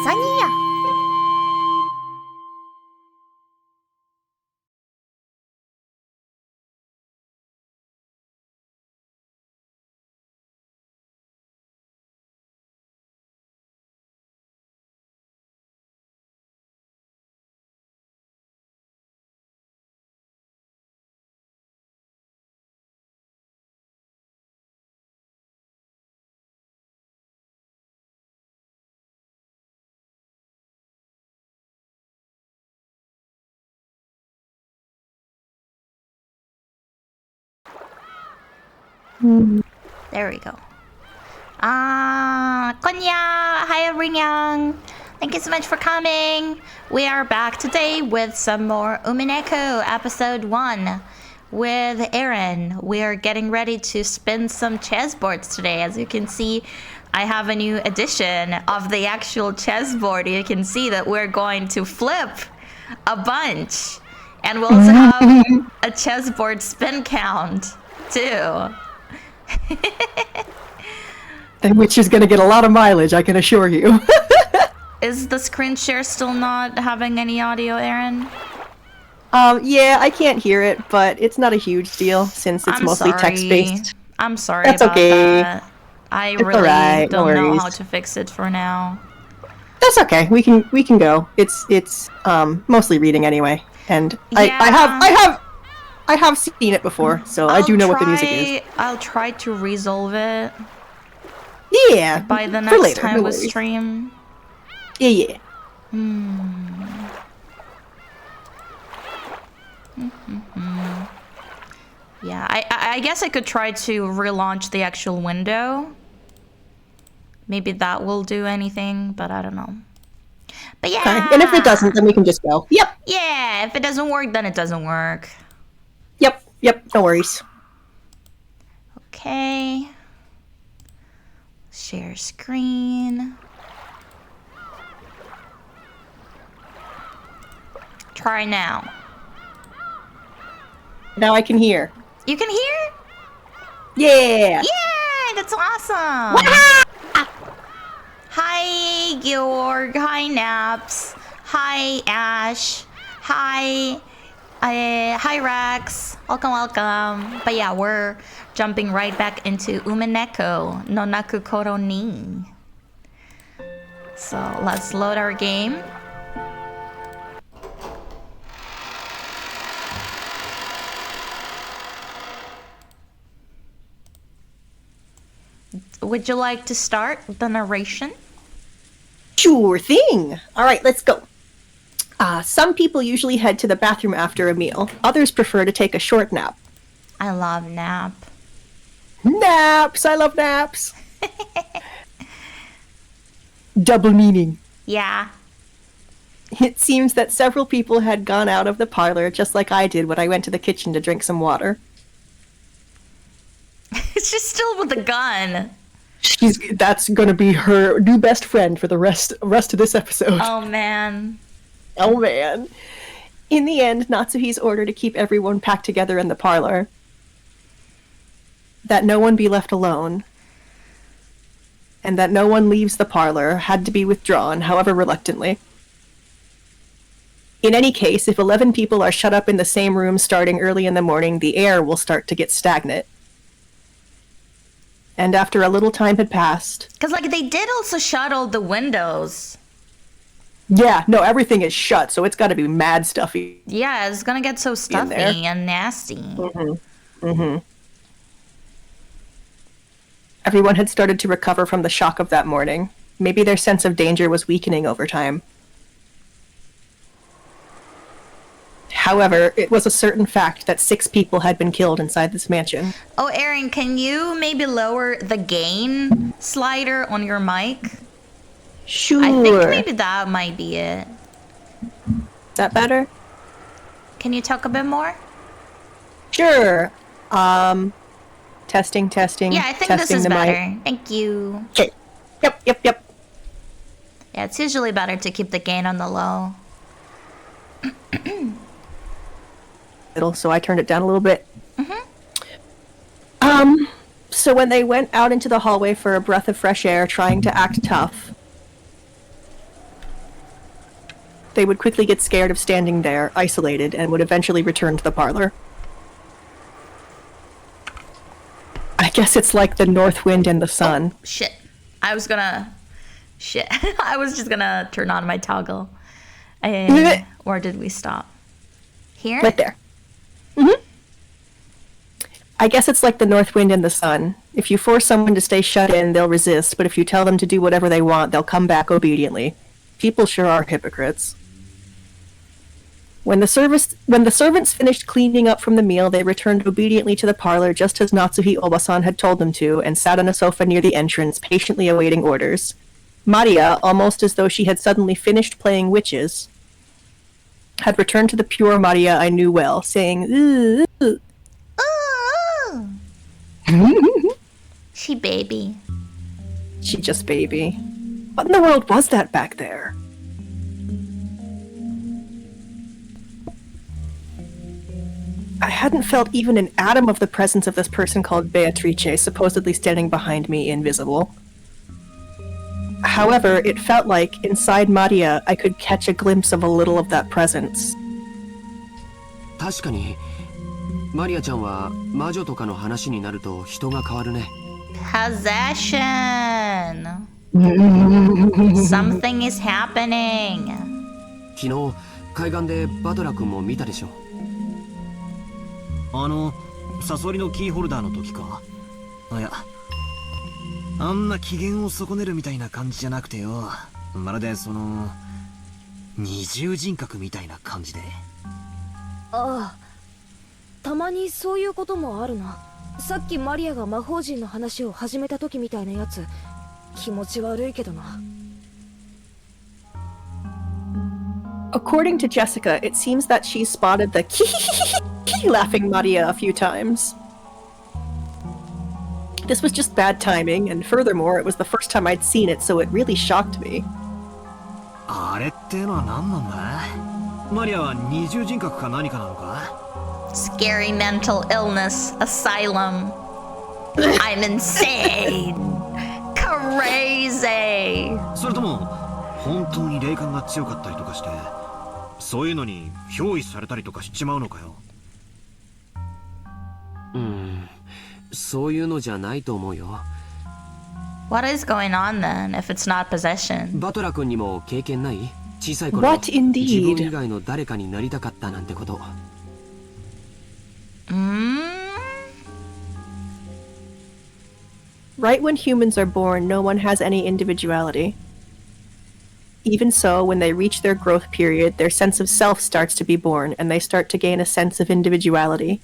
Kisa Niya. There we go. Konniya! Hi everyone! Thank you so much for coming! We are back today with some more Umineko episode 1 with Aaron. We are getting ready to spin some chessboards today. As you can see, I have a new edition of the actual chessboard. You can see that we're going to flip a bunch. And we'll also have a chessboard spin count too. Which is going to get a lot of mileage, I can assure you. Is the screen share still not having any audio, Aaron? Yeah, I can't hear it, but it's not a huge deal since it's mostly text-based. I'm sorry That's about okay. that. I It's really alright, no don't know worries. how to fix it for now. That's okay. We can go. It's mostly reading anyway, and Yeah. I have seen it before, so I do know what the music is. I'll try to resolve it Yeah. by the for next later, time no we worries. stream. Yeah. Yeah, I guess I could try to relaunch the actual window. Maybe that will do anything, but I don't know. But yeah! Okay. And if it doesn't, then we can just go. Yep. Yeah, if it doesn't work, then it doesn't work. Yep. No worries. Okay. Share screen. Try now. Now I can hear. You can hear? Yeah. Yay! That's awesome! Hi, Georg. Hi, Naps. Hi, Ash. Hi, Rex. Welcome. But yeah, we're jumping right back into Umineko no Naku Koro ni. So let's load our game. Would you like to start the narration? Sure thing. All right, let's go. Some people usually head to the bathroom after a meal. Others prefer to take a short nap. I love nap. Naps! I love naps! Double meaning. Yeah. It seems that several people had gone out of the parlor just like I did when I went to the kitchen to drink some water. She's still with the gun. That's gonna be her new best friend for the rest of this episode. Oh man. Oh man. In the end, Natsuhi's order to keep everyone packed together in the parlor, that no one be left alone, and that no one leaves the parlor had to be withdrawn, however reluctantly. In any case, if 11 people are shut up in the same room starting early in the morning, the air will start to get stagnant. And after a little time had passed... Because, like, they did also shut all the windows. Yeah, no, everything is shut, so it's gotta be mad stuffy. Yeah, it's gonna get so stuffy and nasty. Everyone had started to recover from the shock of that morning. Maybe their sense of danger was weakening over time. However, it was a certain fact that 6 people had been killed inside this mansion. Oh, Aaron, can you maybe lower the gain slider on your mic? Sure. I think maybe that might be it. Is that better? Can you talk a bit more? Sure. Testing. Yeah, I think this testing is the better. mic. Thank you. Okay. Yep. Yeah, it's usually better to keep the gain on the low. So I turned it down a little bit. So when they went out into the hallway for a breath of fresh air, trying to act tough, they would quickly get scared of standing there, isolated, and would eventually return to the parlor. I guess it's like the north wind and the sun. Oh, shit. I was just gonna turn on my toggle. Or did we stop? Here? Right there. Mm-hmm. I guess it's like the north wind and the sun. If you force someone to stay shut in, they'll resist, but if you tell them to do whatever they want, they'll come back obediently. People sure are hypocrites. When the servants finished cleaning up from the meal, they returned obediently to the parlor just as Natsuhi Obasan had told them to, and sat on a sofa near the entrance, patiently awaiting orders. Maria, almost as though she had suddenly finished playing witches, had returned to the pure Maria I knew well, saying, "Ooh, ooh." She baby. She just baby. What in the world was that back there? I hadn't felt even an atom of the presence of this person called Beatrice, supposedly standing behind me, invisible. However, it felt like, inside Maria, I could catch a glimpse of a little of that presence. 確かにマリアちゃんは魔女とかの話になると人が変わるね。 Possession. Something is happening. 昨日海岸でバトラ君も見たでしょ。サソリのキーホルダーの時か。いや、あんな機嫌を損ねるみたいな感じじゃなくてよ、まるで二重人格みたいな感じで。ああ、たまにそういうこともあるな。さっきマリアが魔法陣の話を始めた時みたいなやつ、気持ち悪いけどな。According to Jessica, it seems that she spotted the laughing Maria a few times. This was just bad timing, and furthermore, it was the first time I'd seen it, so it really shocked me. あれってのは何なんだ？マリアは二重人格か何かなのか？ Scary mental illness asylum. I'm insane. Crazy. それとも本当に霊感が強かったりとかして、そういうのに憑依されたりとかしちまうのかよ。そういうのじゃないと思うよ。 What is going on then if it's not possession? バトラ君にも経験ない？小さい頃 What indeed? 自分以外の誰かになりたかったなんてこと。Right when humans are born, no one has any individuality. Even so, when they reach their growth period, their sense of self starts to be born, and they start to gain a sense of individuality.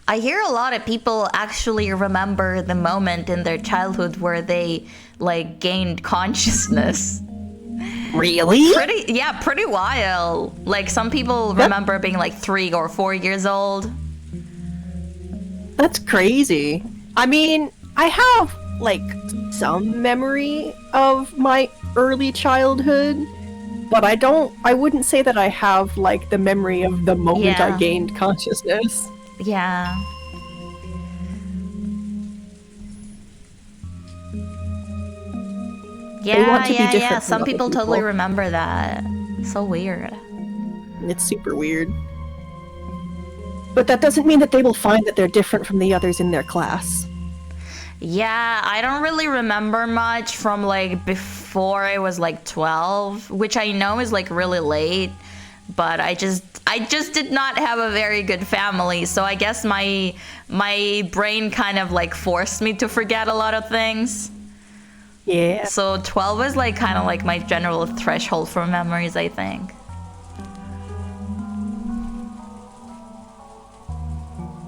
I hear a lot of people actually remember the moment in their childhood where they like gained consciousness. Really? Pretty wild. Like some people remember being like 3 or 4 years old. That's crazy. I mean, I have, like, some memory of my early childhood, but I wouldn't say that I have, like, the memory of the moment I gained consciousness. Yeah. Yeah. Some people totally remember that. So weird. It's super weird. But that doesn't mean that they will find that they're different from the others in their class. Yeah, I don't really remember much from like before I was like 12, which I know is like really late, but I just did not have a very good family, so I guess my brain kind of like forced me to forget a lot of things. Yeah. So 12 is like kind of like my general threshold for memories, I think.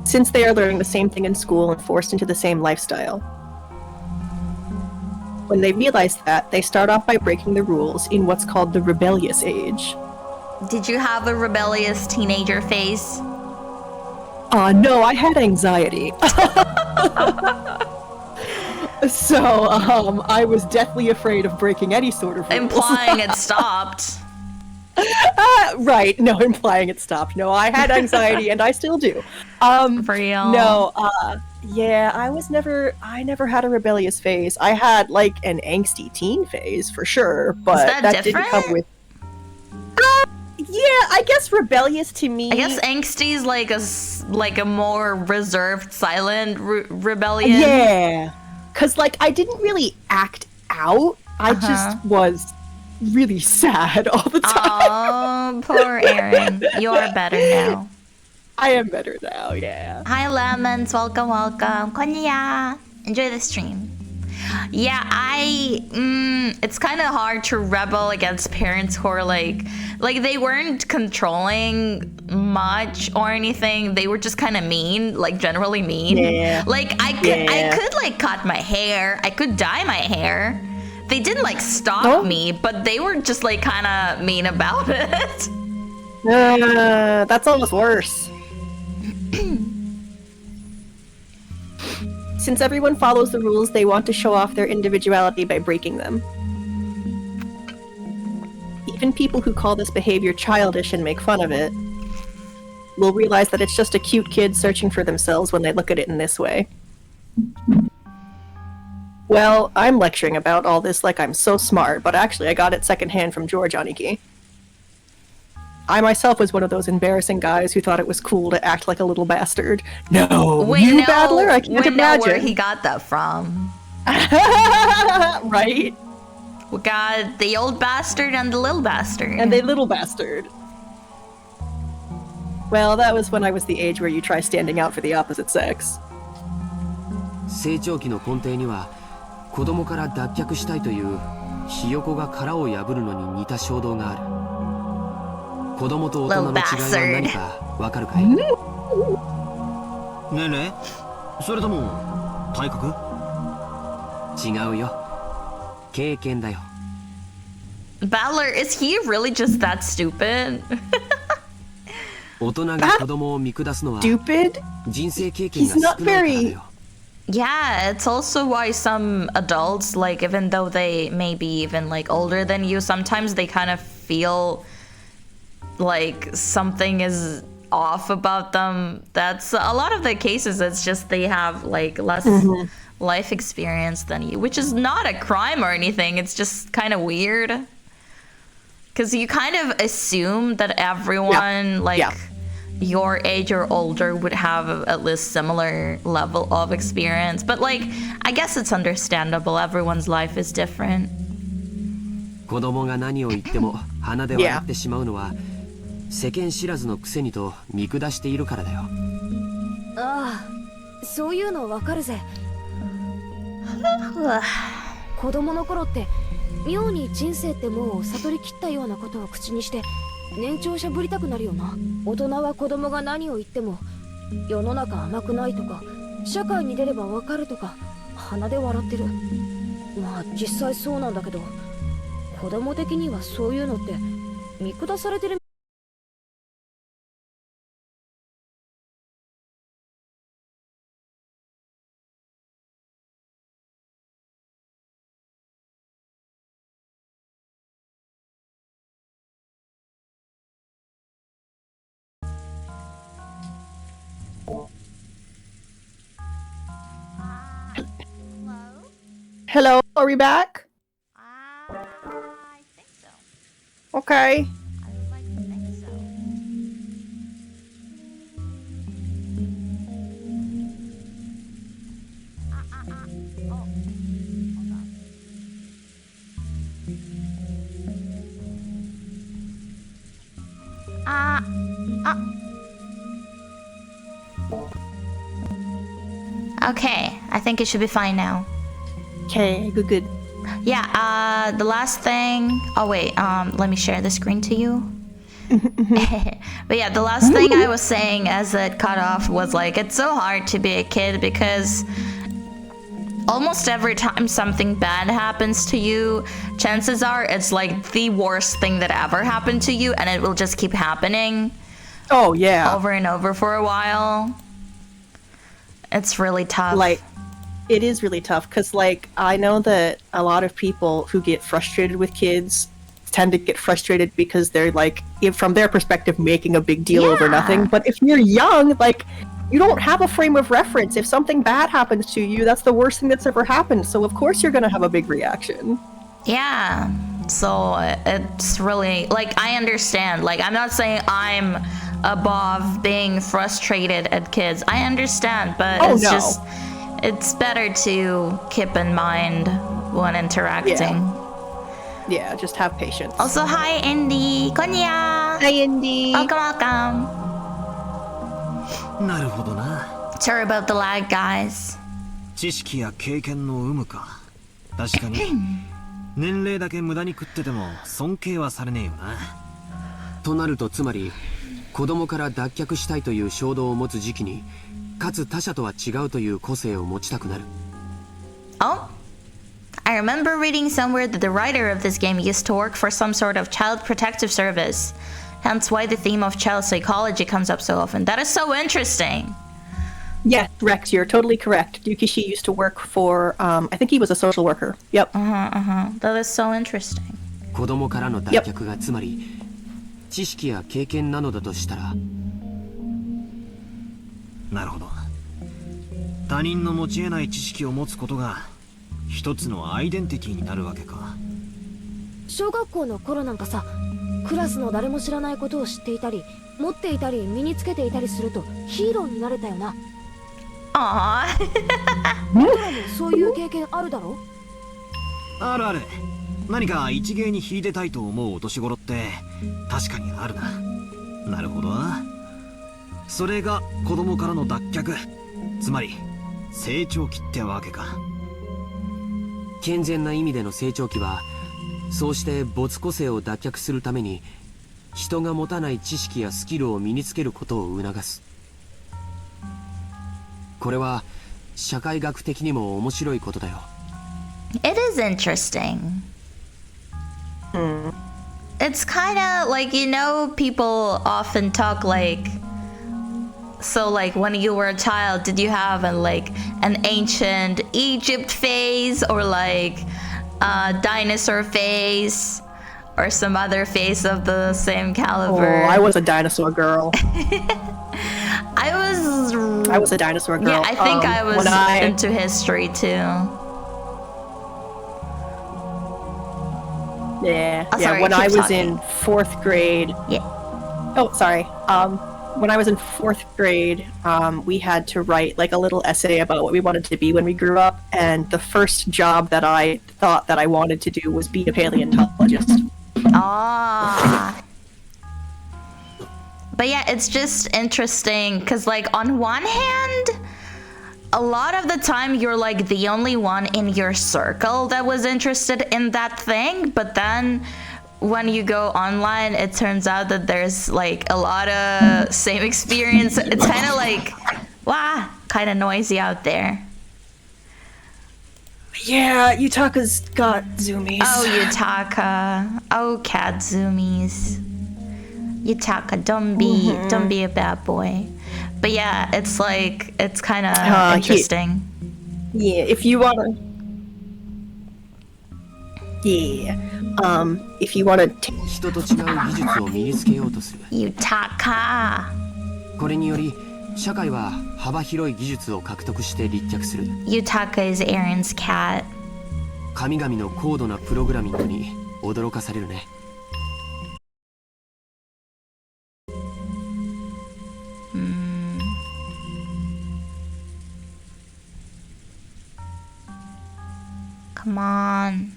Since they are learning the same thing in school and forced into the same lifestyle. When they realize that, they start off by breaking the rules in what's called the rebellious age. Did you have a rebellious teenager phase? No, I had anxiety. So, I was deathly afraid of breaking any sort of rules. Implying it stopped. Right, no, implying it stopped. No, I had anxiety and I still do. For real? No, yeah, I never had a rebellious phase. I had, like, an angsty teen phase, for sure, but that didn't come with... I guess rebellious to me. I guess angsty is like a more reserved, silent rebellion. Yeah. Because, like, I didn't really act out. I just was really sad all the time. Oh, poor Aaron. You're better now. I am better now, yeah. Hi, Lemons. Welcome, welcome. Konniya. Enjoy the stream. Yeah, it's kind of hard to rebel against parents who are like they weren't controlling much or anything. They were just kind of mean, like generally mean. Yeah. Like I could like cut my hair. I could dye my hair. They didn't like stop me, but they were just like kind of mean about it. That's almost worse. Since everyone follows the rules, they want to show off their individuality by breaking them. Even people who call this behavior childish and make fun of it will realize that it's just a cute kid searching for themselves when they look at it in this way. Well, I'm lecturing about all this like I'm so smart, but actually I got it secondhand from George Aniki. I myself was one of those embarrassing guys who thought it was cool to act like a little bastard. No, battler? I can't imagine. Know where he got that from. Right? We got the old bastard and the little bastard. And the little bastard. Well, that was when I was the age where you try standing out for the opposite sex. 成長期の根底には子供から脱却したいというひよこが殻を破るのに似た衝動がある。子供と大人の違いは何かわかるかい？ねえねえ、それとも体格？違うよ。経験だよ。Valor, is he really just that stupid? 大人が子供を見下すのは人生経験が少ないからだよ。Yeah, it's also why some adults, like, even though they may be even, like, older than you, sometimes they kind of feel like something is off about them. That's a lot of the cases. It's just they have, like, less life experience than you, which is not a crime or anything. It's just kind of weird. Because you kind of assume that everyone, your age or older would have at least similar level of experience, but like I guess it's understandable. Everyone's life is different. 子供が何を言っても鼻で笑ってしまうのは世間知らずのくせにと見下しているからだよ。ああ、そういうのわかるぜ。子供の頃って妙に人生ってもう悟りきったようなことを口にして年長者ぶりたくなるよな。大人は子供が何を言っても世の中甘くないとか社会に出ればわかるとか鼻で笑ってる。まあ実際そうなんだけど、子供的にはそういうのって見下されてる。Hello, are we back? I think so. Okay. I would like to think so. Oh, hold on. Okay, I think it should be fine now. Okay, good. Yeah, the last thing... Oh, wait, let me share the screen to you. But yeah, the last thing I was saying as it cut off was like, it's so hard to be a kid because almost every time something bad happens to you, chances are it's like the worst thing that ever happened to you, and it will just keep happening. Oh, yeah. Over and over for a while. It's really tough. Like, it is really tough because, like, I know that a lot of people who get frustrated with kids tend to get frustrated because they're, like, from their perspective, making a big deal over nothing. But if you're young, like, you don't have a frame of reference. If something bad happens to you, that's the worst thing that's ever happened. So, of course, you're going to have a big reaction. Yeah. So it's really, like, I understand. Like, I'm not saying I'm above being frustrated at kids. I understand, but it's better to keep in mind when interacting. Yeah, just have patience. Also, hi, Indy. Konniya. Hi, Indy. Welcome, welcome. なるほどな。 Sorry about the lag, guys. 知識や経験の有無か。確かに年齢だけ無駄に食ってても尊敬はされねえよな。となるとつまり子供から脱却したいという衝動を持つ時期にかつ他者とは違うという個性を持ちたくなる。 Oh? I remember reading somewhere that the writer of this game used to work for some sort of child protective service. Hence why the theme of child psychology comes up so often. That is so interesting. Yes, Rex, you're totally correct. Yukishi used to work for, I think he was a social worker. Yep. That is so interesting. 子供からの脱却がつまり知識や経験なのだとしたら。なるほど。他人の持ち得ない知識を持つことが一つのアイデンティティになるわけか。小学校の頃なんかさ、クラスの誰も知らないことを知っていたり、持っていたり身につけていたりするとヒーローになれたよな。Aww. 僕らもそういう経験あるだろ？あるある。何か一芸に秀でたいと思うお年頃って確かにあるな。なるほど。それが子供からの脱却、つまり成長期ってわけか。健全な意味での成長期はそうして没個性を脱却するために人が持たない知識やスキルを身につけることを促す。これは社会学的にも面白いことだよ。 It is interesting. It's kind of like, you know, people often talk like, so like when you were a child, did you have an ancient Egypt phase or like a dinosaur phase or some other phase of the same caliber? Oh, I was a dinosaur girl. I was a dinosaur girl. Yeah, I think I was into history too. Yeah, Oh, sorry, when keep I was talking. in 4th grade. Yeah. Oh, sorry. When I was in 4th grade, we had to write like a little essay about what we wanted to be when we grew up, and the first job that I thought that I wanted to do was be a paleontologist. Ah. But yeah, it's just interesting because, like, on one hand, a lot of the time you're like the only one in your circle that was interested in that thing, but then when you go online, it turns out that there's like a lot of same experience. It's kind of like, wow, kind of noisy out there. Yeah, Yutaka's got zoomies. Oh, Yutaka. Oh, cat zoomies. Yutaka, don't be a bad boy. But yeah, it's like, it's kind of interesting. Yeah, if you wanna... Yeah, if you wanna... 人と違う技術を身につけようとする。 Yutaka. これにより社会は幅広い技術を獲得して立脚する。 Yutaka is Aaron's cat. 神々の高度なプログラミングに驚かされるね。Come on.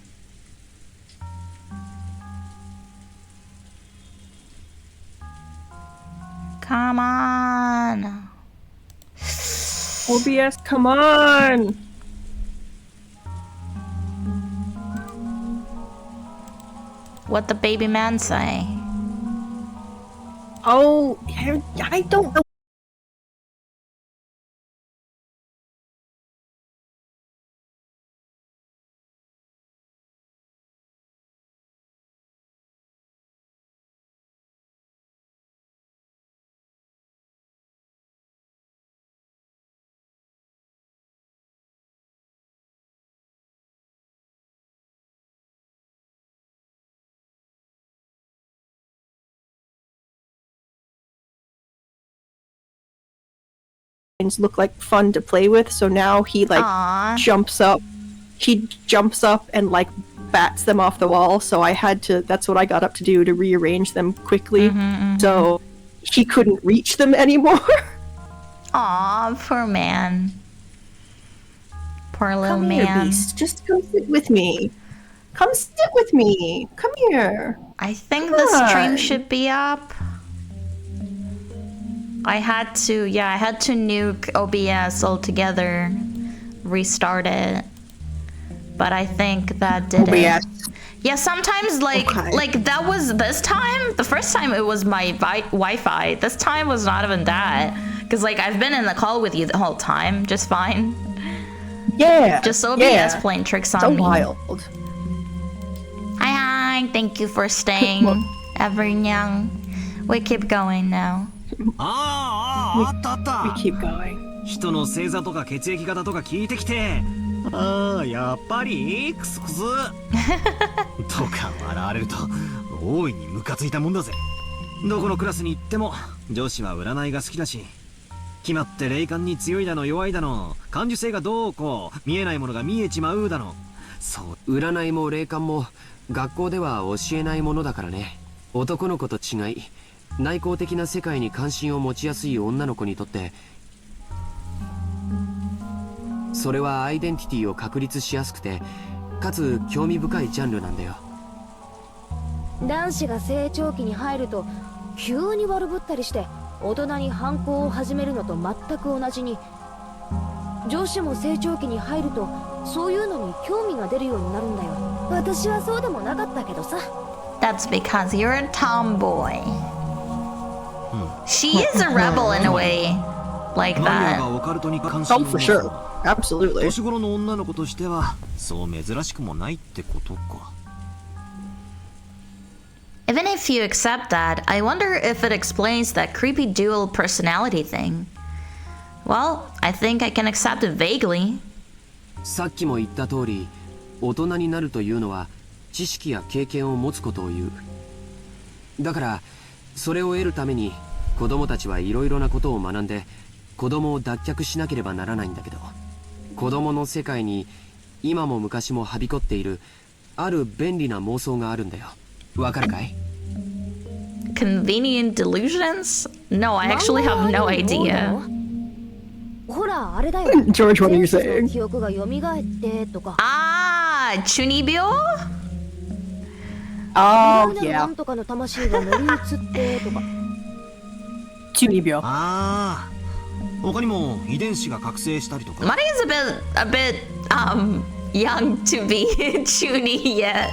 Come on. OBS, come on! What the baby man say? Oh, I don't know. Look like fun to play with, so now he like Aww. jumps up he jumps up and like bats them off the wall. So that's what I got up to do, to rearrange them quickly. So he couldn't reach them anymore. Aw, poor man. Poor little Come man. here, Beast. Just come sit with me. Come sit with me. Come here. I think the stream should be up. I had to nuke OBS altogether, restart it. But I think that did it. Yeah, sometimes like that was this time. The first time it was my Wi-Fi. This time was not even that. Cause like I've been in the call with you the whole time, just fine. Yeah. Just OBS playing tricks on me. So wild. Hi, thank you for staying, everyone. We keep going now. We keep going. 人の星座とか血液型とか聞いてきて、ああやっぱりクスクスとか笑われると大いにムカついたもんだぜ。どこのクラスに行っても女子は占いが好きだし、決まって霊感に強いだの弱いだの、感受性がどうこう見えないものが見えちまうだの。そう占いも霊感も学校では教えないものだからね。男の子と違い内向的な世界に関心を持ちやすい女の子にとってそれはアイデンティティを確立しやすくてかつ興味深いジャンルなんだよ。男子が成長期に入ると急に悪ぶったりして大人に反抗を始めるのと全く同じに、女子も成長期に入るとそういうのに興味が出るようになるんだよ。私はそうでもなかったけどさ。That's because you're a tomboy. She is a rebel in a way, like マニア that. がオカルトに関心を Oh, 持 for つ sure. Absolutely. 年頃の女の子としてはそう珍しくもないってことか。Even if you accept that, I wonder if it explains that creepy dual personality thing. Well, I think I can accept it vaguely. さっきも言った通り大人になるというのは知識や経験を持つことを言う。だからそれを得るために子供たちはいろいろなことを学んで子供を脱却しなければならないんだけど、子供の世界に今も昔もはびこっているある便利な妄想があるんだよ。わかるかい？ Convenient delusions? No, I actually have no idea. ほらあれだよ。 George, what are you 前世 saying? の記憶が蘇ってとか。 Ah, Chunibyo? Oh, 未来なる yeah. なんとかの魂が乗り移ってとか。 Chunibyo. ああ、他にも遺伝子が覚醒したりとか。 Mari is a bit young to be Chuni yet.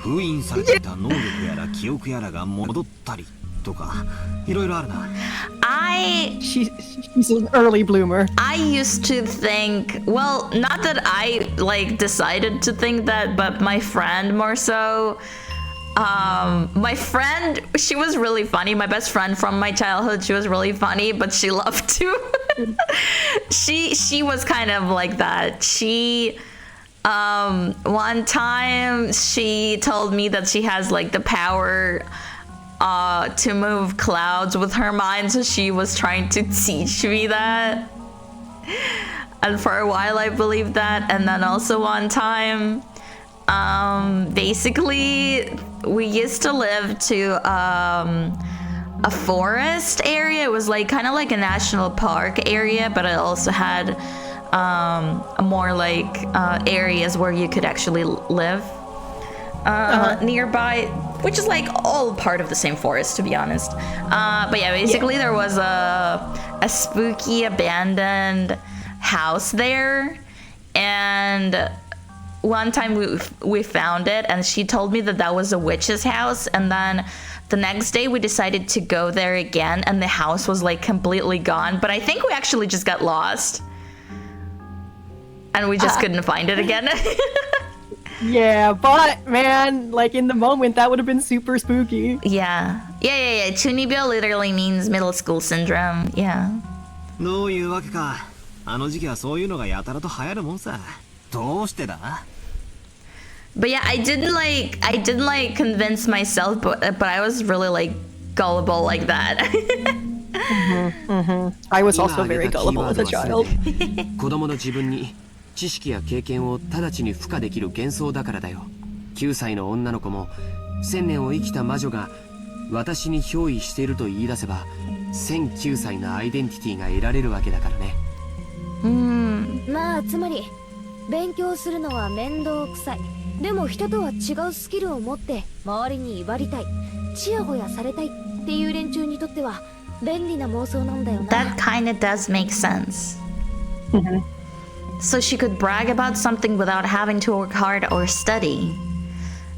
封印されていた能力やら記憶やらが戻ったりとか、いろいろあるな。She's an early bloomer. I used to think, well, not that I like decided to think that, but my friend more so. My friend, she was really funny. My best friend from my childhood, she was really funny, but she loved to. she was kind of like that. She one time she told me that she has like the power to move clouds with her mind, so she was trying to teach me that. And for a while I believed that. And then also one time, basically we used to live to a forest area. It was like kind of like a national park area, but it also had more like areas where you could actually live nearby, which is like all part of the same forest, to be honest. But yeah, basically there was a spooky abandoned house there, and one time we found it, and she told me that was a witch's house, and then the next day we decided to go there again, and the house was like completely gone. But I think we actually just got lost, and we just couldn't find it again. Yeah, but man, like in the moment, that would have been super spooky. Yeah. Chunibyo literally means middle school syndrome. Yeah. どういうわけか。あの時期はそういうのがやたらと流行るもんさ。どうしてだ？ But yeah, I didn't like convince myself, but I was really like gullible like that. I was also very gullible as a child. 子供の自分に知識や経験を直ちに付加できる幻想だからだよ。9歳の女の子も1000年を生きた魔女が私に憑依していると言い出せば1009歳のアイデンティティが得られるわけだからね。まあつまり勉強するのは面倒くさい。でも人とは違うスキルを持って周りに威張りたい、チヤホヤされたいっていう連中にとっては便利な妄想なんだよな。 That kinda does make sense. So she could brag about something without having to work hard or study.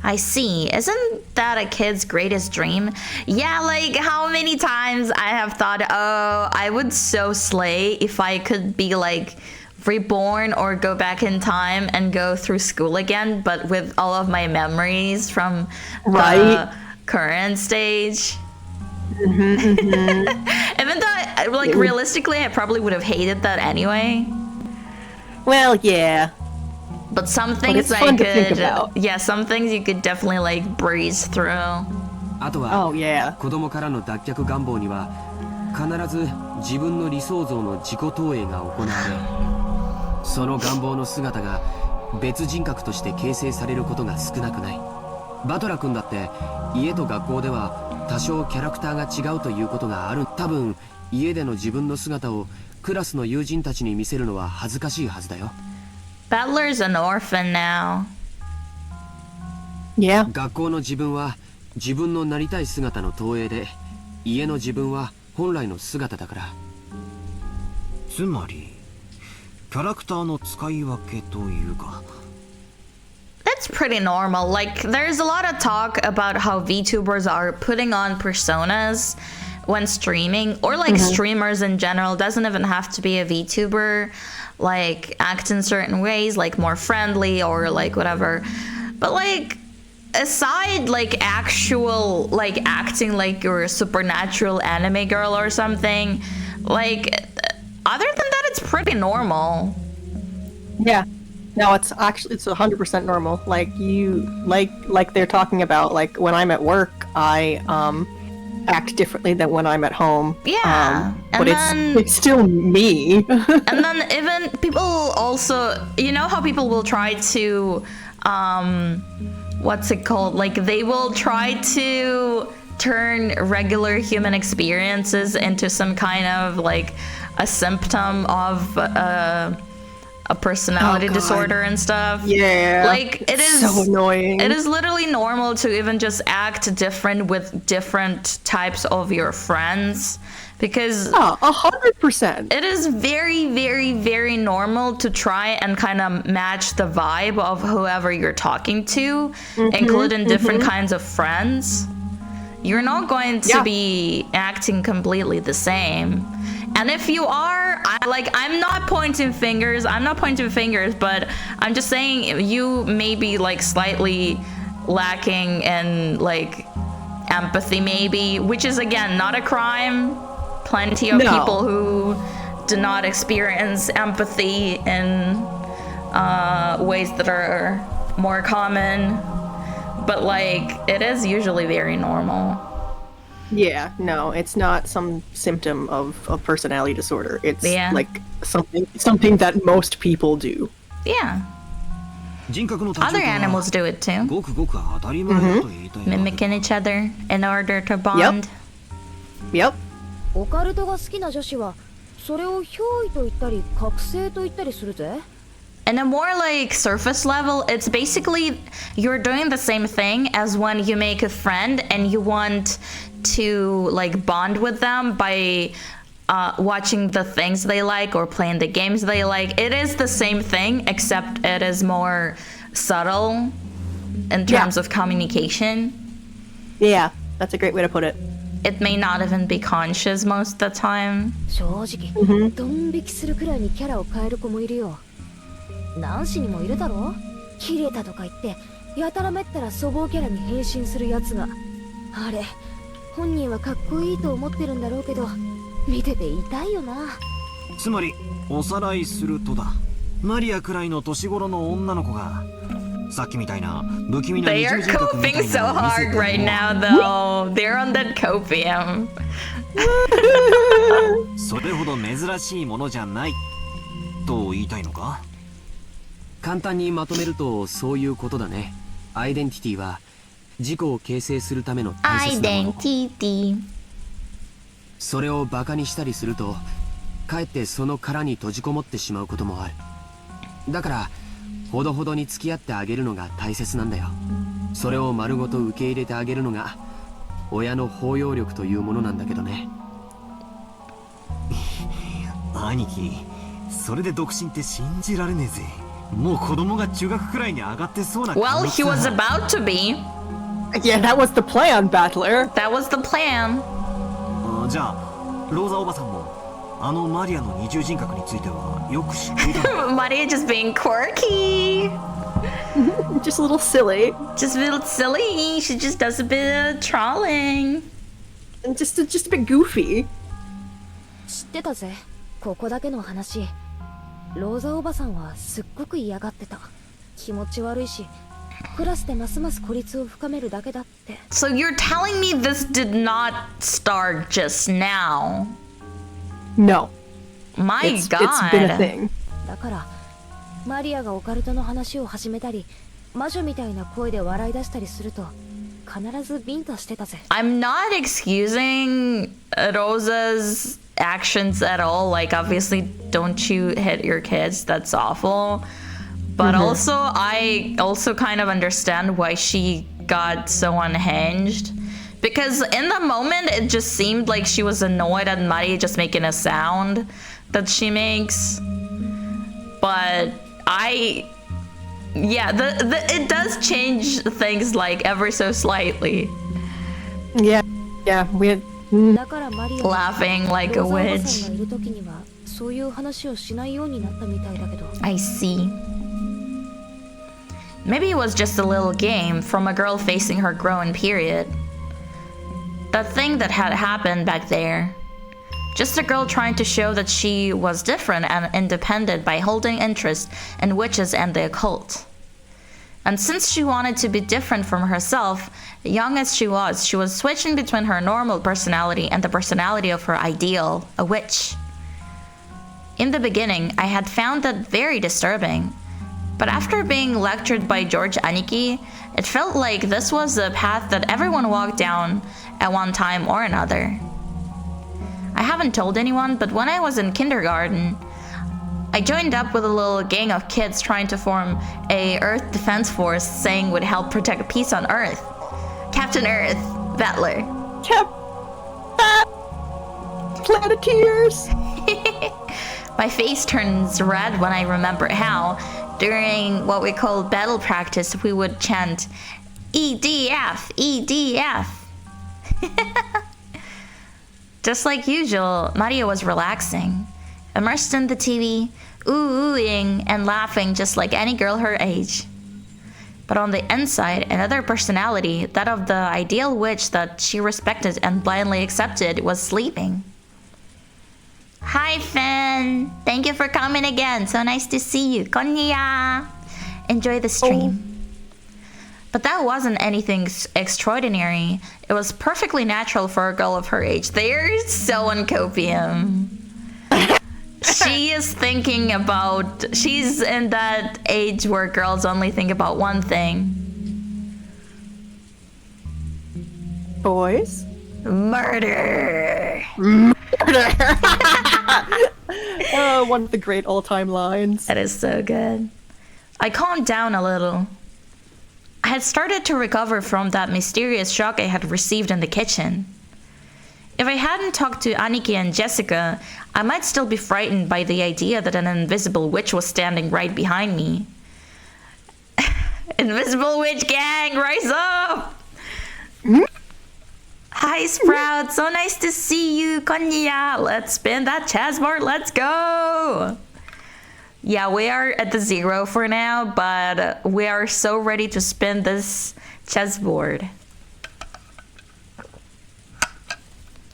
I see. Isn't that a kid's greatest dream? Yeah, like how many times I have thought, oh, I would so slay if I could be like reborn or go back in time and go through school again, but with all of my memories from the current stage. Even though, like, realistically, I probably would have hated that anyway. Well, yeah. But some things I could, yeah, some things you could definitely like breeze through. あとは、子供からの脱却願望には必ず自分の理想像の自己投影が行われ、その願望の姿が別人格として形成されることが少なくない。バトラ君だって家と学校では多少キャラクターが違うということがある。多分家での自分の姿をクラスの友人たちに見せるのは恥ずかしいはずだよ。Battler's an orphan now. Yeah. 学校の自分は自分のなりたい姿の投影で、家の自分は本来の姿だから。つまりキャラクターの使い分けというか。That's pretty normal. Like, there's a lot of talk about how VTubers are putting on personas when streaming, or like streamers in general. Doesn't even have to be a VTuber. Like, act in certain ways, like more friendly or like whatever. But like, aside like actual like acting like you're a supernatural anime girl or something, like other than that, it's pretty normal. Yeah. No, it's 100% normal. Like like they're talking about, like when I'm at work, I act differently than when I'm at home. Yeah. But it's still me. And then even people also, you know how people will try to what's it called? Like they will try to turn regular human experiences into some kind of like a symptom of a personality disorder and stuff. Yeah. Like it is so annoying. It is literally normal to even just act different with different types of your friends, because 100%. it is very, very, very normal to try and kind of match the vibe of whoever you're talking to, including different kinds of friends. You're not going to be acting completely the same. And if you are, I'm not pointing fingers, but I'm just saying you may be like slightly lacking in like empathy maybe, which is again not a crime. Plenty of people who do not experience empathy in ways that are more common, but like it is usually very normal. Yeah, no, it's not some symptom of a personality disorder. It's like something that most people do. Yeah. Other animals do it too. Mimicking each other in order to bond. Yep. オカルトが好きな女子はそれを憑依と言ったり覚醒と言ったりするぜ。In a more like surface level, it's basically you're doing the same thing as when you make a friend and you want to like bond with them by watching the things they like or playing the games they like. It is the same thing, except it is more subtle in terms of communication. Yeah, that's a great way to put it. It may not even be conscious most of the time. 正直、ドン引きするくらいにキャラを変える子もいるよ。男子にもいるだろ。キレたとか言ってやたらめったら粗暴キャラに変身するやつが。あれ、本人はかっこいいと思ってるんだろうけど、見てて痛いよな。つまりおさらいするとだ。マリアくらいの年頃の女の子が。さっきみたいな不気味な They are coping so hard right now, though. They're on that copium. それほど珍しいものじゃないと言いたいのか？簡単にまとめるとそういうことだね。アイデンティティは自己を形成するための大切なもの。Identity. それをバカにしたりするとかえってその殻に閉じこもってしまうこともある。だからほどほどに付き合ってあげるのが大切なんだよ。それを丸ごと受け入れてあげるのが親の包容力というものなんだけどね。兄貴、それで独身って信じられねえぜ。もう子供が中学くらいに上がってそうな。 Well, he was about to be. Yeah, that was the plan, Battler. That was the plan. じゃあローザおばさんもあのマリアの二重人格についてはよく知っていたの？ Maria just being quirky. Just a little silly. Just a little silly. She just does a bit of trolling. And just a bit goofy. 知ってたぜ。ここだけの話。ローザおばさんはすっごく嫌がってた。気持ち悪いし、クラスでますます孤立を深めるだけだって。So you're telling me this did not start just now? No. My It's God. been a thing. だからマリアがオカルトの話を始めたり、魔女みたいな声で笑い出したりすると必ずビンタしてたぜ。 I'm not excusing Rosa's actions at all. Like, obviously, don't you hit your kids. That's awful. But also, I also kind of understand why she got so unhinged. Because in the moment, it just seemed like she was annoyed at Maria just making a sound that she makes. But yeah, it does change things like ever so slightly. Yeah, we had... だからマリア Laughing like a ローザおば witch. さんがいる時にはそういう話をしないようになったみたいだけど。 I see. Maybe it was just a little game from a girl facing her growing period. That thing that had happened back there. Just a girl trying to show that she was different and independent by holding interest in witches and the occult. And since she wanted to be different from herself, young as she was switching between her normal personality and the personality of her ideal, a witch. In the beginning, I had found that very disturbing. But after being lectured by George Aniki, it felt like this was a path that everyone walked down at one time or another. I haven't told anyone, but when I was in kindergarten, I joined up with a little gang of kids trying to form a Earth Defense Force saying would help protect peace on Earth. Captain Earth, Battler. Planeteers! My face turns red when I remember how, during what we called battle practice, we would chant, EDF, EDF. Just like usual, Maria was relaxing, immersed in the TV, oohing and laughing just like any girl her age. But on the inside, another personality, that of the ideal witch that she respected and blindly accepted, was sleeping. Hi, Finn. Thank you for coming again. So nice to see you. Konniya. Enjoy the stream. But that wasn't anything extraordinary. It was perfectly natural for a girl of her age. They're so uncopium. She is thinking about... She's in that age where girls only think about one thing. Boys? Murder. One of the great all-time lines. That is so good. I calmed down a little. I had started to recover from that mysterious shock I had received in the kitchen. If I hadn't talked to Aniki and Jessica, I might still be frightened by the idea that an invisible witch was standing right behind me. Invisible witch gang, rise up! Hi, Sprout. So nice to see you. Konniya. Let's spin that chessboard. Let's go. Yeah, we are at the 0 for now, but we are so ready to spin this chessboard.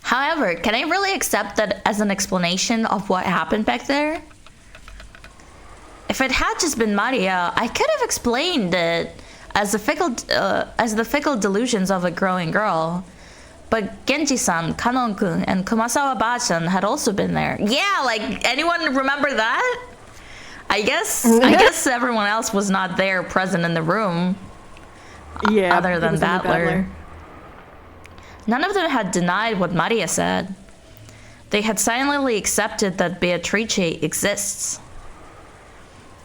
However, can I really accept that as an explanation of what happened back there? If it had just been Maria, I could have explained it as the fickle delusions of a growing girl. But Genji-san, Kanon-kun, and Kumasawa Ba-chan had also been there. Yeah, like, anyone remember that? I guess everyone else was not there present in the room. Yeah, other than it was only Battler. None of them had denied what Maria said. They had silently accepted that Beatrice exists.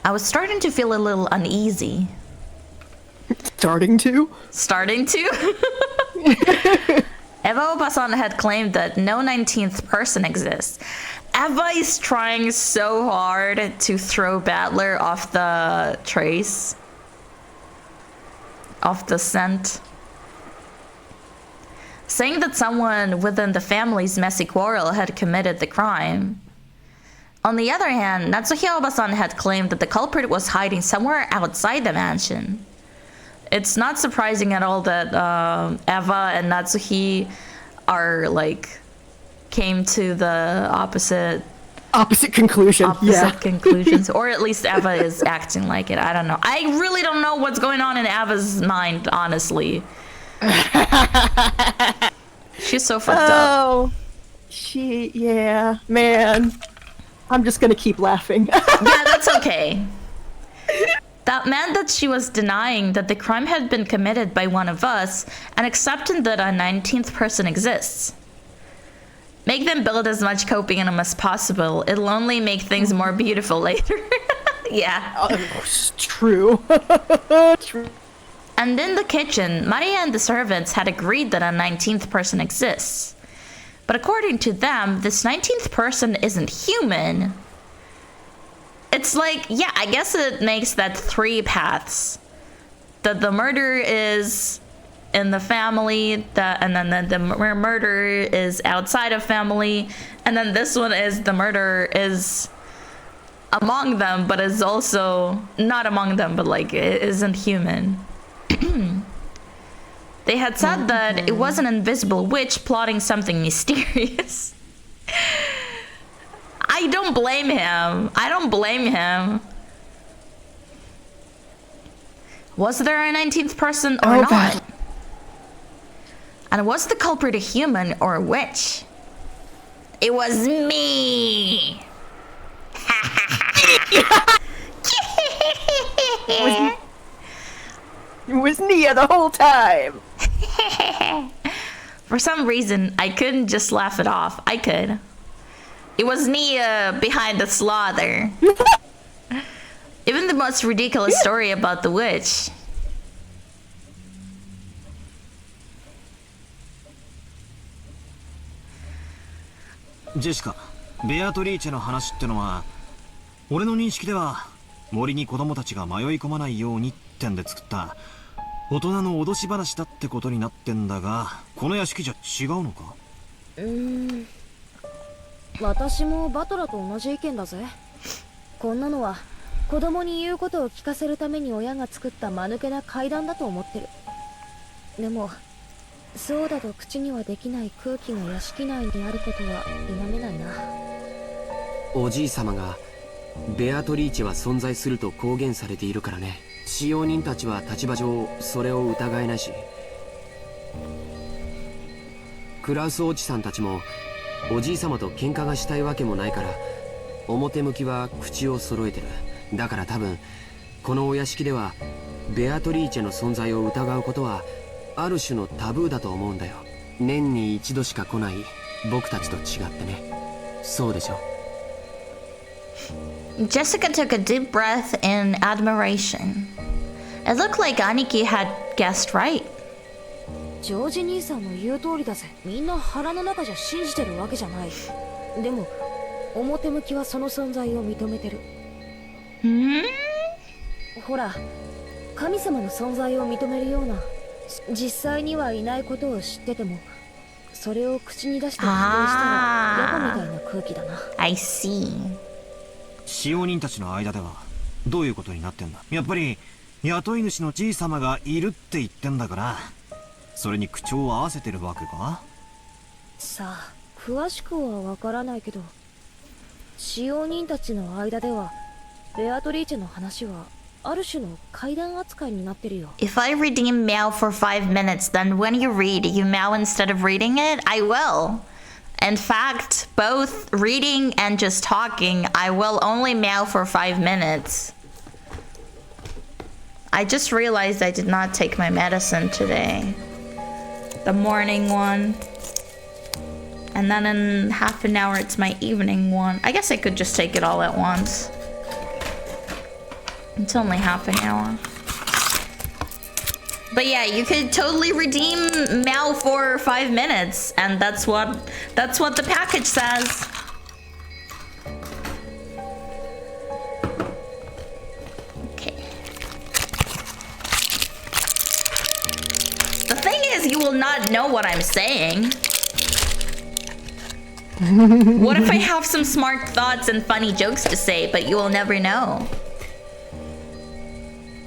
I was starting to feel a little uneasy. Starting to? Eva Obasan had claimed that no 19th person exists. Eva is trying so hard to throw Battler off the trace. Off the scent. Saying that someone within the family's messy quarrel had committed the crime. On the other hand, Natsuhiko Obasan had claimed that the culprit was hiding somewhere outside the mansion. It's not surprising at all that Eva and Natsuhi are came to the opposite conclusions, or at least Eva is acting like it. I don't know. I really don't know what's going on in Eva's mind, honestly. She's so fucked up. Yeah, man. I'm just gonna keep laughing. Yeah, that's okay. That meant that she was denying that the crime had been committed by one of us and accepting that a 19th person exists. Make them build as much coping in them as possible. It'll only make things more beautiful later. Yeah. True. True. And in the kitchen, Maria and the servants had agreed that a 19th person exists. But according to them, this 19th person isn't human. It's yeah, I guess it makes that 3 paths. That the murder is in the family, and then the murder is outside of family, and then this one is the murder is among them, but is also not among them, but it isn't human. They had said that it was an invisible witch plotting something mysterious. I don't blame him. Was there a 19th person or not? God. And was the culprit a human or a witch? It was me! It was Nia the whole time! For some reason, I couldn't just laugh it off. I could. It was Nia behind the slaughter. Even the most ridiculous story about the witch. Jessica, ベアトリーチェの話ってのは、俺の認識では森に子供たちが迷い込まないようにってんで作った大人の脅し話だってことになってんだが、この屋敷じゃ違うのか？私もバトラと同じ意見だぜ。こんなのは子供に言うことを聞かせるために親が作った間抜けな怪談だと思ってる。でもそうだと口にはできない空気が屋敷内にあることは否めないな。おじい様がベアトリーチェは存在すると公言されているからね。使用人たちは立場上それを疑えないし、クラウスおじさんたちもおじい様と喧嘩がしたいわけもないから、表向きは口を揃えてる。だから多分このお屋敷ではベアトリーチェの存在を疑うことはある種のタブーだと思うんだよ。年に一度しか来ない僕たちと違ってね。そうでしょ。Jessica took a deep breath in admiration. It looked like Aniki had guessed right. ジョージ兄さんの言う通りだぜ。みんな腹の中じゃ信じてるわけじゃない。でも表向きはその存在を認めてる。ほら、神様の存在を認めるような、実際にはいないことを知っててもそれを口に出して否定したらヤバみたいな空気だな。 I see. 使用人たちの間ではどういうことになってんだ？やっぱり雇い主のじい様がいるって言ってんだから、それに口調を合わせてるわけか？さあ、詳しくはわからないけど、使用人たちの間ではベアトリーチェの話はある種の怪談扱いになってるよ。 If I redeem Meow for 5 minutes, then when you read, you meow instead of reading it? I will. In fact, both reading and just talking, I will only meow for 5 minutes. I just realized I did not take my medicine today. The morning one. And then in half an hour, it's my evening one. I guess I could just take it all at once. It's only half an hour. But yeah, you could totally redeem meow for 5 minutes, and that's what the package says. Okay. The thing is, you will not know what I'm saying. What if I have some smart thoughts and funny jokes to say, but you will never know?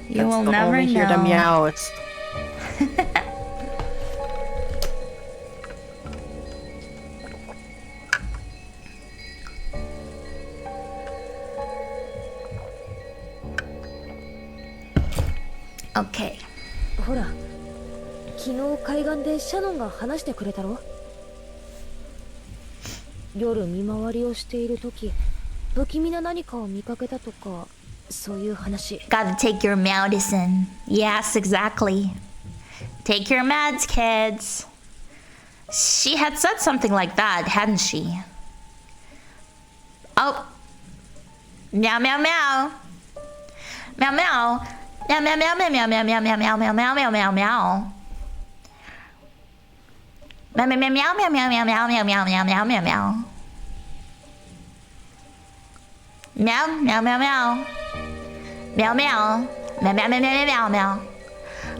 You will never know. Hear the meows. Okay. ほら、昨日海岸でシャノンが話してくれたろ。夜見回りをしている時、不気味な何かを見かけたとか、そういう話。Gotta take your medicine. Yes, exactly. Take your meds, kids. She had said something like that, hadn't she? Oh. Meow, meow, meow. Meow, meow. Meow, meow, meow, meow, meow, meow, meow, meow, meow, meow, meow, meow, meow. Meow, meow, meow, meow, meow, meow, meow, meow, meow, meow, meow, meow, meow. Meow, meow, meow, meow. Meow, meow. Meow, meow, meow, meow, meow, meow.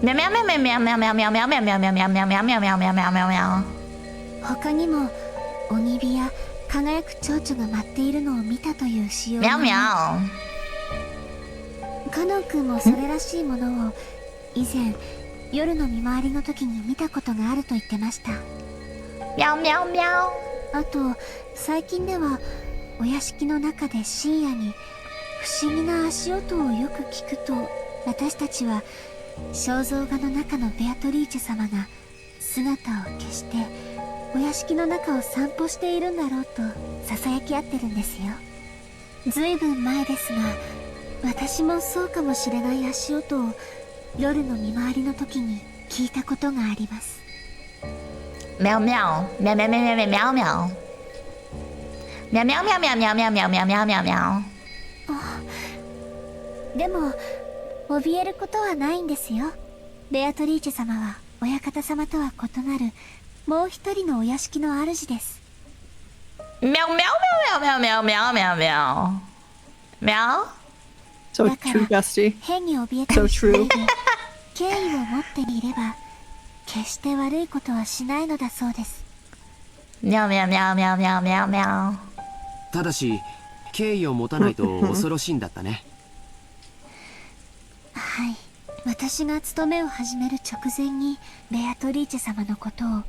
Meow, meow, meow, meow, meow, meow, meow, meow, meow, meow, meow, meow, meow, meow, meow, meow, meow, meow, meow, meow. 他にも鬼火や輝く蝶々が舞っているのを見たという仕様。 Meow, meow. カノン君もそれらしいものを以前夜の見回りの時に見たことがあると言ってました。 Meow, meow, meow. あと最近ではお屋敷の中で深夜に不思議な足音をよく聞くと、私たちは肖像画の中のベアトリーチェ様が姿を消してお屋敷の中を散歩しているんだろうとささやき合ってるんですよ。ずいぶん前ですが、私もそうかもしれない足音を夜の見回りの時に聞いたことがあります。 Meow, meow. Meow, meow, meow, meow, meow, meow. Meow, meow, meow, meow, meow, meow, meow, meow, meow, meow, meow. でも怯えることはないんですよ。ベアトリーチェ様は親方様とは異なるもう一人のお屋敷の主です。 Meow, meow, meow, meow, meow, meow, meow, meow. Meow? So だか true, ら Dusty. 変に怯えたりしないで敬意を持っていれば決して悪いことはしないのだそうです。 Meow, meow, meow, meow, meow, meow, meow. ただし敬意を持たないと恐ろしいんだったね。はい、私が務めを始める直前にベアトリーチェ様のことを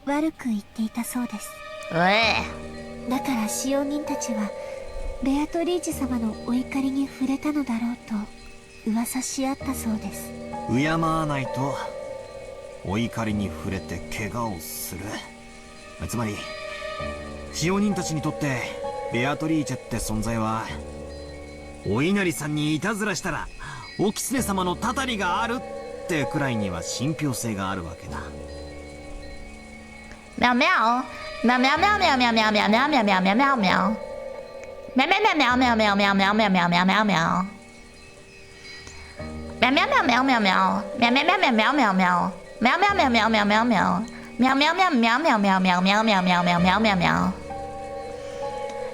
悪く言っていたそうです。 Ugh. だから使用人たちはベアトリーチェ様のお怒りに触れたのだろうと噂し合ったそうです。敬わないとお怒りに触れて怪我をする。つまり使用人たちにとってベアトリーチェって存在はお稲荷さんにいたずらしたらお狐様のたたりがあるってくらいには信憑性があるわけだ。 Meow, meow. Meow, meow, meow, meow, meow, meow, meow, meow, meow, meow, meow, meow. Meow, meow, meow, meow, meow, meow, meow, meow, meow, meow, meow, meow. Meow, meow, meow, meow, meow, meow. Meow, meow, meow, meow, meow, meow. Meow, meow, meow, meow, meow, meow, meow. Meow, meow, meow, meow, meow, meow, meow, meow, meow, meow, meow, meow, meow, meow.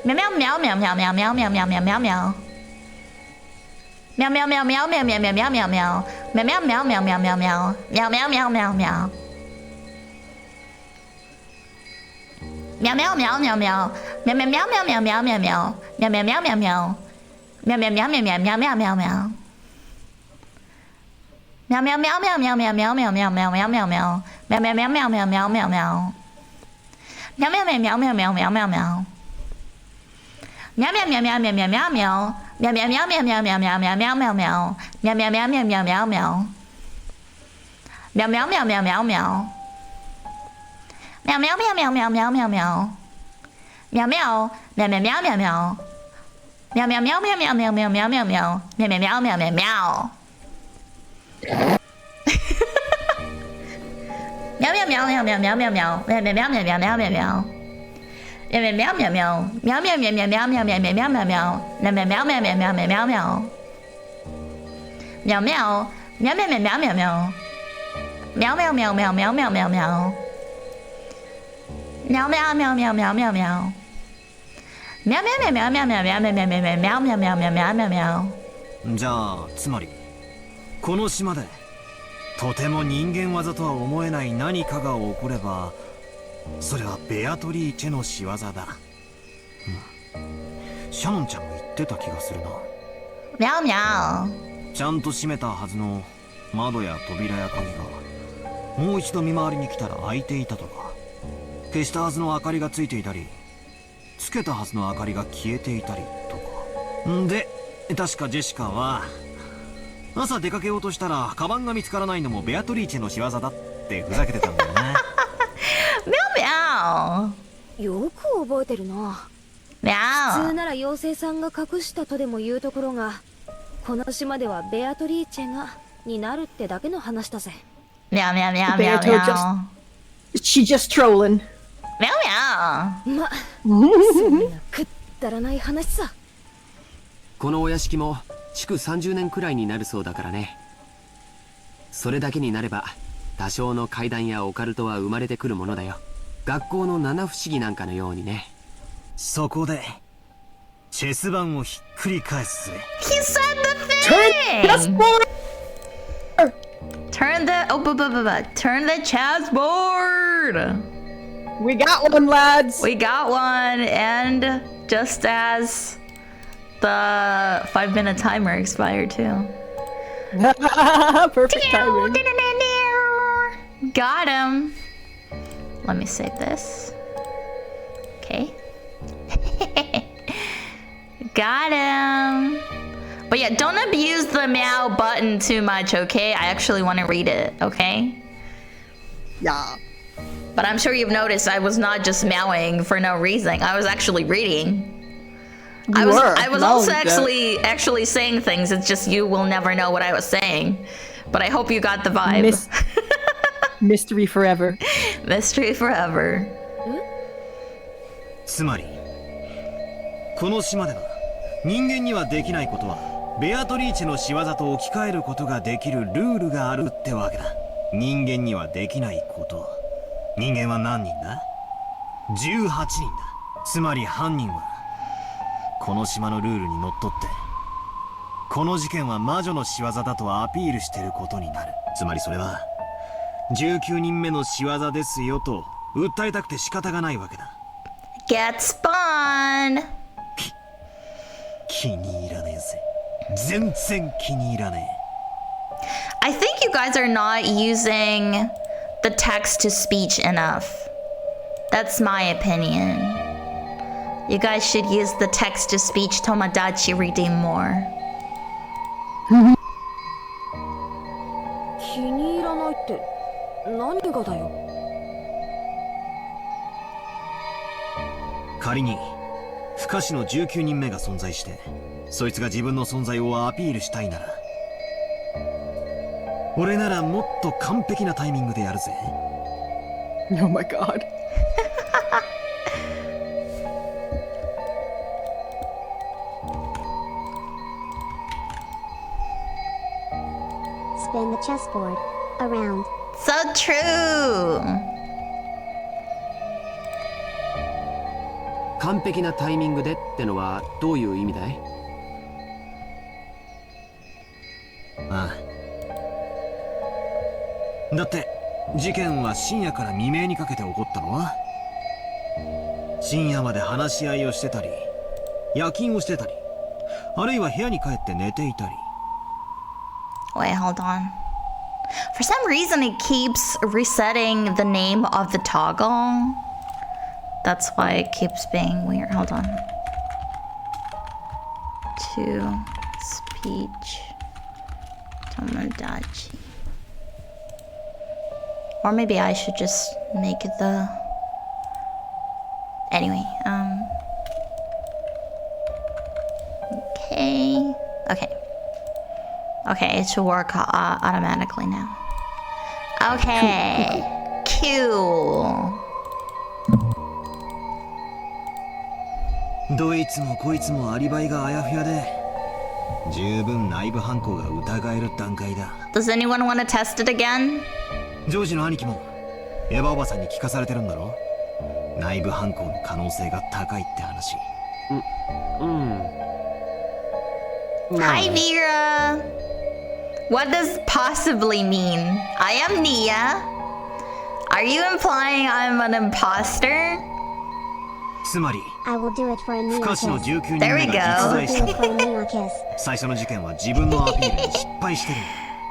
Meow, meow, meow, meow, meow, meow, meow, meow, meow, meow, meow, meow. Meow, meow, meow, meow, meow, meow, meow, meow, meow, meow. Meow, meow, meow, meow, meow, meow, meow. Meow, meow, meow, meow, meow. Meow, meow, meow, meow, meow. Meow, meow, meow, meow, meow, meow, meow, meow. Meow, meow, meow, meow, meow. Meow, meow, meow, meow, meow, meow, meow, meow, meow. Meow, meow, meow, meow, meow, meow, meow, meow, meow, meow, meow, meow, meow. Meow, meow, meow, meow, meow, meow, meow, meow. Meow, meow, meow, meow, meow, meow, meow, meow. Meow, meow, meow, meow, meow, meow, meow, meow. Meow, meow, meow, meow, meow, meow, meow, meow, meow, meow, meow. Meow, meow, meow, meow, meow, meow, meow. Meow, meow, meow, meow, meow, meow. Meow meow meow meow meow meow meow meow. Meow meow meow meow meow meow meow. Meow meow meow meow meow meow meow meow meow meow. Meow meow meow meow meow meow. Meow meow meow meow meow meow meow meow. Meow meow meow meow meow meow meow. Meow meow meow meow. Meow meow meow meow meow meow meow meow meow meow. Meow meow meow meow meow meow meow meow. Meow meow. Meow meow meow meow meow. Meow meow meow meow meow meow meow meow. Meow meow meow meow meow meow meow. Meow meow meow meow meow meow meow meow meow meow meow meow meow meow meow. じゃあつまりこの島でとても人間技とは思えない何かが起こればそれはベアトリーチェの仕業だ。シャノンちゃんも言ってた気がするな。Meow meow. ちゃんと閉めたはずの窓や扉や鍵がもう一度見回りに来たら開いていたとか、消したはずの明かりがついていたり、つけたはずの明かりが消えていたりとか。んで確かジェシカは朝出かけようとしたらカバンが見つからないのもベアトリーチェの仕業だってふざけてたんだよね。Meow meow. よく覚えてるな。普通 Meow. なら妖精さんが隠したとでも言うところが、この島ではベアトリーチェがになるってだけの話だぜ。Meow meow meow meow Beato meow. She just trolling. Meow meow. ま、そんなくったらない話さ。このお屋敷も築30年くらいになるそうだからね。それだけになれば多少の怪談やオカルトは生まれてくるものだよ。学校の七不思議なんかのようにね。そこでチェス盤をひっくり返すぜ。 He said the thing. Turn the turn the chessboard. We got one, lads. We got one, and just as the 5-minute timer expired too. Perfect timing. Got him. Let me save this. Okay. Got him. But yeah, don't abuse the meow button too much, okay? I actually want to read it, okay? Yeah. But I'm sure you've noticed I was not just meowing for no reason. I was actually reading. I was No, also that- actually saying things. It's just you will never know what I was saying. But I hope you got the vibe. Mystery forever. Mystery forever. つまりこの島では人間にはできないことはベアトリーチェの仕業と置き換えることができるルールがあるってわけだ。人間にはできないこと。人間は何人だ ?18 人だ。つまり犯人はこの島のルールにのっとってこの事件は魔女の仕業だとアピールしてることになる。つまりそれは19人目の仕業ですよと訴えたくて仕方がないわけだ。 Get spawned. 気に入らねえぜ。全然気に入らねえ。 I think you guys are not using the text to speech enough. That's my opinion. You guys should use the text to speech Tomodachi reading more. 気に入らないって何がだよ。仮に不可視の19人目が存在してそいつが自分の存在をアピールしたいなら俺ならもっと完璧なタイミングでやるぜ。 Oh my god. Spin the chessboard around. So true. 完璧なタイミングでってのはどういう意味だい？ああ。だって事件は深夜から未明にかけて起こったのは深夜まで話し合いをしてたり夜勤をしてたりあるいは部屋に帰って寝ていたり。 Wait, hold on. For some reason, it keeps resetting the name of the toggle. That's why it keeps being weird. Hold on. To speech Tomodachi. Or maybe I should just make the Anyway, okay. Okay, it should work automatically now. Okay. Cool. どいつもこいつもアリバイがあやふやで十分内部犯行が疑える段階だ。 Does anyone want to test it again? ジョージの兄貴もエヴァおばさんに聞かされてるんだろ。内部犯行の可能性が高いって話。Hi, Vera. What does possibly mean? I am Nia. Are you implying I'm an imposter? つまり I will do it for a 不 Nia 可視の kiss. 19人 There we 目が go. 実在 Do し it た。 for a Nia kiss. 最初の事件は自分のアピールに失敗してる。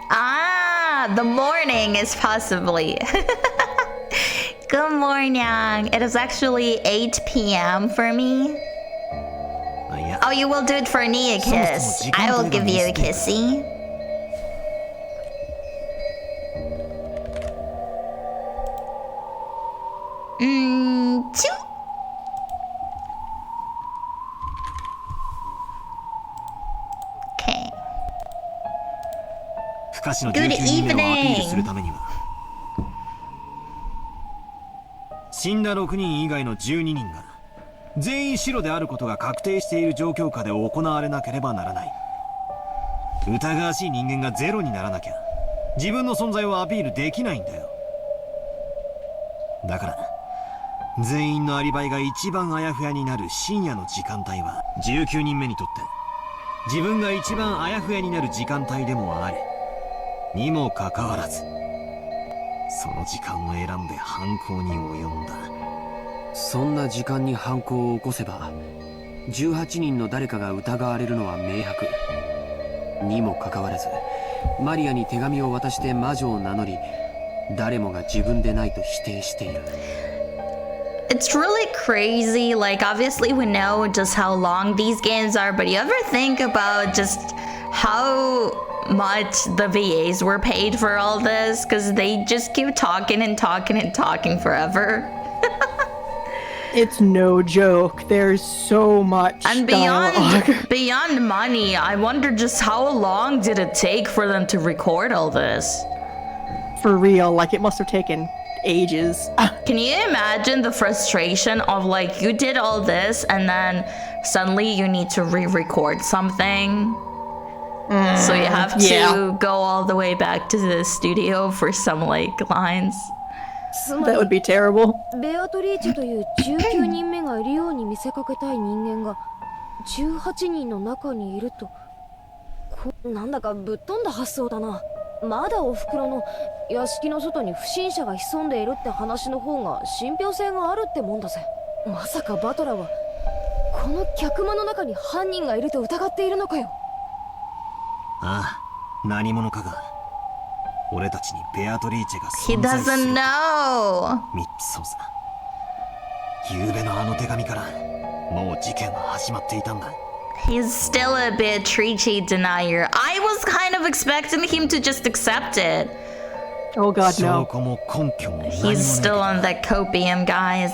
Ah, the morning is possibly. Good morning. It is actually 8 p.m. for me. あ、いや Oh, you will do it for a Nia kiss. I will give you a kissy. Choo. Okay. 不可視の Good 19人目をアピール evening. するためには死んだ6人以外の12人が全員白であることが確定している状況下で行われなければならない。疑わしい人間がゼロにならなきゃ自分の存在をアピールできないんだよ。だから全員のアリバイが一番あやふやになる深夜の時間帯は19人目にとって自分が一番あやふやになる時間帯でもあるにもかかわらず、その時間を選んで犯行に及んだ。そんな時間に犯行を起こせば18人の誰かが疑われるのは明白にもかかわらず、マリアに手紙を渡して魔女を名乗り、誰もが自分でないと否定している。 It's really crazy. Like, obviously we know just how long these games are, but you ever think about just how much the VAs were paid for all this? Because they just keep talking and talking and talking forever. It's no joke. There's so much And dialogue. beyond money, I wonder just how long did it take for them to record all this? For real, like it must have taken ages. Can you imagine the frustration of like you did all this and then suddenly you need to re-record something? So you have to yeah. go all the way back to the studio for some like lines. つま That り would be terrible. ベアトリーチェという19人目がいるように見せかけたい人間が18人の中にいると。なんだかぶっ飛んだ発想だな。まだお袋の屋敷の外に不審者が潜んでいるって話の方が信憑性があるってもんだぜ。まさかバトラはこの客間の中に犯人がいると疑っているのかよ。ああ、何者かが俺たちにベアトリーチェが He 存在する doesn't know. そうさ。夕べのあの手紙からもう事件は始まっていたんだ。 He's still a bit Trichi denier. I was kind of expecting him to just accept it. Oh god, 証 no. 拠も根拠も何もない He's still on that copium, guys.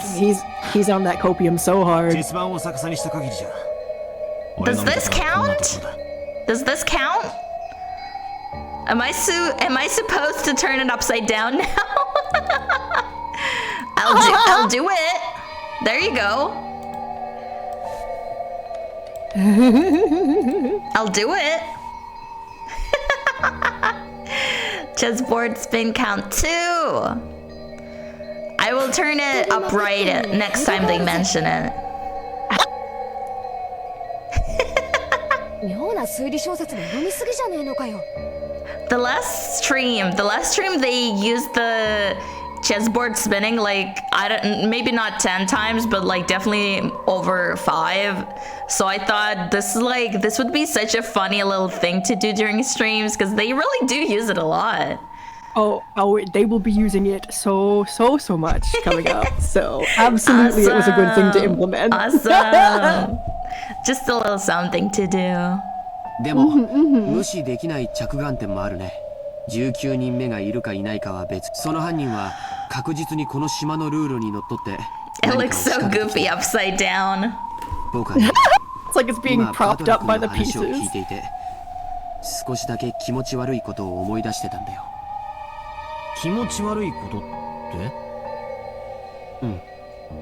He's on that copium so hard. 鉄板を逆さにした限りじゃ。 Does this count? Does this count? Am I supposed to turn it upside down now? I'll do it. There you go. I'll do it. Chessboard spin count 2. I will turn it upright next time they mention it. 妙な推理小説の読みすぎじゃねえのかよ。 The last stream they used the chessboard spinning like maybe not 10 times, but like definitely over 5. So I thought this would be such a funny little thing to do during streams because they really do use it a lot. Oh, they will be using it so much coming up. So absolutely, it was a good thing to implement. Awesome. Just a little something to do. でも、無視できない着眼点もあるね。19人目がいるかいないかは別。その犯人は確実にこの島のルールにのっとって It looks so goofy upside down. 僕はね It's like it's being 今バ propped トラ up 君 by の the 話を聞 pieces. いていて少しだけ気持ち悪いことを思い出してたんだよ。気持ち悪いことって？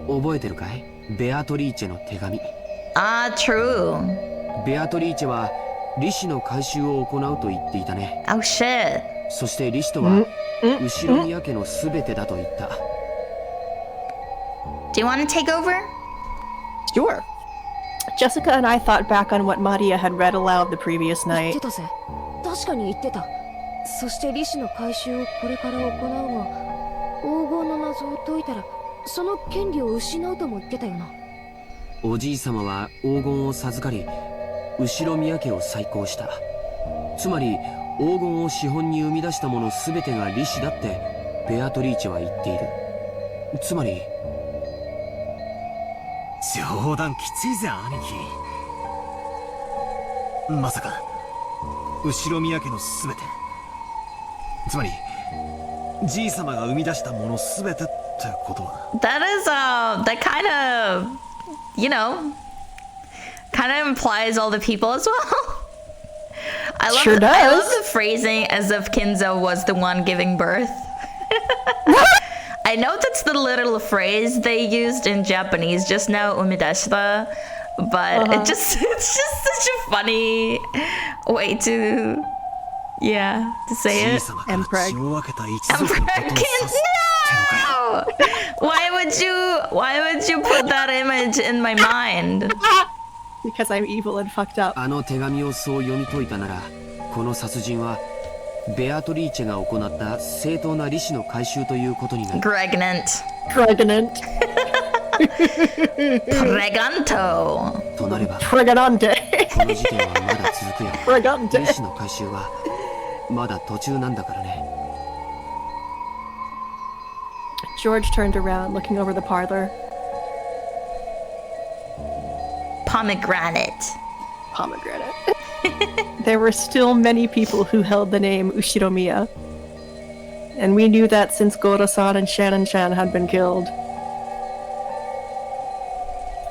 覚えてるかい？ベアトリーチェの手紙。 Ah, true. ベアトリーチェは利子の回収を行うと言っていたね。 Oh shit. そして利子とは後ろ宮家のすべてだと言った。 Do you want to take over? Sure. Jessica and I thought back on what Maria had read aloud the previous 言っ night. てたぜ。確かに言ってた。そして利子の回収をこれから行うが、黄金の謎を解いたらその権利を失うとも言ってたよな。おじい様は黄金を授かり後ろ宮家を再興した。つまり黄金を資本に生み出したものすべてが利子だってベアトリーチェは言っている。つまり冗談きついぜ兄貴。まさか後ろ宮家のすべて、つまりじい様が生み出したものすべてってことは。 That is that kind of, you know, kind of implies all the people as well. I love Sure I love does. the phrasing as if Kinzo was the one giving birth. I know that's the little phrase they used in Japanese just now, umidashita, but it's just such a funny way to say じい it. 様から血を分けた一族のことを Emperor 指すってのかよ。 No! Why would you put that image in my mind? Because I'm evil and fucked up. あの手紙をそう読み解いたならこの殺人はベアトリーチェが行った正当な利子の回収ということになる。 Pregnant. Pregnant. Preganto. となれば Pregnante. この事件はまだ続くよ。 Pregnante. 利子の回収はまだ途中なんだからね。 George turned around, looking over the parlor. Pomegranate. Pomegranate. There were still many people who held the name Ushiromiya. And we knew that since Goro-san and Shannon-chan had been killed.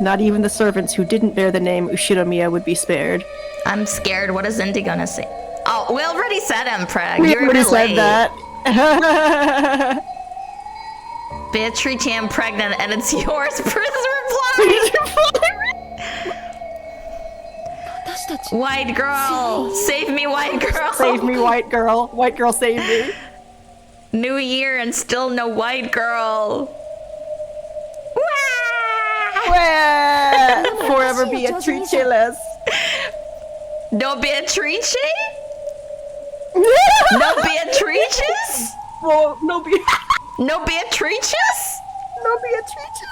Not even the servants who didn't bear the name Ushiromiya would be spared. I'm scared. What is Indy gonna say? Oh, we already said him, Preg. We You're a already bit said late. that. Beatrice, I'm pregnant, and it's yours. Please reply. 私たち White girl, save me, white girl. Save me, white girl. White girl, save me. New year and still no white girl. Wah! Forever Beatrice-less. No Beatrice? No Beatrices? Well, no No Beatrices? No Beatrices.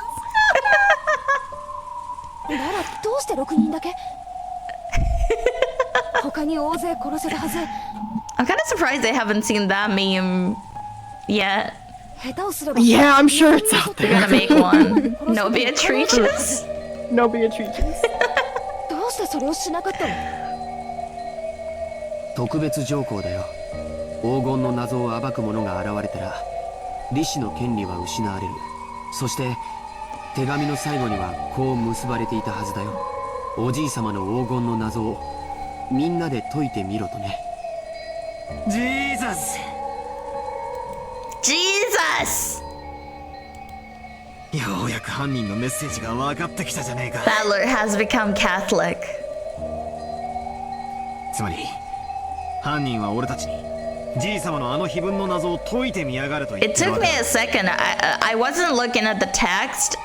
ならどうして6人だけ？他に大勢殺せたはず。 I'm kind of surprised they haven't seen that meme yet. 下手をすれば Yeah, I'm sure it's out We're there. gonna make one. No Beatrices? No Beatrices. どうしてそれをしなかったの？特別条項だよ。黄金の謎を暴く者が現れたら利子の権利は失われる。そして手紙の最後にはこう結ばれていたはずだよ。おじい様の黄金の謎をみんなで解いてみろとね。ジーザス。 Jesus! ようやく犯人のメッセージが分かってきたじゃねえか。 Battler has become Catholic. つまり犯人は俺たちにじい様のあの碑文の謎を解いてみやがると言っ It てる took わ me け a second. I wasn't looking at the text.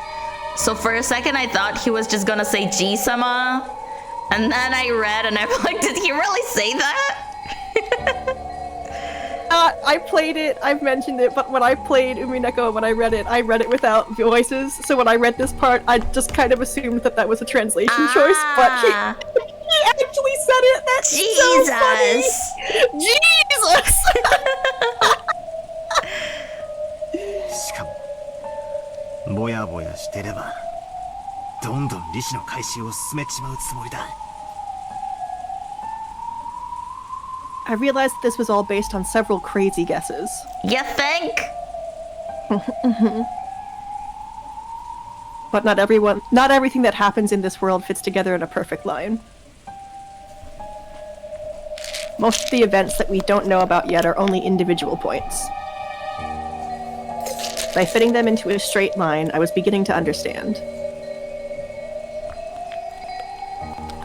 So for a second I thought he was just gonna say G-sama. And then I read and I'm like, did he really say that? I played it, I've mentioned it, but when I played Umineko, when I read it without voices. So when I read this part, I just kind of assumed that was a translation choice, but he actually said it. That's so funny. Jesus! しかもぼやぼやしてればどんどん利子の回収を進めちまうつもりだ。 I realized this was all based on several crazy guesses. You think? But not everything that happens in this world fits together in a perfect line. Most of the events that we don't know about yet are only individual points. By fitting them into a straight line, I was beginning to understand.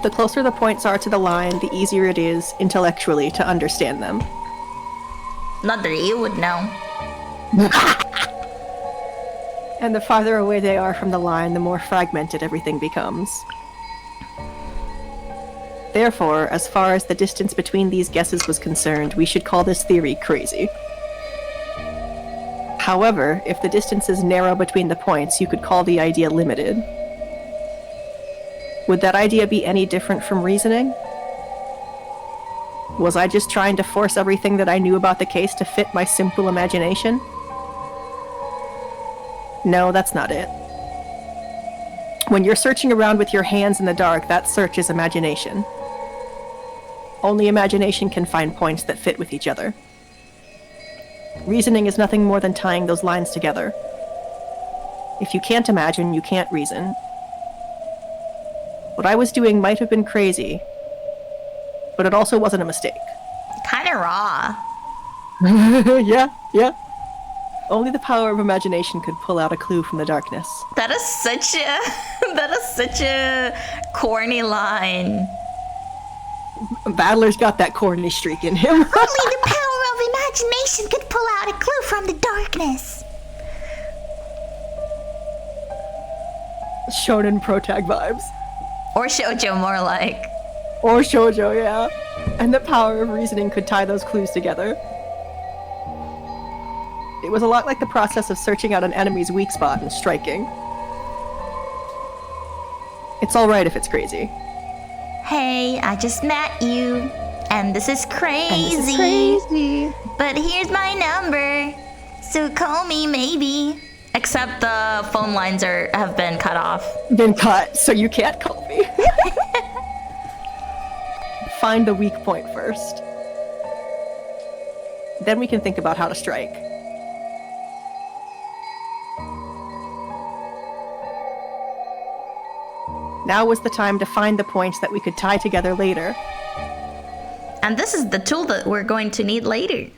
The closer the points are to the line, the easier it is, intellectually, to understand them. Not that you would know. And the farther away they are from the line, the more fragmented everything becomes. Therefore, as far as the distance between these guesses was concerned, we should call this theory crazy. However, if the distance is narrow between the points, you could call the idea limited. Would that idea be any different from reasoning? Was I just trying to force everything that I knew about the case to fit my simple imagination? No, that's not it. When you're searching around with your hands in the dark, that search is imagination. Only imagination can find points that fit with each other. Reasoning is nothing more than tying those lines together. If you can't imagine, you can't reason. What I was doing might have been crazy, but it also wasn't a mistake. Kinda raw. Yeah. Only the power of imagination could pull out a clue from the darkness. That is such a corny line. Battler's got that corny streak in him. Only the power of imagination could pull out a clue from the darkness. Shonen protag vibes. Or shoujo, more like. Or shoujo, yeah. And the power of reasoning could tie those clues together. It was a lot like the process of searching out an enemy's weak spot and striking. It's alright if it's crazy. Hey, I just met you, and this is crazy. But here's my number, so call me maybe. Except the phone lines have been cut off. Been cut, so you can't call me. Find the weak point first. Then we can think about how to strike. Now was the time to find the points that we could tie together later. And this is the tool that we're going to need later.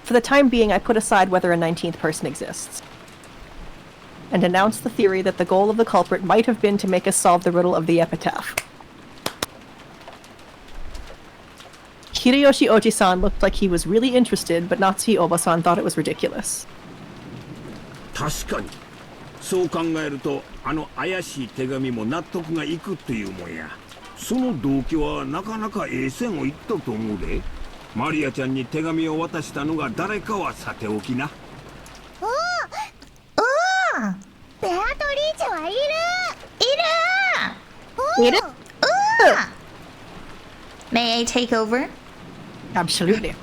For the time being, I put aside whether a 19th person exists, and announced the theory that the goal of the culprit might have been to make us solve the riddle of the epitaph. Hideyoshi Oji-san looked like he was really interested, but Natsuhi Oba-san thought it was ridiculous. 確かにそう考えるとあの怪しい手紙も納得がいくというもんや。その動機はなかなかええ線をいったと思うで。マリアちゃんに手紙を渡したのが誰かはさておきな。ベアトリーチェはいる。Need it? May I take over? Absolutely.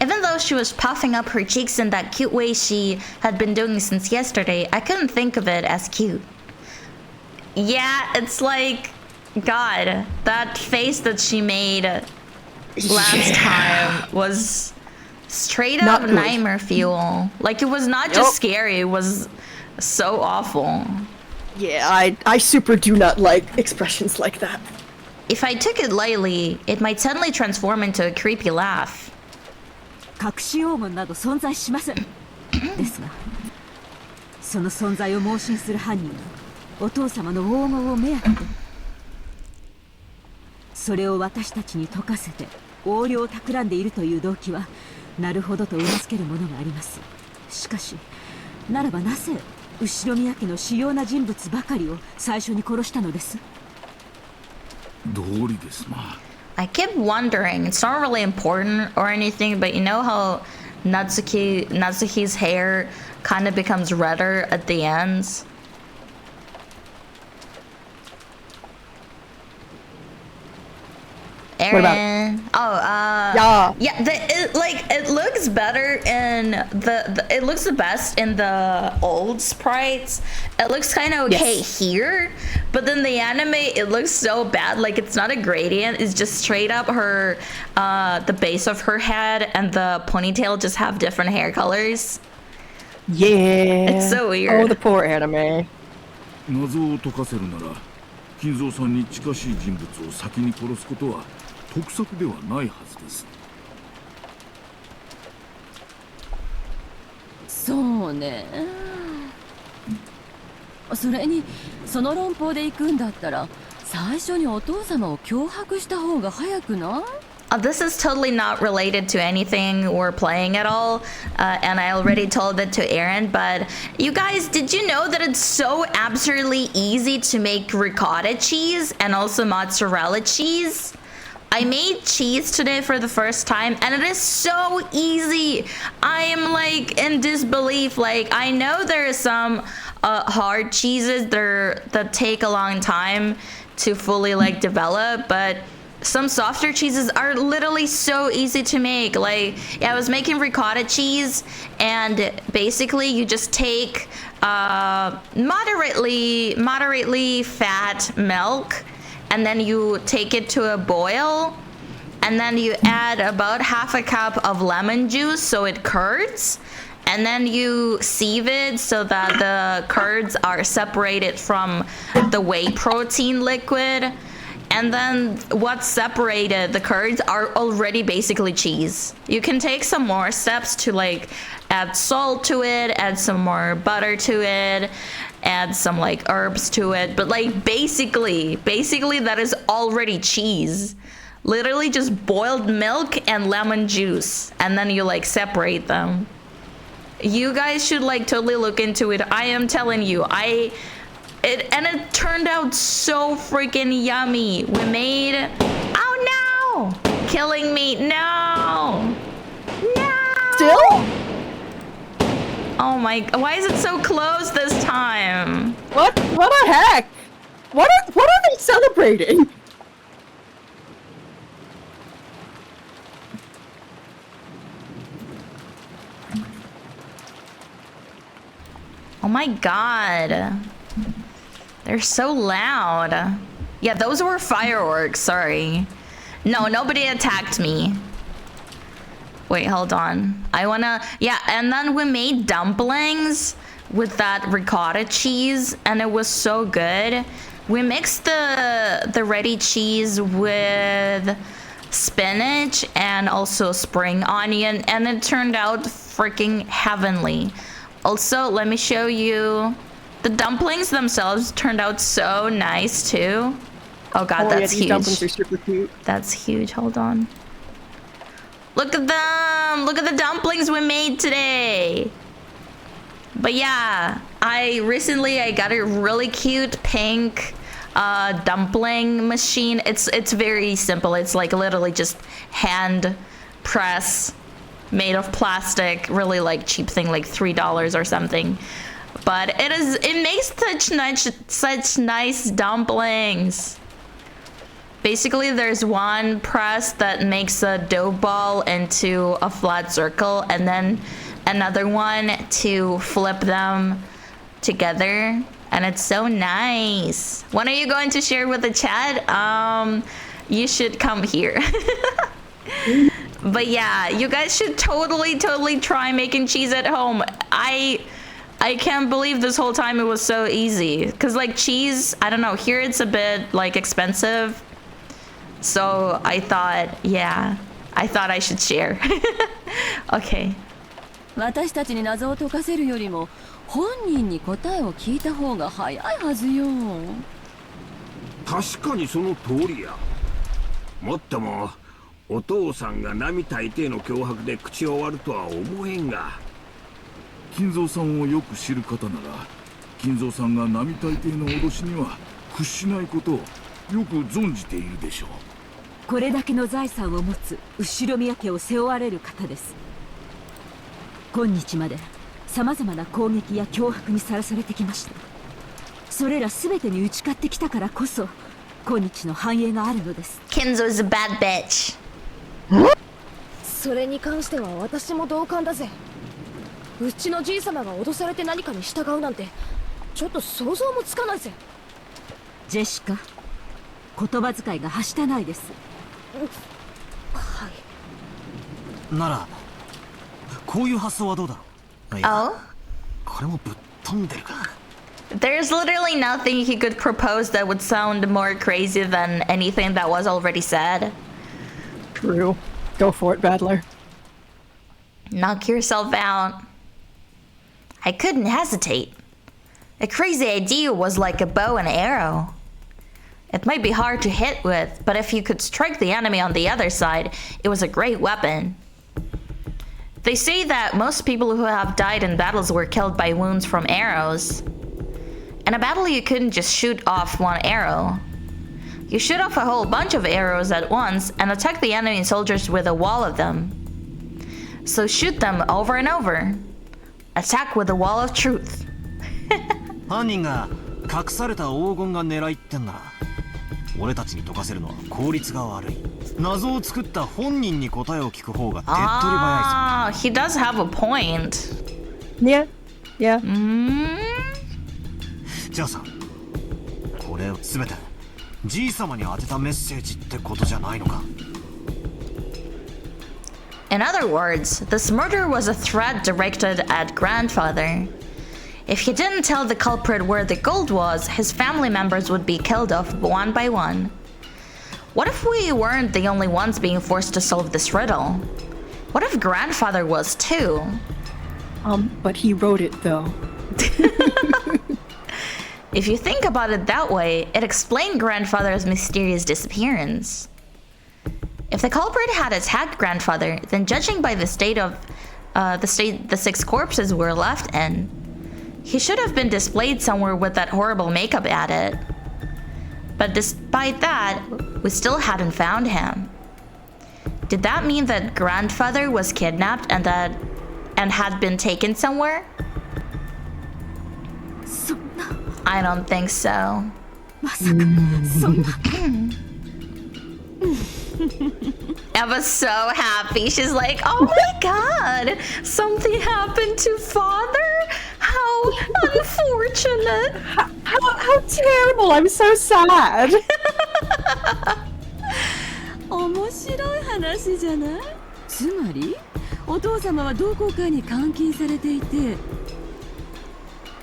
Even though she was puffing up her cheeks in that cute way she had been doing since yesterday, I couldn't think of it as cute. Yeah, it's like, God, that face that she made last time was straight up Not good. nightmare fuel. Like, it was not just scary, it was so awful. Yeah, I super do not like expressions like that. If I took it lightly, it might suddenly transform into a creepy laugh. 隠し黄金など存在しませんですがその存在を妄信する犯人はお父様の黄金を目当てでそれを私たちに解かせて横領を企んでいるという動機はなるほどとうなずけるものがあります。しかしならばなぜ後宮家の主要な人物ばかりを最初に殺したのです。道理ですな。I kept wondering, it's not really important or anything, but you know how Natsuki's hair kind of becomes redder at the ends? Aaron. Yeah. Yeah. It looks better in it looks the best in the old sprites. It looks kind of okay here, but then the anime, it looks so bad. Like, it's not a gradient. It's just straight up her, the base of her head and the ponytail just have different hair colors. Yeah. It's so weird. Oh, the poor anime. 謎を解かせるなら金蔵さんに近しい人物を先に殺すことは得策ではないはずです。そうね。それにその論法で行くんだったら最初にお父様を脅迫した方が早くない？ This is totally not related to anything we're playing at all, and I already told it to Aaron, but you guys, did you know that it's so absurdly easy to make ricotta cheese and also mozzarella cheese? I made cheese today for the first time, and it is so easy. I am like in disbelief. Like, I know there are some hard cheeses that take a long time to fully like develop, but some softer cheeses are literally so easy to make. Like, yeah, I was making ricotta cheese, and basically you just take moderately fat milk, and then you take it to a boil, and then you add about half a cup of lemon juice so it curds, and then you sieve it so that the curds are separated from the whey protein liquid. And then what's separated, the curds, are already basically cheese. You can take some more steps to like add salt to it, add some more butter to it, add some like herbs to it. But like basically that is already cheese. Literally just boiled milk and lemon juice. And then you like separate them. You guys should like totally look into it. I am telling you, it turned out so freaking yummy. We made, oh no, killing me, no. Still? Oh my, why is it so close this time? What the heck? What are they celebrating? Oh my god. They're so loud. Yeah, those were fireworks, sorry. No, nobody attacked me. Wait, hold on. Yeah, and then we made dumplings with that ricotta cheese, and it was so good. We mixed the ready cheese with spinach and also spring onion, and it turned out freaking heavenly. Also, let me show you. The dumplings themselves turned out so nice too. Oh god, that's huge. Dumplings are super cute. That's huge. Hold on. Look at them! Look at the dumplings we made today! But yeah, I got a really cute pink dumpling machine. It's very simple. It's like literally just hand press, made of plastic, really like cheap thing, like $3 or something. But it makes such nice dumplings. Basically, there's one press that makes a dough ball into a flat circle, and then another one to flip them together, and it's so nice. When are you going to share with the chat? You should come here. But yeah, you guys should totally try making cheese at home. I can't believe this whole time it was so easy. Because like cheese, I don't know, here it's a bit like expensive. So I thought I should share. Okay. 私たちに謎を解かせるよりも本人に答えを聞いた方が早いはずよ。確かにその通りや。もっともお父さんが並大抵の脅迫で口を割るとは思えんが。金蔵さんをよく知る方なら金蔵さんが並大抵の脅しには屈しないことをよく存じているでしょう。これだけの財産を持つ後宮家を背負われる方です。今日まで様々な攻撃や脅迫にさらされてきました。それら全てに打ち勝ってきたからこそ今日の繁栄があるのです。 Kinzo's a bad bitch. それに関しては私も同感だぜ。うちのじい様が脅されて何かに従うなんてちょっと想像もつかないぜ。ジェシカ、言葉遣いがはしたないです。はい。ならこういう発想はどうだろう。いや Oh? これもぶっ飛んでるか。 There's literally nothing he could propose that would sound more crazy than anything that was already said. True. Go for it, Battler. Knock yourself out. I couldn't hesitate. A crazy idea was like a bow and arrow. It might be hard to hit with, but if you could strike the enemy on the other side, it was a great weapon. They say that most people who have died in battles were killed by wounds from arrows. In a battle, you couldn't just shoot off one arrow. You shoot off a whole bunch of arrows at once and attack the enemy soldiers with a wall of them. So shoot them over and over. Attack with a wall of truth. 犯人が隠された黄金が狙いってんなら俺たちに解かせるのは効率が悪い。謎を作った本人に答えを聞く方が手っ取り早いぞ。 He does have a point. Yeah. Yeah. じゃあさ、これを全てじい様に当てたメッセージってことじゃないのか。 In other words, this murder was a threat directed at grandfather. If he didn't tell the culprit where the gold was, his family members would be killed off one by one. What if we weren't the only ones being forced to solve this riddle? What if grandfather was too? But he wrote it though. If you think about it that way, it explained grandfather's mysterious disappearance. If the culprit had attacked grandfather, then judging by the state of the 6 corpses were left in, he should have been displayed somewhere with that horrible makeup added. But despite that, we still hadn't found him. Did that mean that grandfather was kidnapped and had been taken somewhere? I don't think so. Eva's so happy. She's like, oh my god, something happened to father? How unfortunate. How terrible. I'm so sad. 面白い話じゃない。つまりお父様はどこかに監禁されていて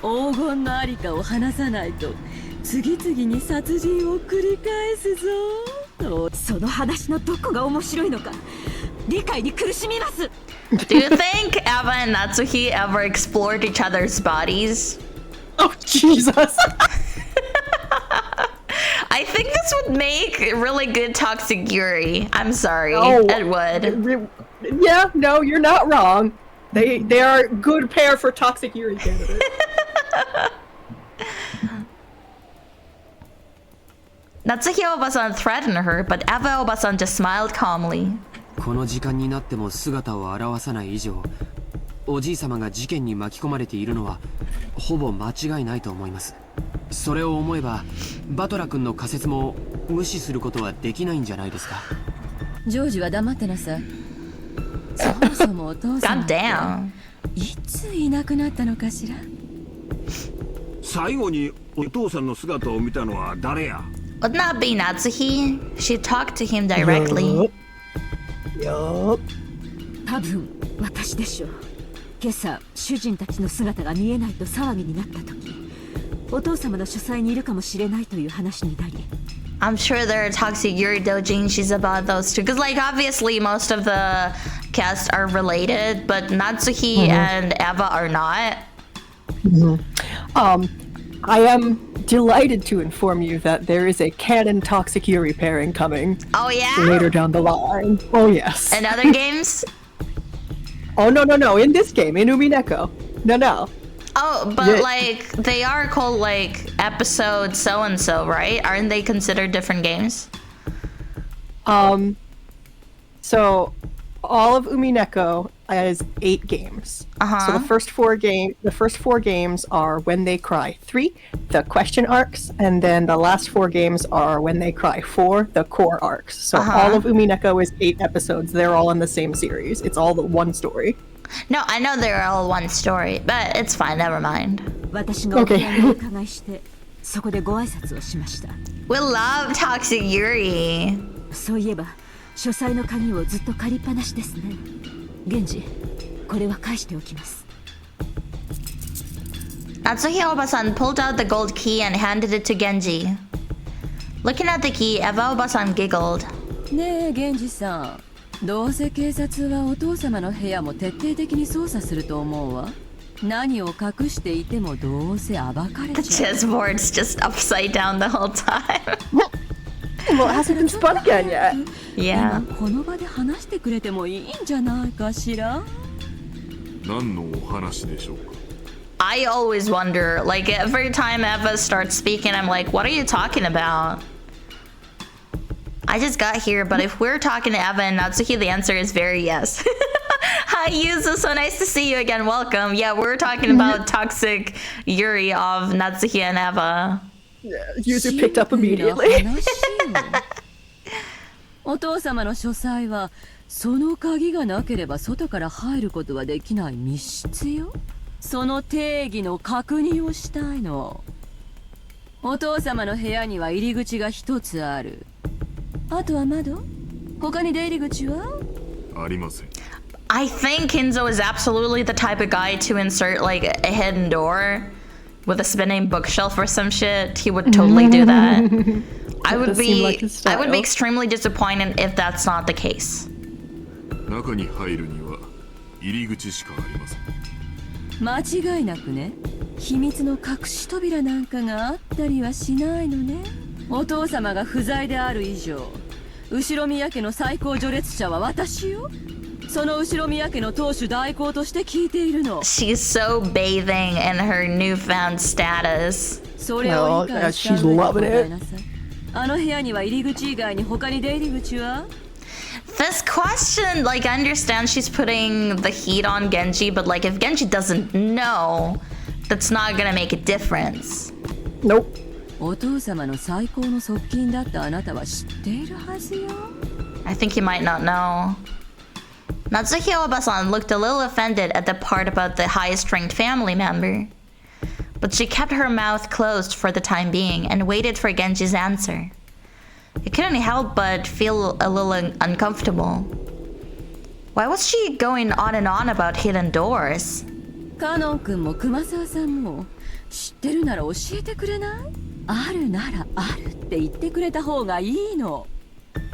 黄金のありかを話さないと次々に殺人を繰り返すぞ。その話のどこが面白いのか理解に苦しみます。 Do you think Eva and Natsuki ever explored each other's bodies? Oh, Jesus. I think this would make really good toxic Yuri. I'm sorry, it would. Yeah, no, you're not wrong. They are a good pair for toxic Yuri candidates. Natsuki Obasan threatened her, but Eva Obasan just smiled calmly. この時間になっても姿を現さない以上、おじい様が事件に巻き込まれているのはほぼ間違いないと思います。それを思えばバトラ君の仮説も無視することはできないんじゃないですか。ジョージは黙ってなさい。そもそもお父さんっていついなくなったのかしら。最後にお父さんの姿を見たのは誰や。 Would not be Natsuki. She talked to him directly. Yup. 多分私でしょう。今朝主人たちの姿が見えないと騒ぎになった時、お父様の書斎にいるかもしれないという話になり。I'm sure there are toxic Yuri doujinshis about those two, because like obviously most of the cast are related, but Natsuki and Eva are not. I am delighted to inform you that there is a canon toxic Yuri pairing coming. Oh yeah? Later down the line. Oh yes. In other games? Oh no, in this game, in Umineko. No. Oh, but like they are called like episode so and so, right? Aren't they considered different games? So all of Umineko is 8 games. So the first four games are When They Cry 3, the question arcs, and then the last 4 games are When They Cry 4, the core arcs. So all of Umineko is 8 episodes. They're all in the same series. It's all the one story. No, I know they're all one story, but it's fine, never mind. 私がお部屋にお伺いしてそこでご挨拶をしました。 We love Toxic Yuri. そういえば書斎の鍵をずっと借りっぱなしですね。源氏、これは返しておきます。 Natsuki Obasan pulled out the gold key and handed it to Genji. Looking at the key, Eva Obasan giggled. ねえ源氏さん、どうせ警察はお父様の部屋も徹底的に捜査すると思うわ。何を隠していてもどうせ暴かれ The ちゃう。 chessboard's just upside down the whole time. Well, it hasn't been spun again yet. Yeah. 今この場で話してくれてもいいんじゃないかしら。何のお話でしょうか。 I always wonder, like every time Eva starts speaking, I'm like, what are you talking about? I just got here, but if we're talking to Eva and Natsuki, the answer is very yes. Hi, Yuzu, so nice to see you again. Welcome. Yeah, we're talking about Toxic Yuri of Natsuki and Eva. Yuzu picked up immediately. お父様の書斎はその鍵がなければ外から入ることはできない密室よ。その定義の確認をしたいの。お父様の部屋には入り口が一つある。あとは窓？他に出入り口は？ありません。 I think Kinzo is absolutely the type of guy to insert like a hidden door with a spinning bookshelf or some shit. He would totally do that. I would be extremely disappointed if that's not the case. 中に入るには入り口しかありません。間違いなくね、秘密の隠し扉なんかがあったりはしないのね。お父様が不在である以上、後ろ宮家の最高序列者は私よ。その後ろ宮家の当主代行として聞いているの。 She's so bathing in her newfound status. それを理解した上で答えなさい。あの部屋には入り口以外に他に出入り口は？ This question, like, I understand she's putting the heat on Genji, but like, if Genji doesn't know, that's not gonna make a difference. Nope. お父様の最高の側近だったあなたは知っているはずよ。 I think you might not know. Natsuki Obasan looked a little offended at the part about the highest-ranked family member. But she kept her mouth closed for the time being and waited for Genji's answer. It couldn't help but feel a little uncomfortable. Why was she going on and on about hidden doors? カノン君も熊沢さんも知ってるなら教えてくれない？あるならあるって言ってくれた方がいいの。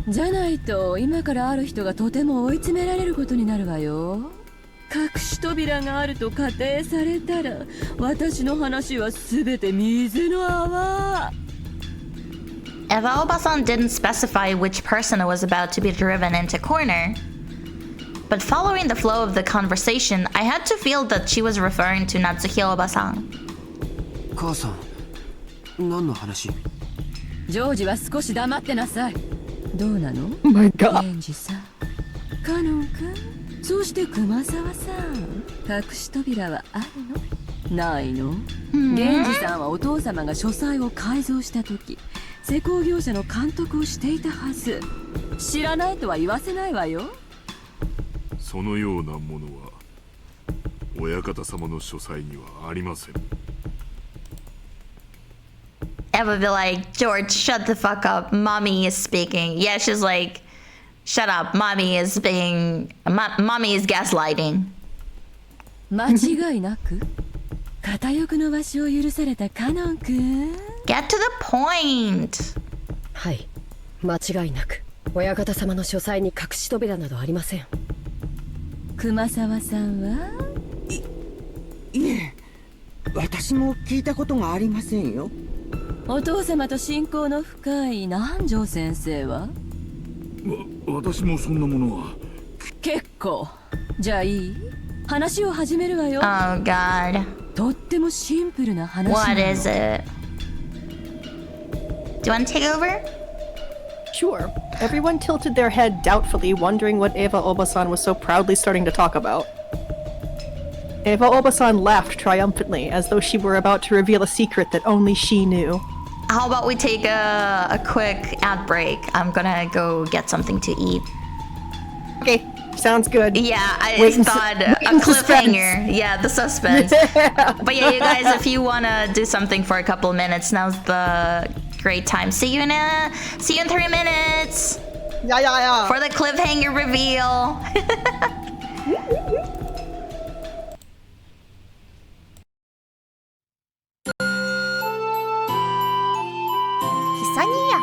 じゃないと今からある人がとても追い詰められることになるわよ。隠し扉があると仮定されたら私の話は全て水の泡。 Eva Obasan didn't specify which person was about to be driven into corner. But following the flow of the conversation, I had to feel that she was referring to Natsuki Obasan. 母さん、何の話？ジョージは少し黙ってなさい。どうなの？ Oh my god. ケンジさん、カノン君、そして熊沢さん、隠し扉はあるの？ないの？源氏さんはお父様が書斎を改造した時、施工業者の監督をしていたはず。知らないとは言わせないわよ。そのようなものは親方様の書斎にはありません。 Eva would be like, George, shut the fuck up. Mommy is speaking. Yeah, she's like, shut up. Mommy is gaslighting. 間違いなく片翼の場所を許されたカノン君。 Get to the point. はい、間違いなく親方様の書斎に隠し扉などありません。熊沢さんは？いえ、私も聞いたことがありませんよ。お父様と親交の深い南條先生は？私もそんなものは。結構。じゃあいい？話を始めるわよ。 Oh god. とってもシンプルな話なの。 What is it? Do you want to take over? Sure. Everyone tilted their head doubtfully, wondering what Eva Obasan was so proudly starting to talk about. Eva Obasan laughed triumphantly, as though she were about to reveal a secret that only she knew. How about we take a quick ad break? I'm gonna go get something to eat. Okay, sounds good. Yeah, I thought a cliffhanger. Yeah, the suspense. But yeah, you guys, if you wanna do something for a couple of minutes, now's the great time. See you in 3 minutes. Yeah. For the cliffhanger reveal. Kisa Niya.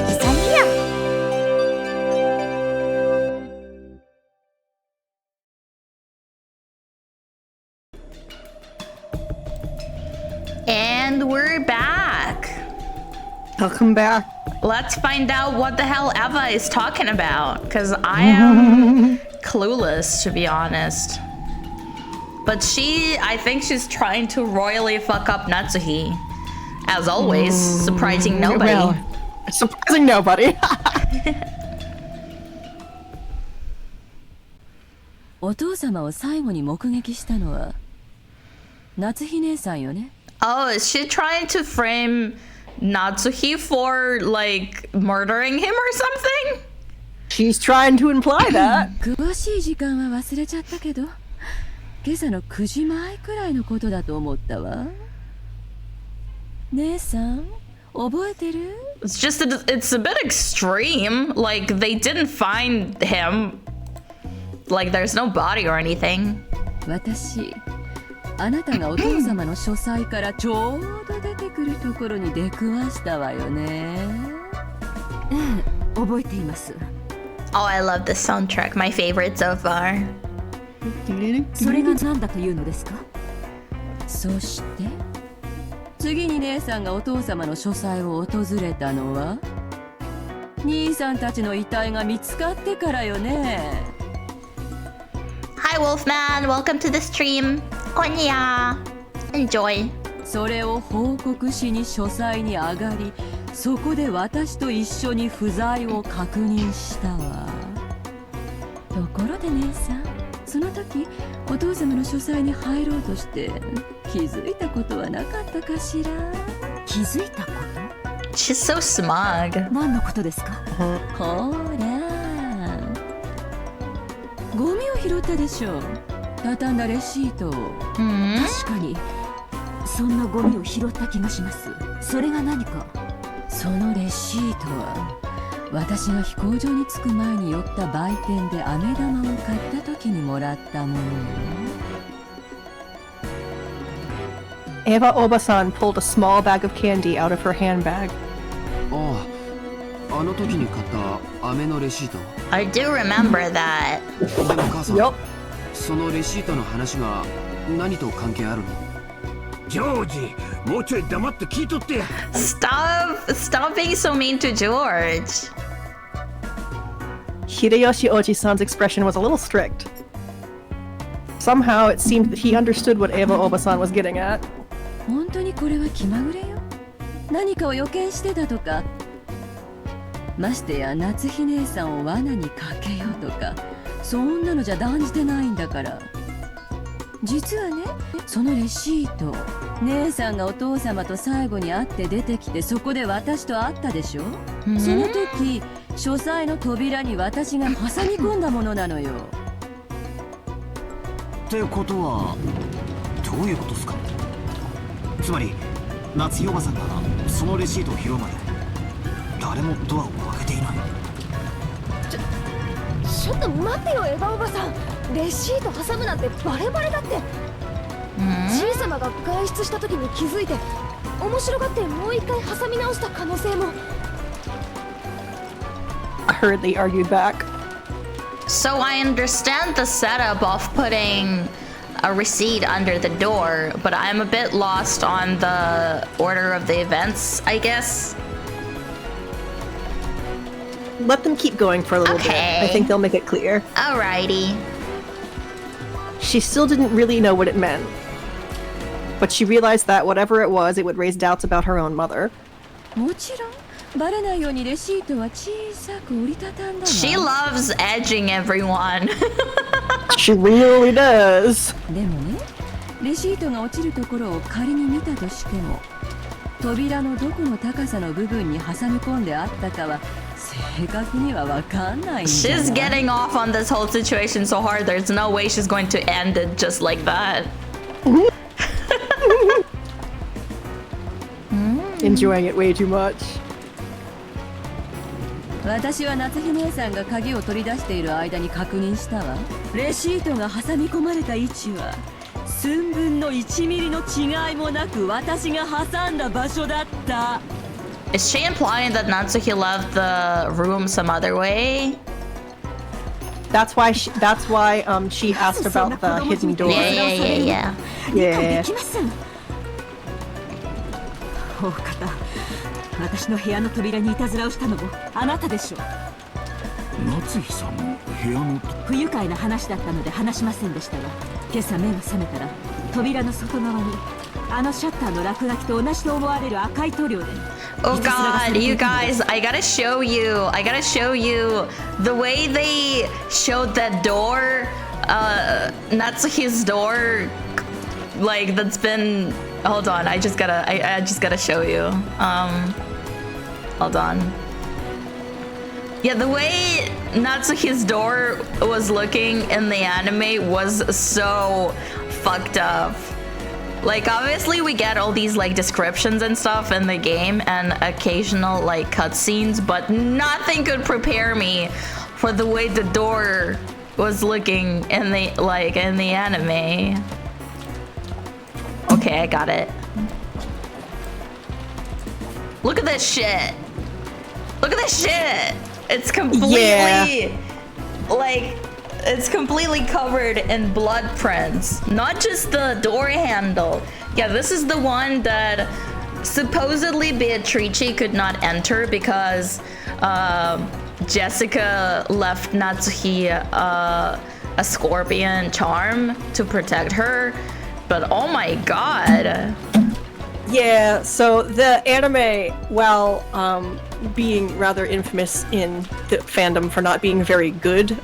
Kisa Niya. And we're back. Welcome back. Let's find out what the hell Eva is talking about, because I am clueless, to be honest. But I think she's trying to royally fuck up Natsuhi. As always, surprising nobody. Well, surprising nobody. お父様を最後に目撃したのは夏日姉さんよね。 Oh, is she trying to frame Natsuhi for, like, murdering him or something? She's trying to imply that. 詳しい時間は忘れちゃったけど今朝の9時前くらいのことだと思ったわ。姉さん、覚えてる？ It's just it's a bit extreme. Like they didn't find him. Like there's no body or anything. 私、あなたがお父様の書斎からちょうど出てくるところに出くわしたわよね。ええ、覚えています。Oh, I love this soundtrack. My favorite so far. それが何だというのですか？そして次に姉さんがお父様の書斎を訪れたのは兄さんたちの遺体が見つかってからよね。Hi Wolfman, welcome to the stream. Konniya. Enjoy. それを報告しに書斎に上がり、そこで私と一緒に不在を確認したわ。ところで姉さん、その時お父様の書斎に入ろうとして気づいたことはなかったかしら？気づいたこと？ She's so smug. 何のことですか？ほら、ゴミを拾ったでしょ。畳んだレシートを。確かにそんなゴミを拾った気がします。それが何か？そのレシートは私が飛行場に着く前に寄った売店で飴玉を買った時にもらったものよ。Eva Obasan pulled a small bag of candy out of her handbag. ああ、あの時に買った飴のレシート。 I do remember that. でも母さん、 Yup. そのレシートの話が何と関係あるの？ジョージ、もうちょい黙って聞いとって。 Stop being so mean to George. Hideyoshi Oji-san's expression was a little strict. Somehow it seemed that he understood what Eva Obasan was getting at. 本当にこれは気まぐれよ。何かを予見してたとか、ましてや夏日姉さんを罠にかけようとか、そんなのじゃ断じてないんだから。実はね、そのレシート、姉さんがお父様と最後に会って出てきて、そこで私と会ったでしょ。その時書斎の扉に私が挟み込んだものなのよ。ってことはどういうことですか？つまり夏日おばさんがそのレシートを拾うまで誰もドアを開けていない。ちょっと待ってよ、エヴァおばさん。レシート挟むなんてバレバレだって。じいさまが外出した時に気づいて面白がってもう一回挟み直した可能性も。Hurriedly argued back. So I understand the setup of putting a receipt under the door, but I'm a bit lost on the order of the events, I guess. Let them keep going for a little bit. I think they'll make it clear. Alrighty. She still didn't really know what it meant. But she realized that whatever it was, it would raise doubts about her own mother. もちろんバレないようにレシートは小さく折りたたんだわ。 She loves edging everyone. She really does. でもね、レシートが落ちるところを仮に見たとしても、扉のどこの高さの部分に挟み込んであったかは正確にはわかんないんじゃない？ She's getting off on this whole situation so hard, there's no way she's going to end it just like that. Enjoying it way too much. 私は夏日姉さんが鍵を取り出している間に確認したわ。レシートが挟み込まれた位置は寸分の1ミリの違いもなく私が挟んだ場所だった。 Is she implying that Natsuki left the room some other way? That's why she asked about the hidden door. Yeah. Yeah. お方、私の部屋の扉にいたずらをしたのもあなたでしょう。夏日さんの部屋の不愉快な話だったので話しませんでしたが、今朝目が覚めたら扉の外側にあのシャッターの落書きと同じと思われる赤い塗料で。 Oh god, you guys, I gotta show you the way they showed that door, Natsuki's door, like that's been, hold on, I just gotta show you, hold on. Yeah, the way Natsuhi's door was looking in the anime was so fucked up. Like, obviously we get all these like descriptions and stuff in the game and occasional like cutscenes, but nothing could prepare me for the way the door was looking in the anime. Okay, I got it. Look at this shit. Look at this shit. It's completely like it's completely covered in blood prints. Not just the door handle. Yeah, this is the one that supposedly Beatrice could not enter because Jessica left Natsuhi a scorpion charm to protect her. But oh my god. Yeah, so the anime, while being rather infamous in the fandom for not being very good,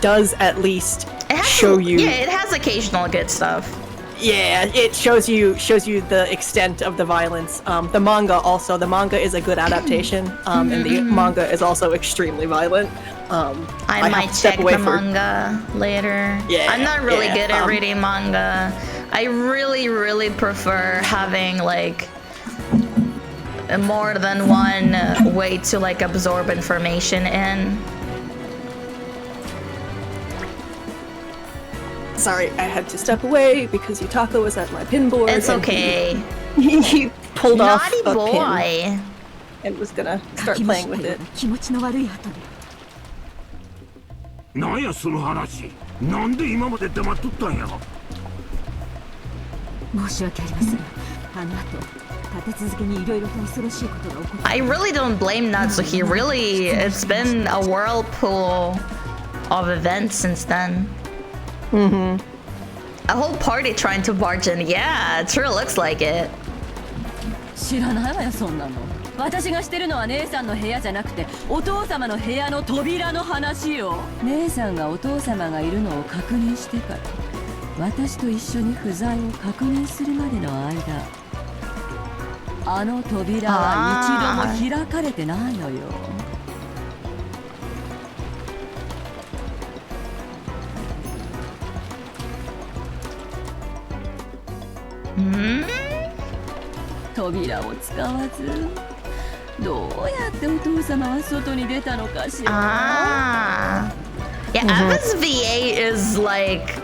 does at least show you. Yeah, it has occasional good stuff. Yeah, it shows you the extent of the violence. The manga also. The manga is a good adaptation, and the manga is also extremely violent. I might check the manga later. Yeah, I'm not really good at reading manga. I really prefer having like more than one way to like absorb information in. Sorry, I had to step away because Yutaka was at my pinboard. It's okay. He pulled off Naughty a boy. pin and was gonna start playing with it. 気持ちの悪い後で。なんやその話。なんで今まで黙っとったんや。申し訳ありません。あの後、立て続けにいろいろと恐ろしいことが起こって。 I really don't blame Natsuhi. Really, it's been a whirlpool of events since then. A whole party trying to barge in. Yeah, it sure looks like it. 知らないわよそんなの。私がしてるのは姉さんの部屋じゃなくてお父様の部屋の扉の話よ。姉さんがお父様がいるのを確認してから私と一緒に不在を確認するまでの間、あの扉は一度も開かれてないのよ。扉を使わずどうやってお父様は外に出たのかしら。Yeah, Eva's VA is like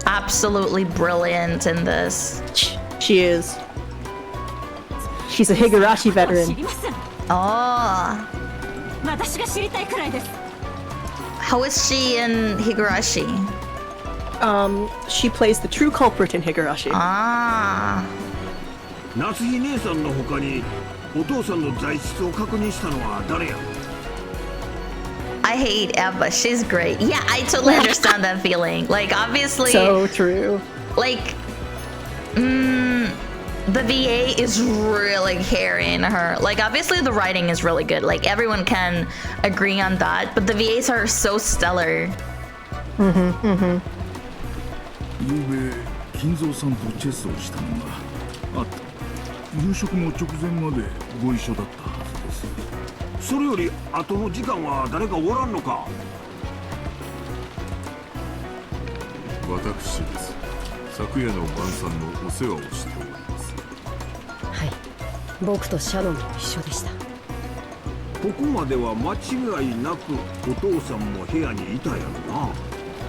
absolutely brilliant in this. She is. She's a Higurashi veteran. Oh. 私が知りたいくらいです。 How is she in Higurashi? She plays the true culprit in Higurashi. 夏日姉さんの他にお父さんの在室を確認したのは誰や。 I hate Eva. She's great. Yeah, I totally understand that feeling. Like, obviously, so true. Like, the VA is really carrying her. Like, obviously, the writing is really good. Like, everyone can agree on that. But the VAs are so stellar. 昨夜金蔵さんとチェスをしたのがあった。夕食の直前までご一緒だったはずです。それより後の時間は誰かおらんのか。私です。昨夜の晩餐のお世話をしております。はい、僕とシャノンも一緒でした。ここまでは間違いなくお父さんも部屋にいたやろな。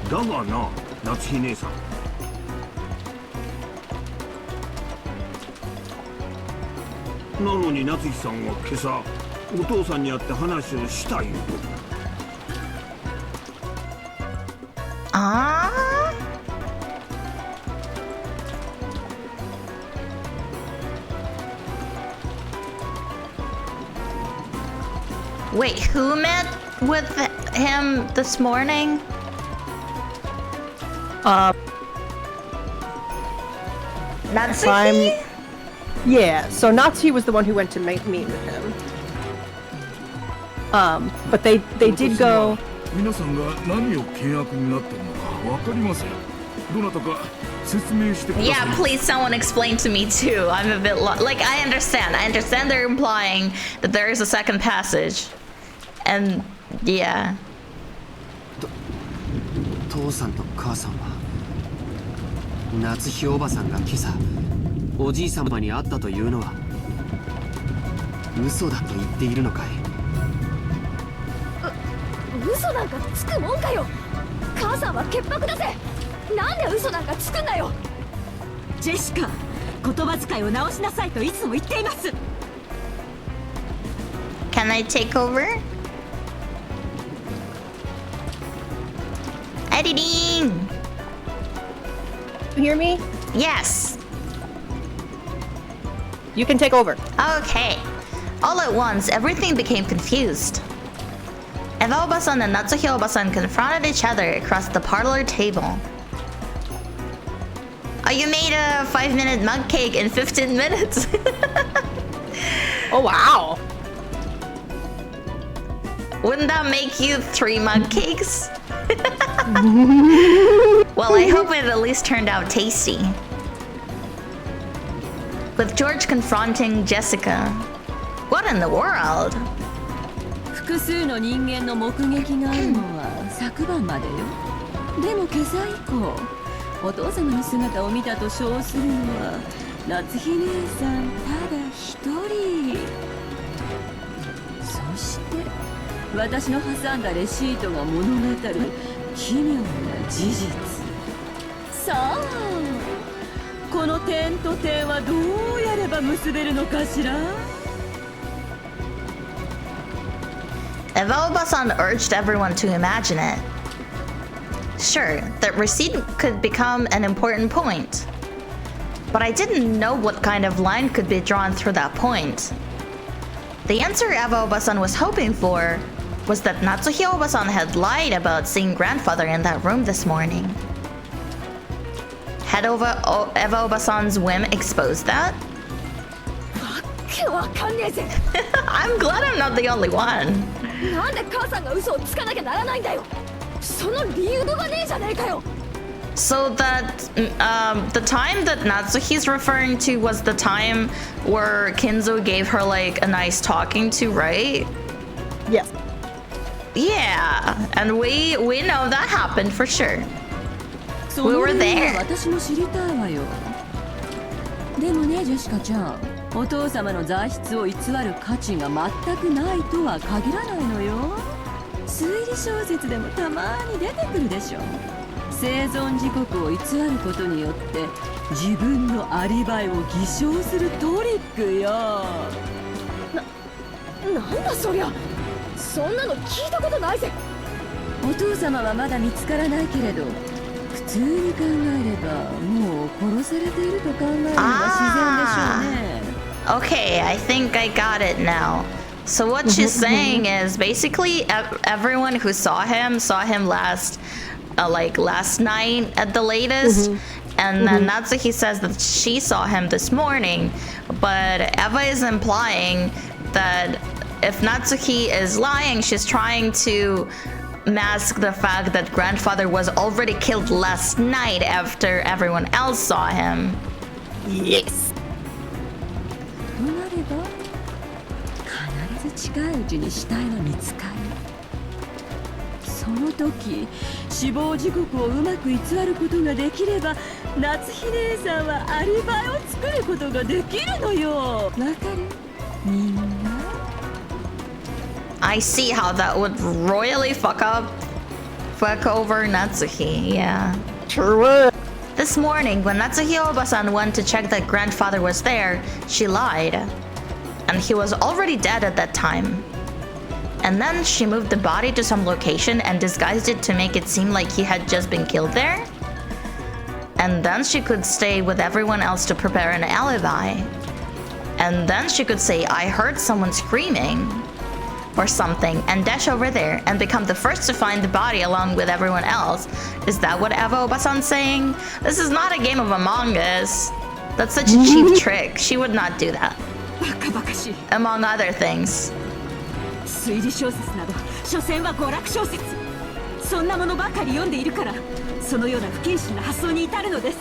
だがな、夏日姉さん。なのに夏日さんは今朝お父さんに会って話をしたいうと。Wait, who met with him this morning? Natsuki? Yeah, so Natsuki was the one who went to meet with him. But they did go. 皆さんが何を契約になっているのかわかりません。どなたか説明してください。 Yeah, please someone explain to me too. I'm a bit lost. Like, I understand they're implying that there is a second passage. And Yeah. 父さんと母さんは夏日おばさんが今朝おじい様に会ったというのは嘘だと言っているのかい。嘘なんかつくもんかよ。母さんは潔白だぜ。なんで嘘なんかつくんだよ。ジェシカ、言葉遣いを直しなさいといつも言っています。 Can I take over? Editing! You hear me? Yes. You can take over. Okay. All at once, everything became confused. Eva Obasan and Natsuhi Obasan confronted each other across the parlor table. Oh, you made a 5-minute mug cake in 15 minutes. Oh, wow. Wouldn't that make you 3 mug cakes? Well, I hope it at least turned out tasty. With George confronting Jessica. What in the world? 複数の人間の目撃があるのは昨晩までよ。でも今朝以降、お父様の姿を見たと称するのは夏日姉さんただ一人。そして私の挟んだレシートが物語る奇妙な事実。さあ、この点と点はどうやれば結べるのかしら。Eva Obasan urged everyone to imagine it. Sure, that receipt could become an important point. But I didn't know what kind of line could be drawn through that point. The answer Eva Obasan was hoping for was that Natsuhi Obasan had lied about seeing grandfather in that room this morning. Had Eva Obasan's whim exposed that? I'm glad I'm not the only one. なんで母さんが嘘をつかなきゃならないんだよ。その理由がねえじゃねえかよ。 So that the time that Natsuhi's referring to was the time where Kinzo gave her like a nice talking to, right? Yes. Yeah, and we know that happened for sure. We were その理由は there. 私も知りたいわよ。でもね、ジェシカちゃん、お父様の材質を偽る価値が全くないとは限らないのよ。推理小説でもたまに出てくるでしょ。生存時刻を偽ることによって自分のアリバイを偽証するトリックよ。なんだそりゃ。そんなの聞いたことないぜ。お父様はまだ見つからないけれど、普通に考えればもう殺されていると考えるのが自然でしょうね。Okay, I think I got it now. So what she's saying is basically everyone who saw him last night at the latest. And then Natsuhi says that she saw him this morning, but Eva is implying that if Natsuhi is lying, she's trying to mask the fact that grandfather was already killed last night after everyone else saw him. Yes. となれば必ず近いうちに死体は見つかる。その時死亡時刻をうまく偽ることができれば夏日姉さんはアリバイを作ることができるのよ。わかる？みんな。I see how that would royally fuck over Natsuhi, yeah. Sure would. This morning, when Natsuhi Obasan went to check that grandfather was there, she lied. And he was already dead at that time. And then she moved the body to some location and disguised it to make it seem like he had just been killed there. And then she could stay with everyone else to prepare an alibi. And then she could say, I heard someone screaming or something, and dash over there and become the first to find the body along with everyone else. Is that what Eva Obasan's saying? This is not a game of Among Us. That's such a cheap trick. She would not do that. バカバカしい。 Among other things. 推理小説など所詮は娯楽小説。そんなものばかり読んでいるからそのような不謹慎な発想に至るのです。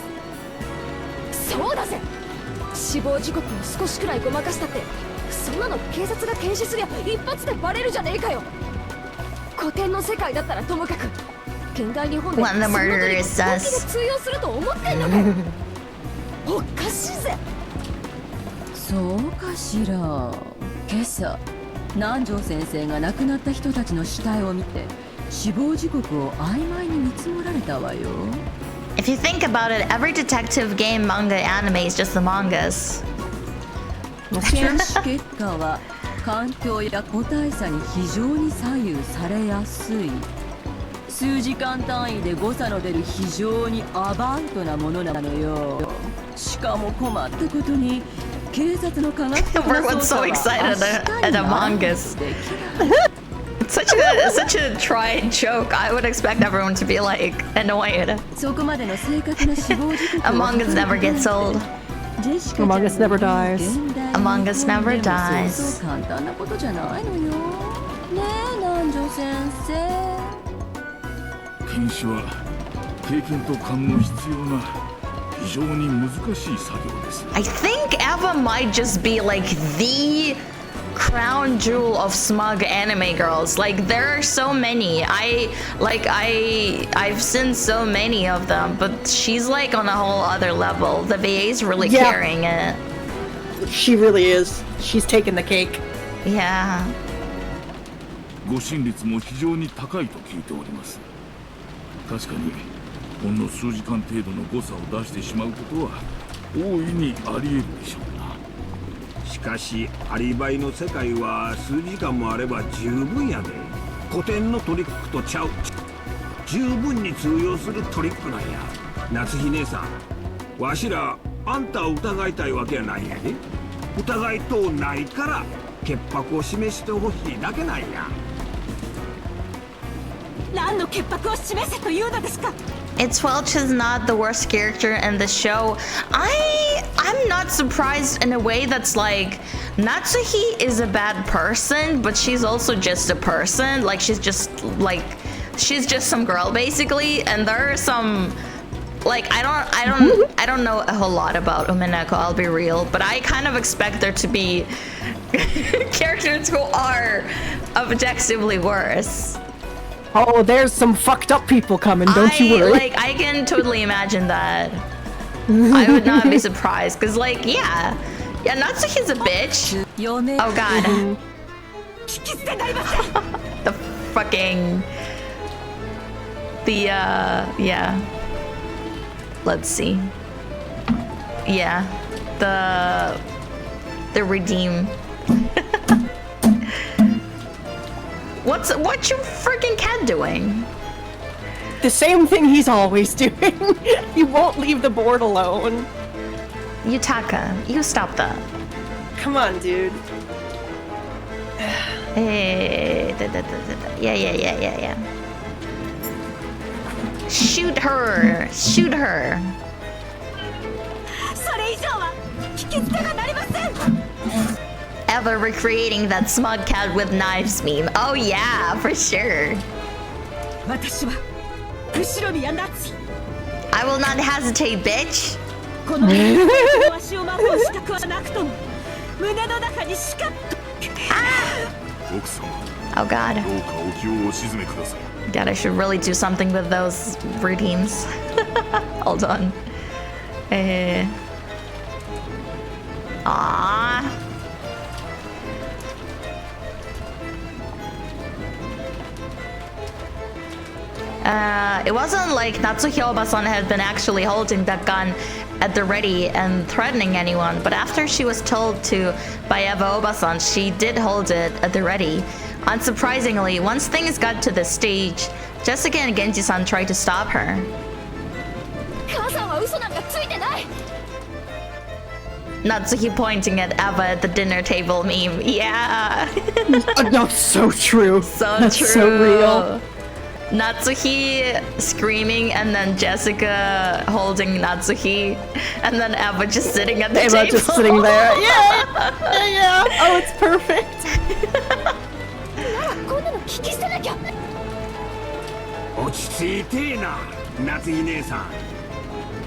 そうだぜ。死亡時刻を少しくらいごまかしたってそんなの警察が検視すりゃ一発でバレるじゃねえかよ。古典の世界だったらともかく現代日本で When the murderer says 通用すると思ってんのかよ。おかしいぜ。そうかしら。今朝南條先生が亡くなった人たちの死体を見て死亡時刻を曖昧に見積もられたわよ。 If you think about it, every detective game, manga, anime is just the mangas. 検視結果は環境や個体差に非常に左右されやすい。数時間単位で誤差の出る非常にアバウトなものなのよ。しかも困ったことに警察の科学的な Everyone's 捜査 so は excited at the mangas. Such a tried joke. I would expect everyone to be like annoyed. そこまでの正確な死亡時刻を Among Us never gets old. Among Us never dies. Among Us never dies. そう簡単なことじゃないのよ。ねえ南條先生。検視は経験と勘の必要な非常に難しい作業です。 I think Eva might just be like the crown jewel of smug anime girls. Like there are so many. I've seen so many of them, but she's like on a whole other level. The VA's really carrying it. She really is. She's taking the cake. Yeah. 誤審率も非常に高いと聞いております。確かにほんの数時間程度の誤差を出してしまうことは大いにあり得るでしょうな。しかしアリバイの世界は数時間もあれば十分やで。古典のトリックとちゃう、十分に通用するトリックなんや。夏日姉さん、わしらあんたを疑いたいわけやないんやで。疑いとうないから潔白を示してほしいだけなんや。何の潔白を示せというのですか。 It's Welch is not the worst character in the show. I'm not surprised in a way that's like Natsuhi is a bad person, but she's also just a person. Like she's just some girl basically, and there are some like I don't know a whole lot about Umineko, I'll be real, but I kind of expect there to be characters who are objectively worse. Oh, there's some fucked up people coming, don't you worry. Like, I can totally imagine that. I would not be surprised, because, like, yeah, Natsuki's a bitch. Oh, God. The fucking... yeah. Let's see. Yeah. The redeem. What's your freaking cat doing? The same thing he's always doing. He won't leave the board alone. Yutaka, you stop that. Come on, dude. Hey, yeah. Shoot her! Shoot her! Ever recreating that smug cat with knives meme. Oh yeah, for sure. I will not hesitate, bitch. Oh god. God, I should really do something with those redeems. Hold on. Ah. It wasn't like Natsuhi Obasan had been actually holding that gun at the ready and threatening anyone, but after she was told to by Eva Obasan, she did hold it at the ready. Unsurprisingly, once things got to this stage, Jessica and Genji-san tried to stop her. Natsuhi pointing at Eva at the dinner table meme. Yeah. No, so true. That's true. So real. Natsuhi screaming and then Jessica holding Natsuhi and then Eva just sitting at the table. Eva just sitting there. Yeah. Oh, it's perfect. 落ち着いてえな、夏日姉さん。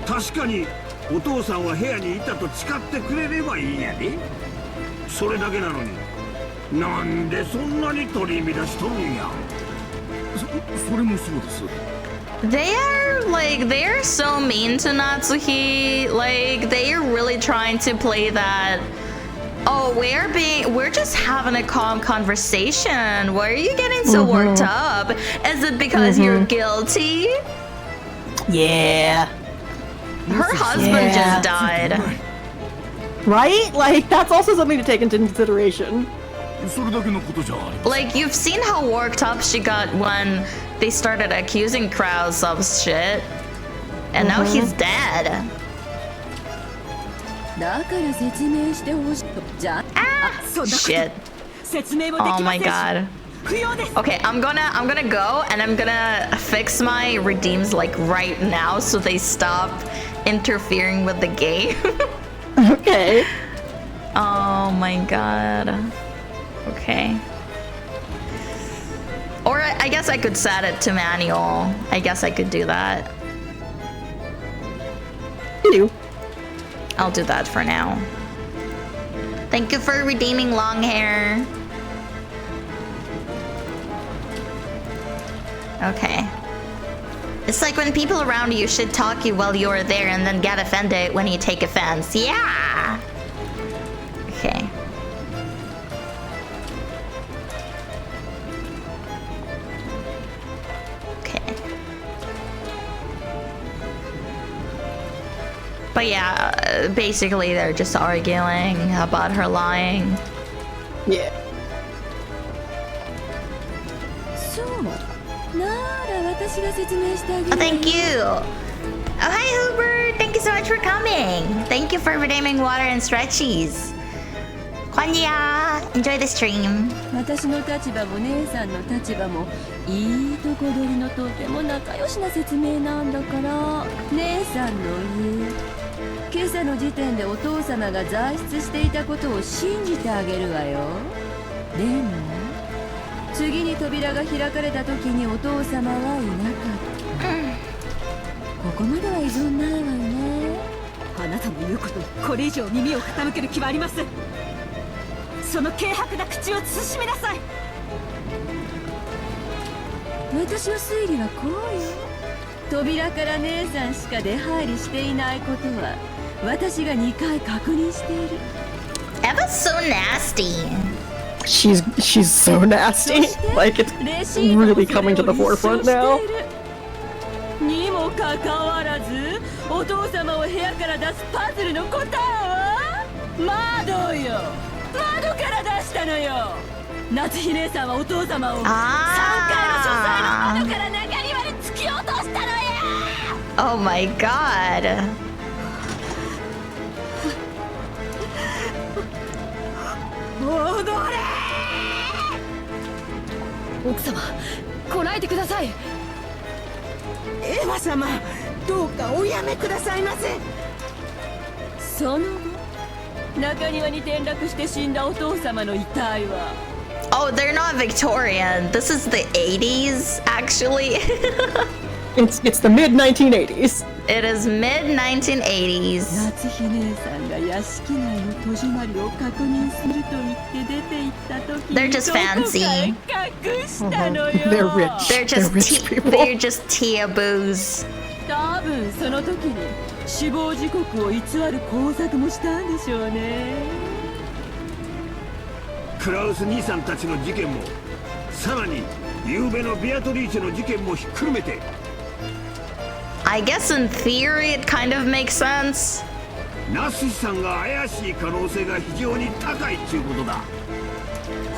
確かにお父さんは部屋にいたと誓ってくれればいいんやで。それだけなのに、なんでそんなに取り乱しとるんや。それもそうです。 They're so mean to Natsuhi. Like, they're really trying to play that. Oh, we're just having a calm conversation. Why are you getting so worked up? Is it because you're guilty? Yeah. Her husband just died. Right? Like, that's also something to take into consideration. それだけのことじゃありません。 Like, you've seen how worked up she got when they started accusing Krause of shit. And now he's dead. だから説明してほしい。じゃあ、 Shit. 説明もで Oh きま my せんし god. 不要です。 Okay, I'm gonna go and I'm gonna fix my redeems like right now so they stop interfering with the game. Okay. Oh my god. Okay. Or I guess I could set it to manual. I guess I could do that. You do. I'll do that for now. Thank you for redeeming long hair. Okay. It's like when people around you should talk you while you're there and then get offended when you take offense. Yeah! Okay. Okay. But yeah, basically they're just arguing about her lying. Yeah. そうなら私が説明してあげる。 Oh, thank you. Oh, hi, Hooper. Thank you so much for coming. Thank you for redeeming water and stretchies. Konniya. Enjoy the stream. 私の立場も姉さんの立場もいいとこ取りのとても仲良しな説明なんだから姉さんの言う今朝の時点でお父様が在室していたことを信じてあげるわよ。でも次に扉が開かれた時にお父様はいなかった、ここまでは依存ないわよね。あなたの言うことにこれ以上耳を傾ける気はありません。その軽薄な口を慎みなさい。私の推理はこうよ。扉から姉さんしか出入りしていないことは私が2回確認している。 Eva's so nasty. She's so nasty. Like, it's really coming to the forefront now. にもかかわらずお父様を部屋から出すパズルの答えは窓よ。窓から出したのよ。夏日姉さんはお父様を3階の書斎の窓から中庭に突き落としたのよ。 Oh my god. 踊れ。奥様来ないでください。エヴァ様、どうかおやめくださいませ。その後中庭に転落して死んだお父様の遺体は Oh, they're not Victorian. This is the 80s, actually. It's the mid 1980s. It is mid 1980s. 夏日姉さんが屋敷内の戸締まりを確認すると言って出て行った時 They're just fancy. 隠したのよ。 They're rich. They're just rich people. they're just taboos. 多分その時に死亡時刻を偽る工作もしたんでしょうね。クラウス兄さんたちの事件も、さらに昨べのビアトリーチェの事件もひっくるめて、 I guess in theory it kind of makes sense. ナスシさんが怪しい可能性が非常に高いっていうことだ。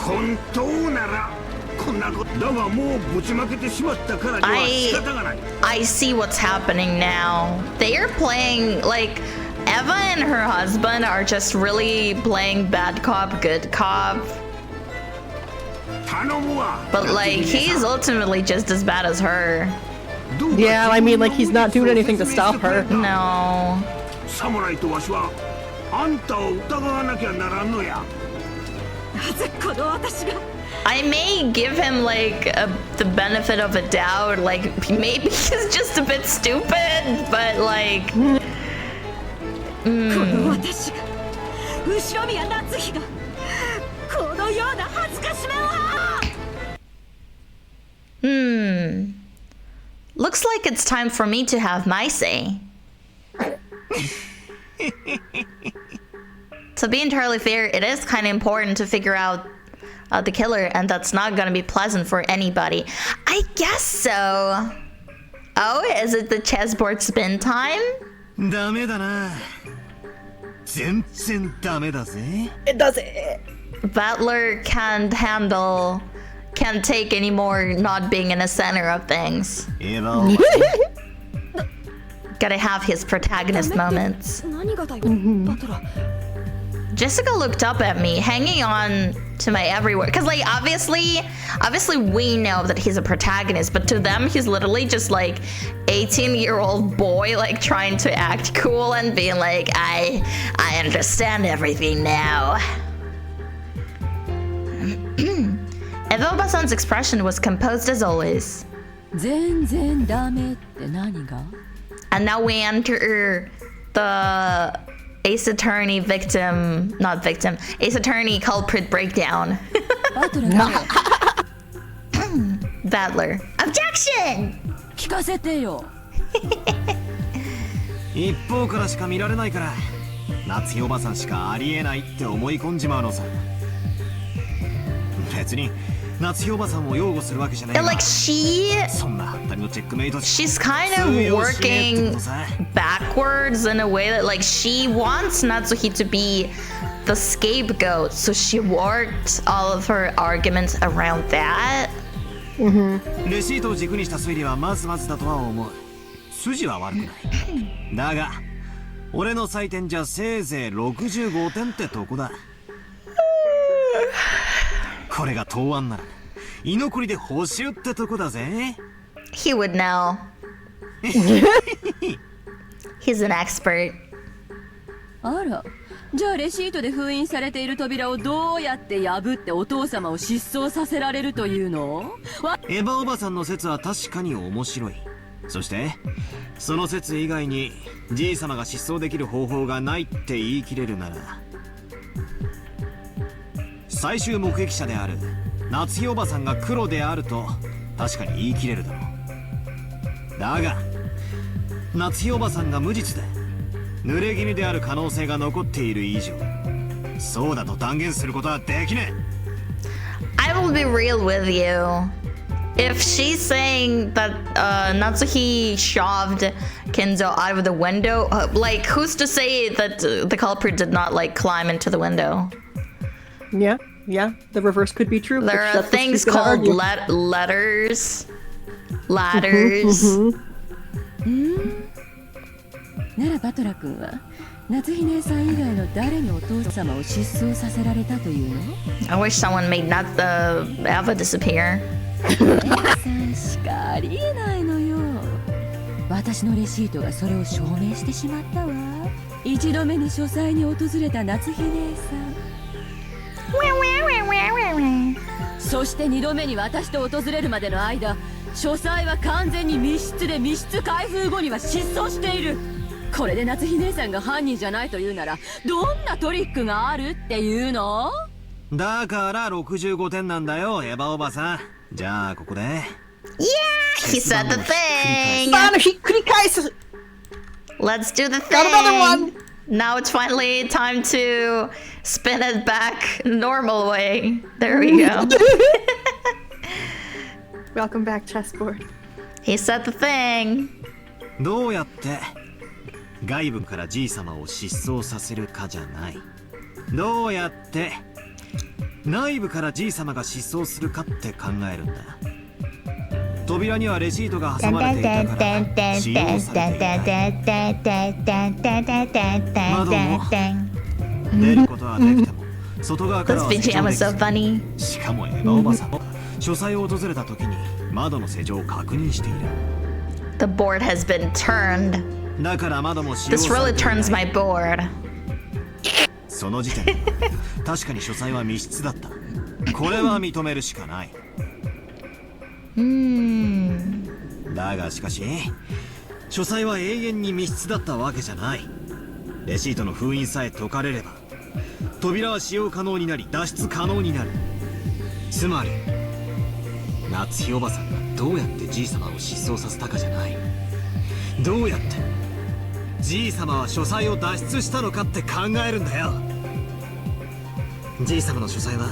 本当ならこんなことだがもうぶちまけてしまったからには仕方がない。 I see what's happening now. They are playing like Eva and her husband are just really playing bad cop, good cop. 頼むわ。 But like he's ultimately just as bad as her. Yeah, I mean, like, he's not doing anything to stop her. No. 侍とわしはあんたを疑わなきゃならんのや。なぜこの私が I may give him like the benefit of a doubt, like maybe he's just a bit stupid, but like この私が後宮夏日がこのような恥ずかしめは Hmm. like it's time for me to have my say. To be entirely fair, it is kind of important to figure out the killer, and that's not gonna be pleasant for anybody. I guess so. Oh, is it the chessboard spin time? ダメだな。全然ダメだぜ。Butler can't take any more not being in the center of things. Gotta have his protagonist moments. Jessica looked up at me, hanging on to my every word. Cause like obviously we know that he's a protagonist, but to them he's literally just like 18-year-old boy like trying to act cool and being like, I understand everything now. Eva-oba-san's expression was composed as always. 全然ダメって何が And now we enter the Ace Attorney Ace Attorney culprit breakdown. Battler. Objection! 聞かせてよ一方からしか見られないから夏日おばさんしかありえないって思い込んじまうのさ。別に夏日おばさんを擁護するわけじゃないが、 Like she's kind of working backwards in a way that like she wants Natsuhi to be the scapegoat, so she worked all of her arguments around that. レシートを軸にした推理はまずまずだとは思う。筋は悪くない。だが俺の採点じゃせいぜい65点ってとこだ。これが答案なら居残りで報酬ってとこだぜ。 He would know. He's an expert. あら、じゃあレシートで封印されている扉をどうやって破ってお父様を失踪させられるというの？エヴァおばさんの説は確かに面白い。そしてその説以外にじい様が失踪できる方法がないって言い切れるなら、最終目撃者である夏日おばさんが黒であると確かに言い切れるだろう。だが夏日おばさんが無実で濡れ衣である可能性が残っている以上、そうだと断言することはできねえ。 I will be real with you. If she's saying that Natsuhi shoved Kenzo out of the window, like who's to say that the culprit did not like climb into the window? Yeah, the reverse could be true. There are things called ladders. ならバトラ君は夏日姉さん以外の誰にお父様を失踪させられたというの？ I wish someone made Eva disappear. 姉さんしかありえないのよ。私のレシートがそれを証明してしまったわ。一度目に書斎に訪れた夏日姉さん。そして二度目に私と訪れるまでの間、書斎は完全に密室で密室開封後には失踪している。これで夏日姉さんが犯人じゃないというなら、どんなトリックがあるっていうの？だから65点なんだよ、エヴァおばさん。じゃあここで。Yeah, he said the thing. Let's do the thing. Got another one. Now it's finally time to spin it back normal way. There we go. Welcome back, chessboard. He said the thing. どうやって外部からじい様を失踪させるかじゃない。どうやって内部からじい様が失踪するかって考えるんだ。扉にはレシートが挟まれていたから使用されていない。窓も出ることはできても外側からは施錠できず、しかもエヴァおばさんは書斎を訪れた時に窓の施錠を確認している。 The board has been turned. だから窓も使用 This さ really れていない。 turns my board. その時点で確かに書斎は密室だった。これは認めるしかない。だがしかし書斎は永遠に密室だったわけじゃない。レシートの封印さえ解かれれば扉は使用可能になり脱出可能になる。つまり夏日おばさんがどうやってじい様を失踪させたかじゃない。どうやってじいさまは書斎を脱出したのかって考えるんだよ。じいさまの書斎は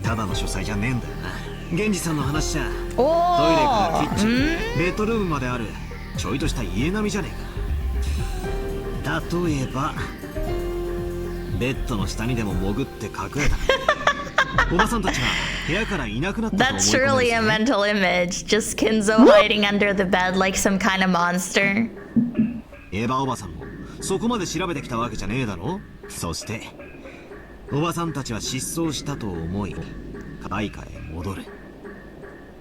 ただの書斎じゃねえんだよな。源氏さんの話じゃトイレからキッチン、ベッドルームまであるちょいとした家並みじゃねえか。例えばベッドの下にでも潜って隠れたおばさんたちが部屋からいなくなったと思い That's 込むん surely です a よね。 mental image. Just Kinzo hiding under the bed like some kind of monster. エヴァおばさんもそこまで調べてきたわけじゃねえだろ。そしておばさんたちは失踪したと思い開花へ戻る。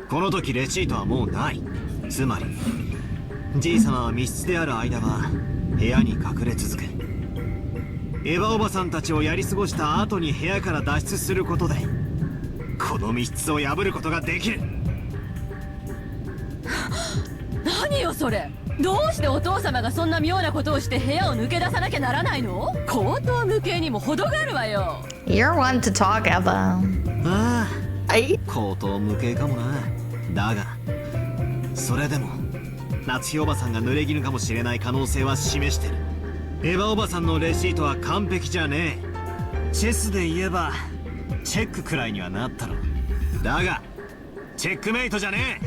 この時レシートはもうない。つまりじいさまは密室である間は部屋に隠れ続け、エヴァおばさんたちをやり過ごした後に部屋から脱出することでこの密室を破ることができる。何よそれ。どうしてお父様がそんな妙なことをして部屋を抜け出さなきゃならないの？口頭無形にも程があるわよ。 You're one to talk, Eva. ああ、口頭無形かもな。だがそれでも夏日おばさんが濡れ衣かもしれない可能性は示してる。エヴァおばさんのレシートは完璧じゃねえ。チェスで言えばチェックくらいにはなったろ。だがチェックメイトじゃね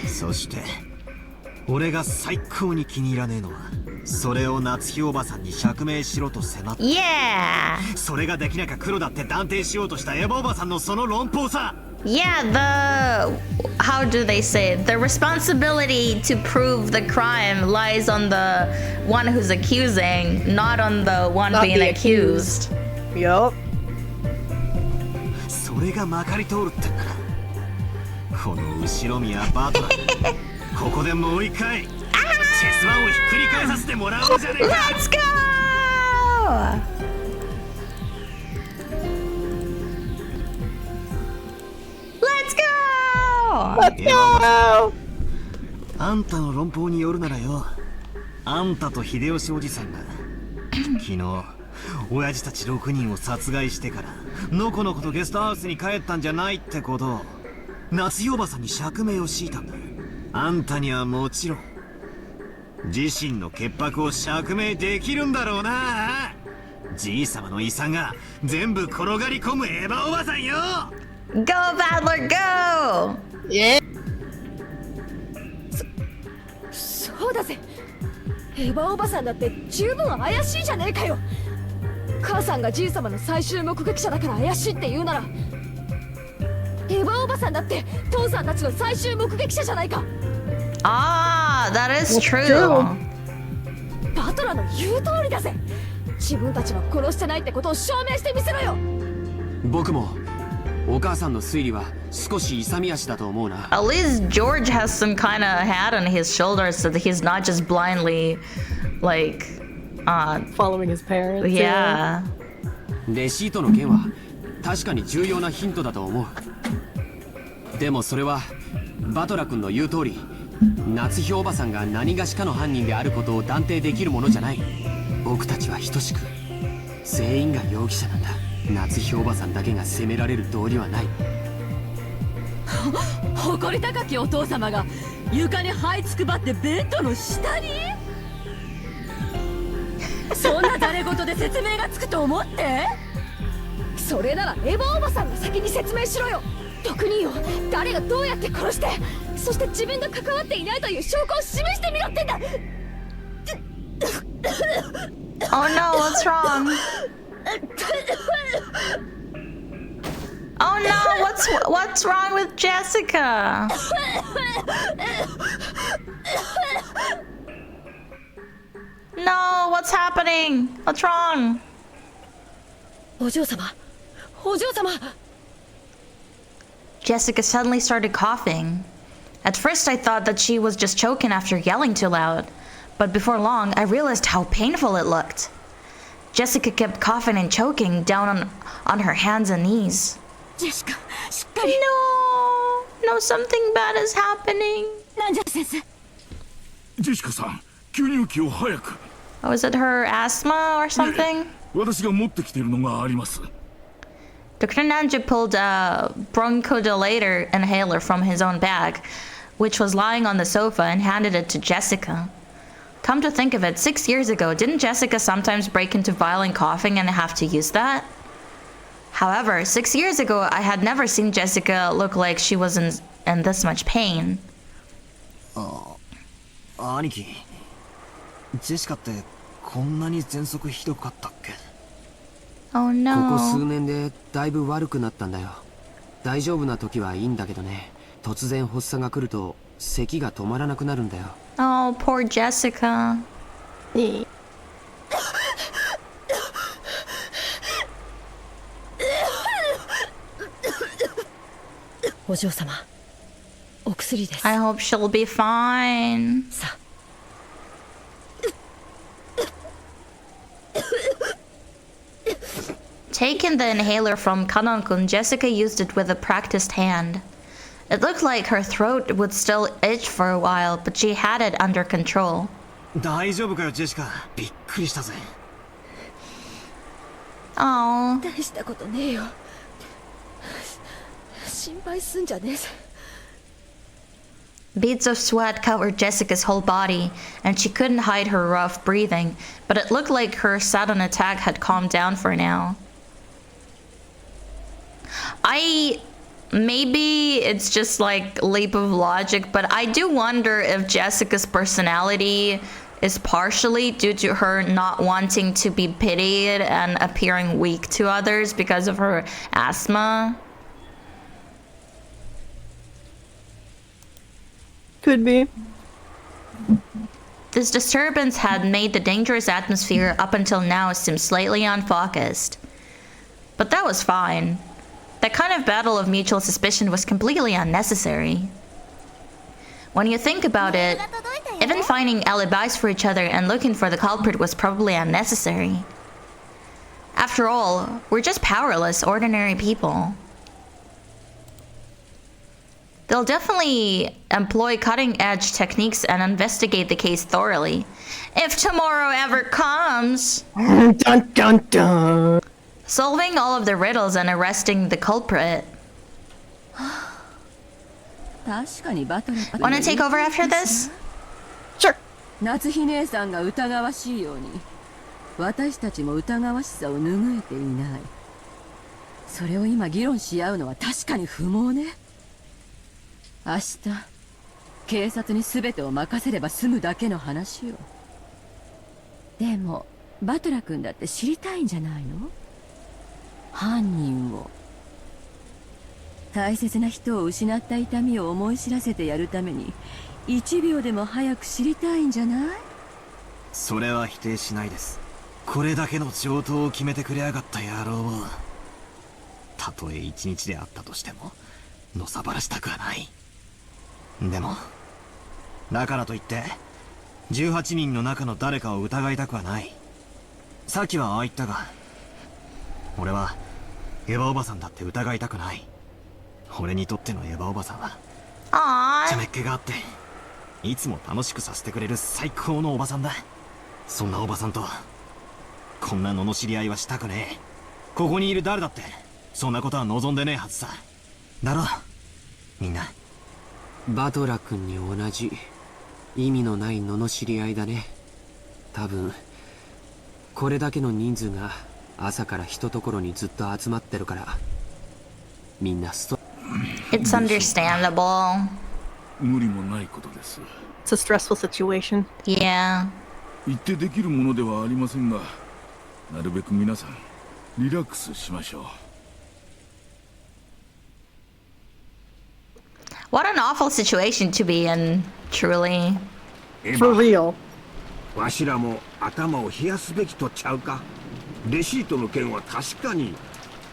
えそして俺が最高に気に入らねえのはそれを夏日おばさんに釈明しろと迫った。 Yeah. それができなきゃ黒だって断定しようとしたエヴァおばさんのその論法さ。 Yeah, how do they say it? The responsibility to prove the crime lies on the one who's accusing, not on the one Not being the accused. Yup. それがまかり通るってんだな。この後ろ宮バトラーここでもう一回チェス盤をひっくり返させてもらおうじゃねえか。 Let's go! Let's go! あんたの論法によるならよ、あんたと秀吉おじさんが昨日親父たち6人を殺害してからのこのことゲストハウスに帰ったんじゃないってことを夏日おばさんに釈明を強いたんだ。あんたにはもちろん自身の潔白を釈明できるんだろうな。じいさまの遺産が全部転がり込むエヴァおばさんよ。 Go, Badler, go! Yeah. そうだぜ。エヴァおばさんだって十分怪しいじゃねえかよ。母さんがじいさまの最終目撃者だから怪しいって言うなら、エヴァおばさんだって父さんたちの最終目撃者じゃないか。 Ah, that is true. バトラの言う通りだぜ。自分たちは殺してないってことを証明してみせろよ。僕もお母さんの推理は少し勇み足だと思うな。 At least George has some kind of hat on his shoulders so that he's not just blindly, like, Following his parents. yeah. レシートの件は確かに重要なヒントだと思う。でもそれはバトラ君の言う通り夏日おばさんが何がしかの犯人であることを断定できるものじゃない。僕たちは等しく全員が容疑者なんだ。夏日おばさんだけが責められる道理はない。誇り高きお父様が床に這いつくばってベッドの下に。そんな誰事で説明がつくと思って。それならエヴァおばさんが先に説明しろよ。6人を誰がどうやって殺して、そして自分が関わっていないという証拠を示してみろってんだ。 Oh no, what's wrong? Oh no, what's wrong with Jessica? No, what's happening? What's wrong? お嬢様、お嬢様。 Jessica suddenly started coughing. At first I thought that she was just choking after yelling too loud, but before long I realized how painful it looked. Jessica kept coughing and choking down on her hands and knees. ジェシカ、しっかり。 No, something bad is happening. なんじゃ先生。ジェシカさん、吸入器を早く。 Oh, is it her asthma or something? 私が持ってきているのがあります。 Dr. Nanja pulled a bronchodilator inhaler from his own bag, which was lying on the sofa, and handed it to Jessica. Come to think of it, 6 years ago, didn't Jessica sometimes break into violent coughing and have to use that? However, 6 years ago, I had never seen Jessica look like she was in this much pain. 兄貴、ジェシカってこんなに喘息ひどかったっけ? Oh ここ数 no. 年でだいぶ悪くなったんだよ。大丈夫な時はいいんだけどね、突然発作が来ると咳が止まらなくなるんだよ。Oh, poor Jessica. お嬢様、お薬です。 I hope she'll be fine. Taking the inhaler from Kanan-kun, Jessica used it with a practiced hand. It looked like her throat would still itch for a while, but she had it under control. 大丈夫かよ、ジェシカ。びっくりしたぜ。Oh. 大したことねえよ。心配すんじゃねえぜ。 Beads of sweat covered Jessica's whole body, and she couldn't hide her rough breathing, but it looked like her sudden attack had calmed down for now. Maybe it's just like leap of logic, but I do wonder if Jessica's personality is partially due to her not wanting to be pitied and appearing weak to others because of her asthma. Could be. This disturbance had made the dangerous atmosphere up until now seem slightly unfocused. But that was fine. That kind of battle of mutual suspicion was completely unnecessary. When you think about it, even finding alibis for each other and looking for the culprit was probably unnecessary. After all, we're just powerless, ordinary people. They'll definitely employ cutting-edge techniques and investigate the case thoroughly. If tomorrow ever comes... Dun dun dun! Solving all of the riddles and arresting the culprit. Wanna take over after this? Sure. 夏日姉さんが疑わしいように、私たちも疑わしさを拭えていない。それを今議論し合うのは確かに不毛ね。明日、警察に全てを任せれば済むだけの話よ。でも、バトラ君だって知りたいんじゃないの？犯人を。大切な人を失った痛みを思い知らせてやるために、1秒でも早く知りたいんじゃない？それは否定しないです。これだけの上等を決めてくれやがった野郎を、たとえ1日であったとしてものさばらしたくはない。でもだからといって18人の中の誰かを疑いたくはない。さっきはああ言ったが、俺はエヴァおばさんだって疑いたくない。俺にとってのエヴァおばさんはちゃめっ気があっていつも楽しくさせてくれる最高のおばさんだ。そんなおばさんとこんな罵り合いはしたくねえ。ここにいる誰だってそんなことは望んでねえはずさ。だろみんな。バトラ君に同じ意味のない罵り合いだね。多分これだけの人数が朝からひとところにずっと集まってるからみんなIt's understandable. 無理もないことです。 It's a stressful situation. Yeah. 言ってできるものではありませんが、なるべく皆さんリラックスしましょう。What an awful situation to be in, truly. For real. わしらも頭を冷やすべきとちゃうか。レシートの件は確かに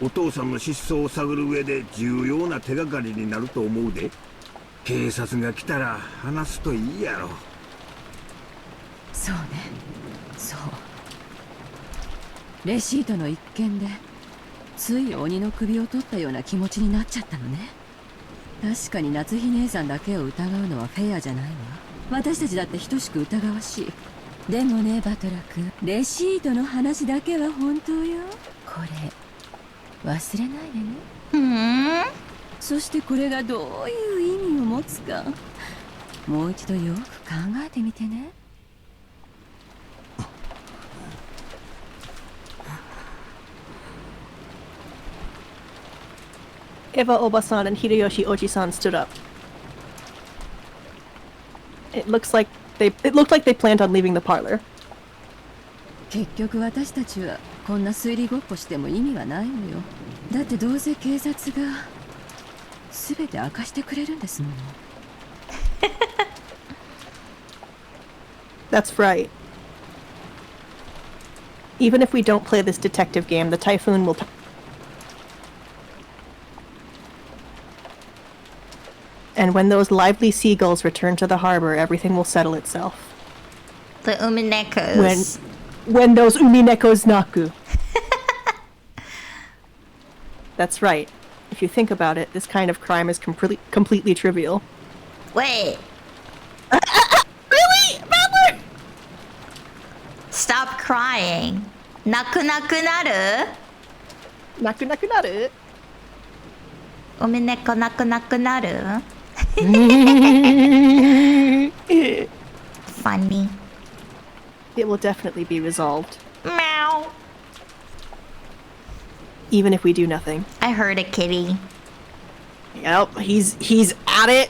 お父さんの失踪を探る上で重要な手がかりになると思うで。警察が来たら話すといいやろ。そうね、そう。レシートの一件でつい鬼の首を取ったような気持ちになっちゃったのね。確かに夏日姉さんだけを疑うのはフェアじゃないわ。私たちだって等しく疑わしい。でもね、バトラ君、レシートの話だけは本当よ。これ忘れないでね。そしてこれがどういう意味を持つかもう一度よく考えてみてね。Eva Obasan and Hideyoshi Oji-san stood up. It looked like they planned on leaving the parlor. 結局私たちはこんな推理ごっこしても意味はないのよ。だってどうせ警察が全て明かしてくれるんですもの。That's right. Even if we don't play this detective game, the typhoon will... And when those lively seagulls return to the harbor, everything will settle itself. The Uminekos. When those Uminekos naku. That's right. If you think about it, this kind of crime is completely trivial. Wait. Really? Butler? Stop crying. Naku naku naru? Naku naku naru? Umineko naku naku naru? Funny. It will definitely be resolved. Meow. Even if we do nothing. I heard a kitty. Yep, he's at it.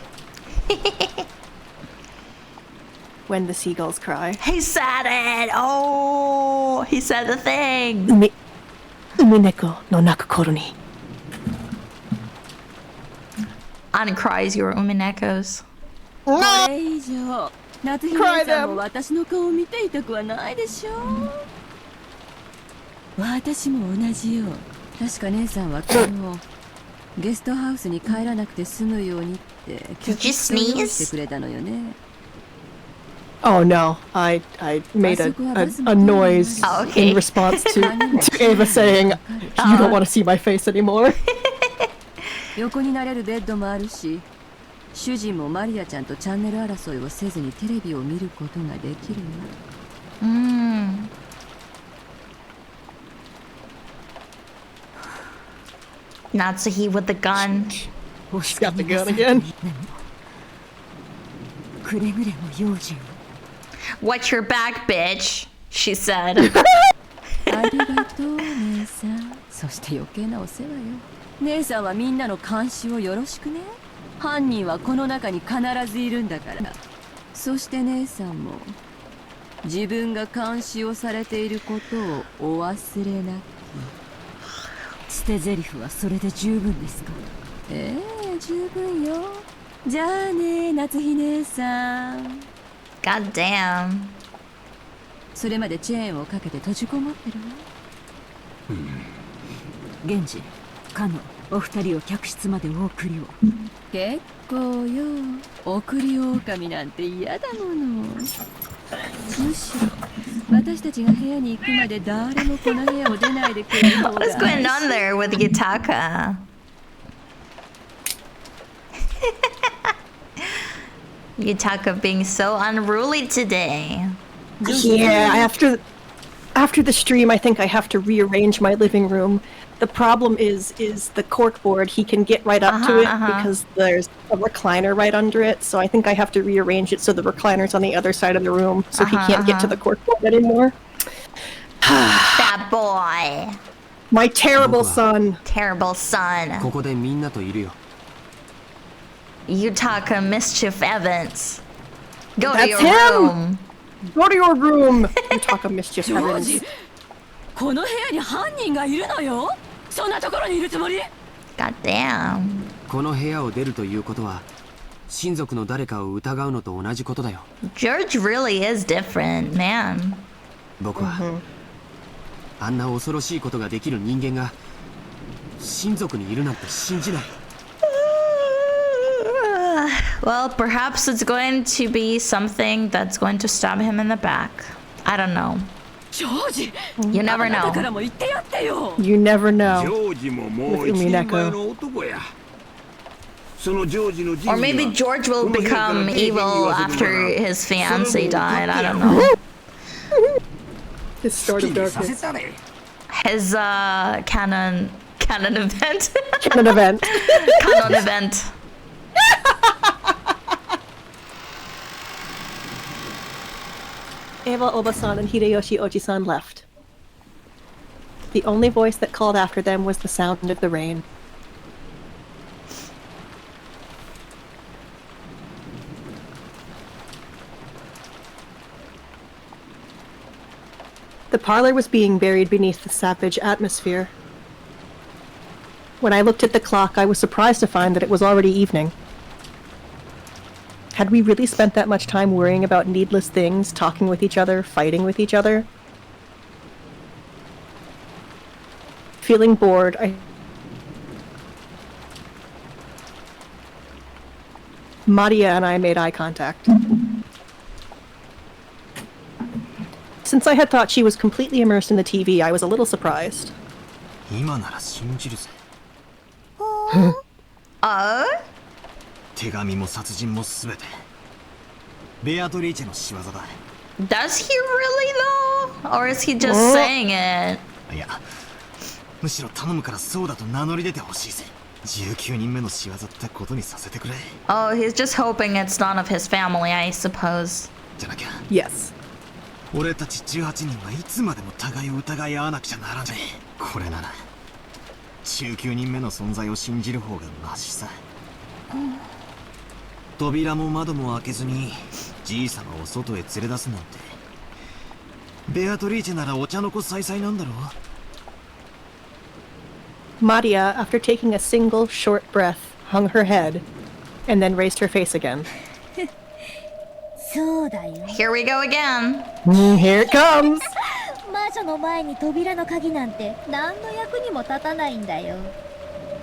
When the seagulls cry. He said it! Oh! He said the thing! Umineko no Naku Koro ni. Anna cries your Uminekos. これ以上夏日姉さんも私の顔を見ていたくはないでしょ。私も同じよ。確か姉さんは昨日ゲストハウスに帰らなくて済むようにって客室を用意してくれたのよね。Oh no, I made a noise in response to Ava saying, you don't want to see my face anymore. 横になれるベッドもあるし、主人もマリアちゃんとチャンネル争いをせずにテレビを見ることができるわ。Natsuhi with the gun. She's got the gun again. Watch your back, bitch, she said. ありがとう姉さん。そして余計なお世話よ。姉さんはみんなの監視をよろしくね。犯人はこの中に必ずいるんだから。そして姉さんも自分が監視をされていることをお忘れなく。捨て台詞はそれで十分ですか？十分よ。じゃあね、夏日姉さん。God damn. それまでチェーンをかけて閉じこもってるわ。源氏、カノ、お二人を客室までお送りを。結構よ。送り狼なんて嫌だもの。むしろ私たちが部屋に行くまで誰もこの部屋を出ないでくれる方が。What's going on there with Yutaka? Yutaka being so unruly today. Yeah, after the stream, I think I have to rearrange my living room. The problem is the corkboard. He can get right up to it because there's a recliner right under it. So I think I have to rearrange it so the recliner's on the other side of the room, so he can't get to the corkboard anymore. That boy. My terrible son. Terrible son. ここでみんなといるよ。Yutaka Mischief Evans. Go to That's your him! room. Go to your room. Yutaka Mischief Evans. この部屋に犯人がいるのよ。そんなところにいるつもり？ God damn. この部屋を出るということは親族の誰かを疑うのと同じことだよ。 George really is different, man. 僕は、あんな恐ろしいことができる人間が親族にいるなんて信じない。Well, perhaps it's going to be something that's going to stab him in the back. I don't know. You never know. You never know. ジョージももうWith 一人前 Umineko. の男や。そのジョージの人 Or に maybe は George will この部屋から become 出ていけん言 evil わせても after らう。 his fiancé それも died. I don't 勝手や know. His start 好 of きにさせ darkness. たれ。 His canon event. Canon event. Canon event. Eva Obasan and Hideyoshi Oji-san left. The only voice that called after them was the sound of the rain. The parlor was being buried beneath the savage atmosphere. When I looked at the clock, I was surprised to find that it was already evening. Had we really spent that much time worrying about needless things, talking with each other, fighting with each other? Feeling bored, Maria and I made eye contact. Since I had thought she was completely immersed in the TV, I was a little surprised. Oh? 手紙も殺人もすべてベアトリーチェの仕業だ。 Does he really though? Or is he just saying it? いや、むしろ頼むからそうだと名乗り出てほしいぜ。19人目の仕業ってことにさせてくれ。 Oh, he's just hoping it's none of his family, I suppose. じゃなきゃ。 Yes. 俺たち18人はいつまでも互いを疑い合わなくちゃならねえ。これなら19人目の存在を信じる方がマシさ。扉も窓も開けずにじいさまを外へ連れ出すなんて。ベアトリーチェならお茶の子さいさいなんだろう。 Maria, after taking a single short breath, hung her head, and then raised her face again. Here we go again. Here it comes! 魔女の前に扉の鍵なんて何の役にも立たないんだよ。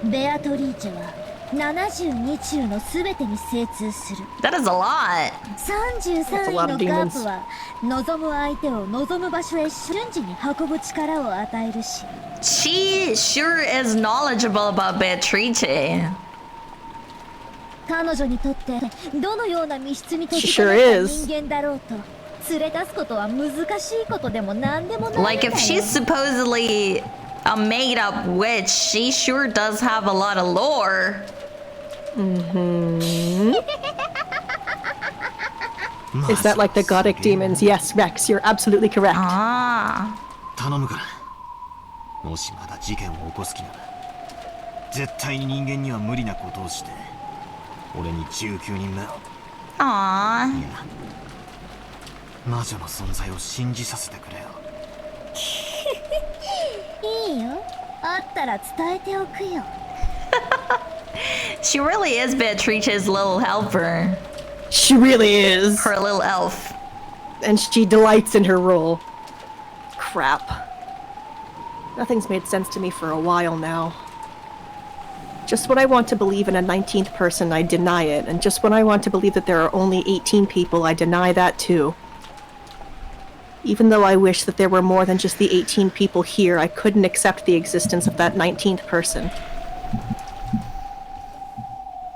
ベアトリーチェは72中のすべてに精通する。 That is a lot. 33位のガープは望む相手を望む場所へ瞬時に運ぶ力を与えるし。 She sure is knowledgeable about Beatrice. 彼女にとってどのような密室に閉じ込めた人間だろうと連れ出すことは難しいことでも何でもないんだよ。 Like if she's supposedly a made-up witch, she sure does have a lot of lore. Is that like the Gothic demons? Yes, Rex, you're absolutely correct. Ah. 頼むから。もしまだ事件を起こす気なら絶対に人間には無理なことをして俺に19人目を。 Aww. いや、魔女の存在を信じさせてくれよ。いいよ。あったら伝えておくよ。She really is Beatrice's little helper. She really is. Her little elf. And she delights in her role. Crap. Nothing's made sense to me for a while now. Just when I want to believe in a 19th person, I deny it. And just when I want to believe that there are only 18 people, I deny that too. Even though I wish that there were more than just the 18 people here, I couldn't accept the existence of that 19th person.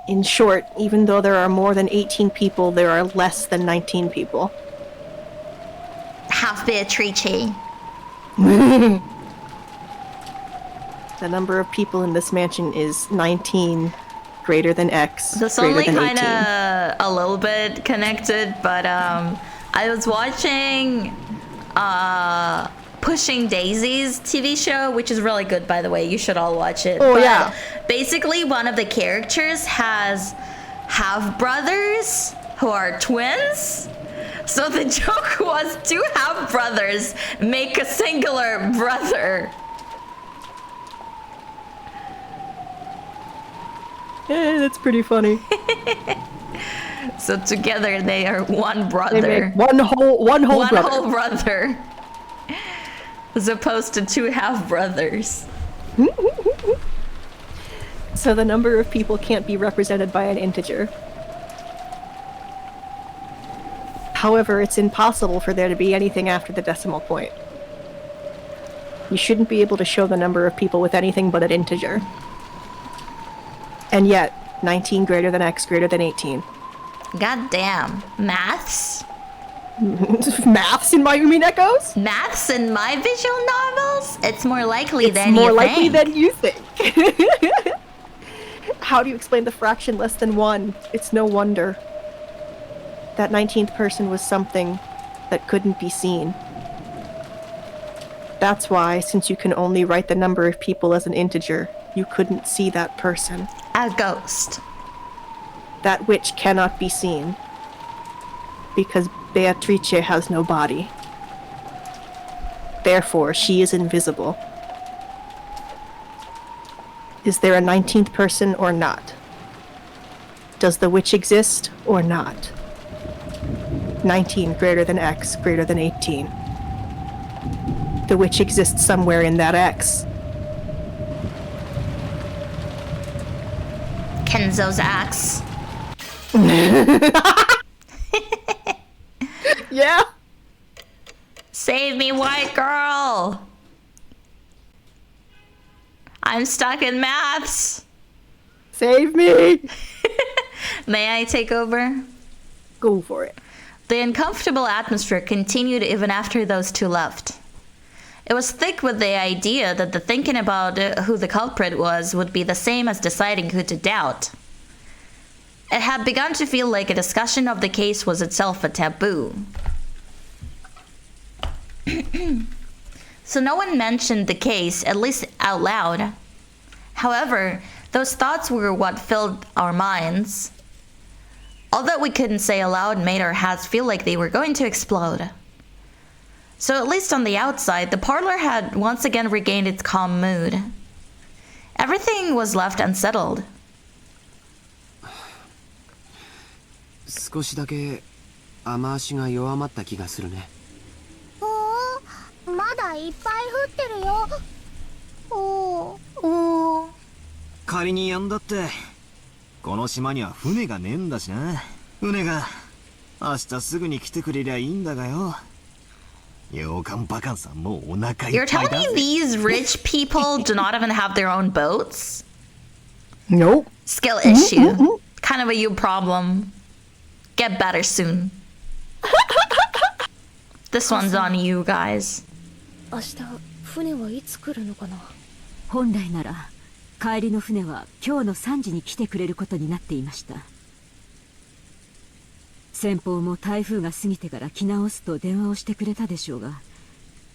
In short, even though there are more than 18 people, there are less than 19 people. Half Beatrice. The number of people in this mansion is 19 greater than X, That's greater only than 18. kind of a little bit connected, but I was watching Pushing Daisy's TV show, which is really good, by the way. You should all watch it. Oh, but yeah. Basically, one of the characters has half-brothers who are twins. So the joke was two half-brothers make a singular brother. That's pretty funny. So together they are one brother. They make one whole brother. Whole brother. As opposed to two half-brothers. So the number of people can't be represented by an integer. However, it's impossible for there to be anything after the decimal point. You shouldn't be able to show the number of people with anything but an integer. And yet, 19 greater than X greater than 18. God damn. Maths? Maths in my Uminekos? Maths in my visual novels? It's more likely It's than more you likely think. than you think. How do you explain the fraction less than 1? It's no wonder. That 19th person was something that couldn't be seen. That's why, since you can only write the number of people as an integer, you couldn't see that person. A ghost. That witch cannot be seen. Because Beatrice has no body. Therefore, she is invisible. Is there a 19th person or not? Does the witch exist or not? 19 greater than X greater than 18. The witch exists somewhere in that X. Kenzo's axe. Yeah. Save me, white girl. I'm stuck in maths. Save me. May I take over? Go for it. The uncomfortable atmosphere continued even after those two left. It was thick with the idea that the thinking about who the culprit was would be the same as deciding who to doubt. It had begun to feel like a discussion of the case was itself a taboo. So no one mentioned the case, at least out loud. However, those thoughts were what filled our minds. All that we couldn't say aloud made our heads feel like they were going to explode. So at least on the outside, the parlor had once again regained its calm mood. Everything was left unsettled. 少しだけ雨足が弱まった気がするね。まだいっぱい降ってるよ。仮にやんだってこの島には船がねえんだしな。船が明日すぐに来てくれりゃいいんだがよ。洋館バカンさんもうお腹いっぱいだぜ。 You're telling me these rich people do not even have their own boats? Nope. Skill issue. Kind of a you problem. Get better soon. This one's on you guys. 明日船はいつ来るのかな。本来なら帰りの船は今日の3時に来てくれることになっていました。先方も台風が過ぎてから来直すと電話をしてくれたでしょうが、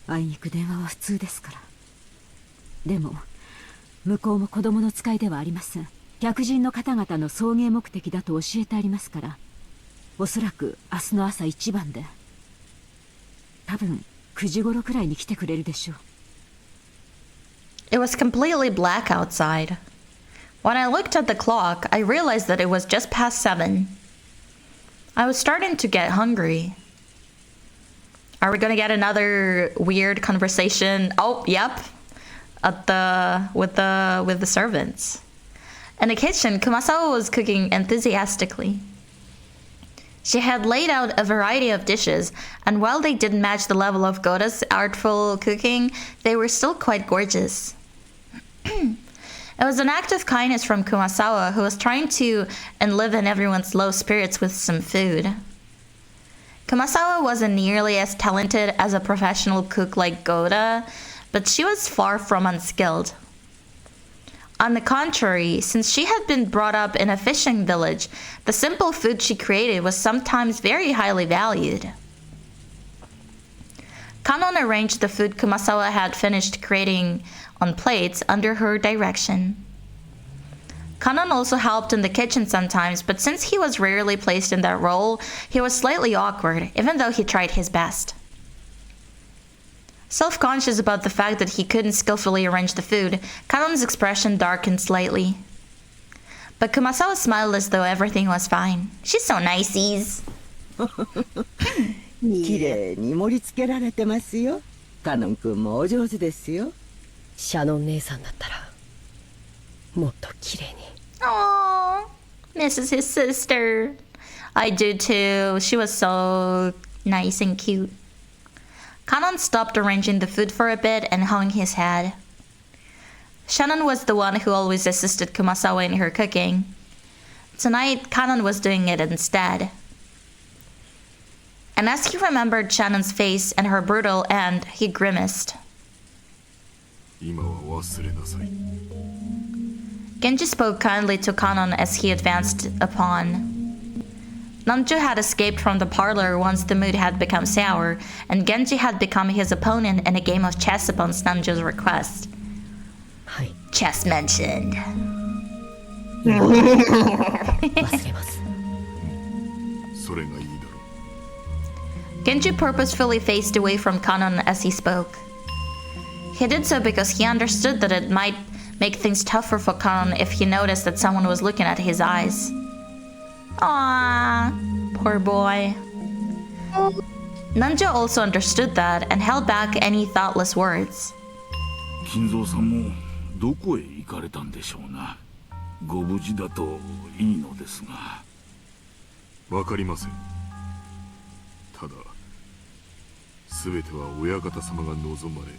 あいにく電話は普通ですから。でも向こうも子供の使いではありません。客人の方々の送迎目的だと教えてありますから、おそらく明日の朝一番で、多分9時頃くらいに来てくれるでしょう。It was completely black outside. When I looked at the clock, I realized that it was just past 7. I was starting to get hungry. Are we gonna get another weird conversation? Oh, yep. With the servants. In the kitchen, Kumasawa was cooking enthusiastically. She had laid out a variety of dishes, and while they didn't match the level of Goda's artful cooking, they were still quite gorgeous. It was an act of kindness from Kumasawa, who was trying to enliven everyone's low spirits with some food. Kumasawa wasn't nearly as talented as a professional cook like Goda, but she was far from unskilled. On the contrary, since she had been brought up in a fishing village, the simple food she created was sometimes very highly valued. Kanon arranged the food Kumasawa had finished creating on plates under her direction. Kanon also helped in the kitchen sometimes, but since he was rarely placed in that role, he was slightly awkward, even though he tried his best. Self-conscious about the fact that he couldn't skillfully arrange the food, Kanon's expression darkened slightly. But Kumasawa smiled as though everything was fine. She's so niceies. 綺麗に盛り付けられてますよ。カノン君もお上手ですよ。シャノン姉さんだったらもっと綺麗に。Aww, misses his sister. I do too. She was so nice and cute. Kanon stopped arranging the food for a bit and hung his head. Shannon was the one who always assisted Kumasawa in her cooking. Tonight, Kanon was doing it instead. And as he remembered Shannon's face and her brutal end, he grimaced. Genji spoke kindly to Kanon as he advanced upon. Namjo had escaped from the parlor once the mood had become sour, and Genji had become his opponent in a game of chess upon Namjo's request. Chess mentioned. 忘れます。 それがいいだろう。 Genji purposefully faced away from Kanon as he spoke. He did so because he understood that it might make things tougher for Kanon if he noticed that someone was looking at his eyes. Aww, poor boy. Namjo also understood that and held back any thoughtless words. 金蔵さんもどこへ行かれたんでしょうな。ご無事だといいのですが。わかりません。ただ、すべては親方様が望まれ、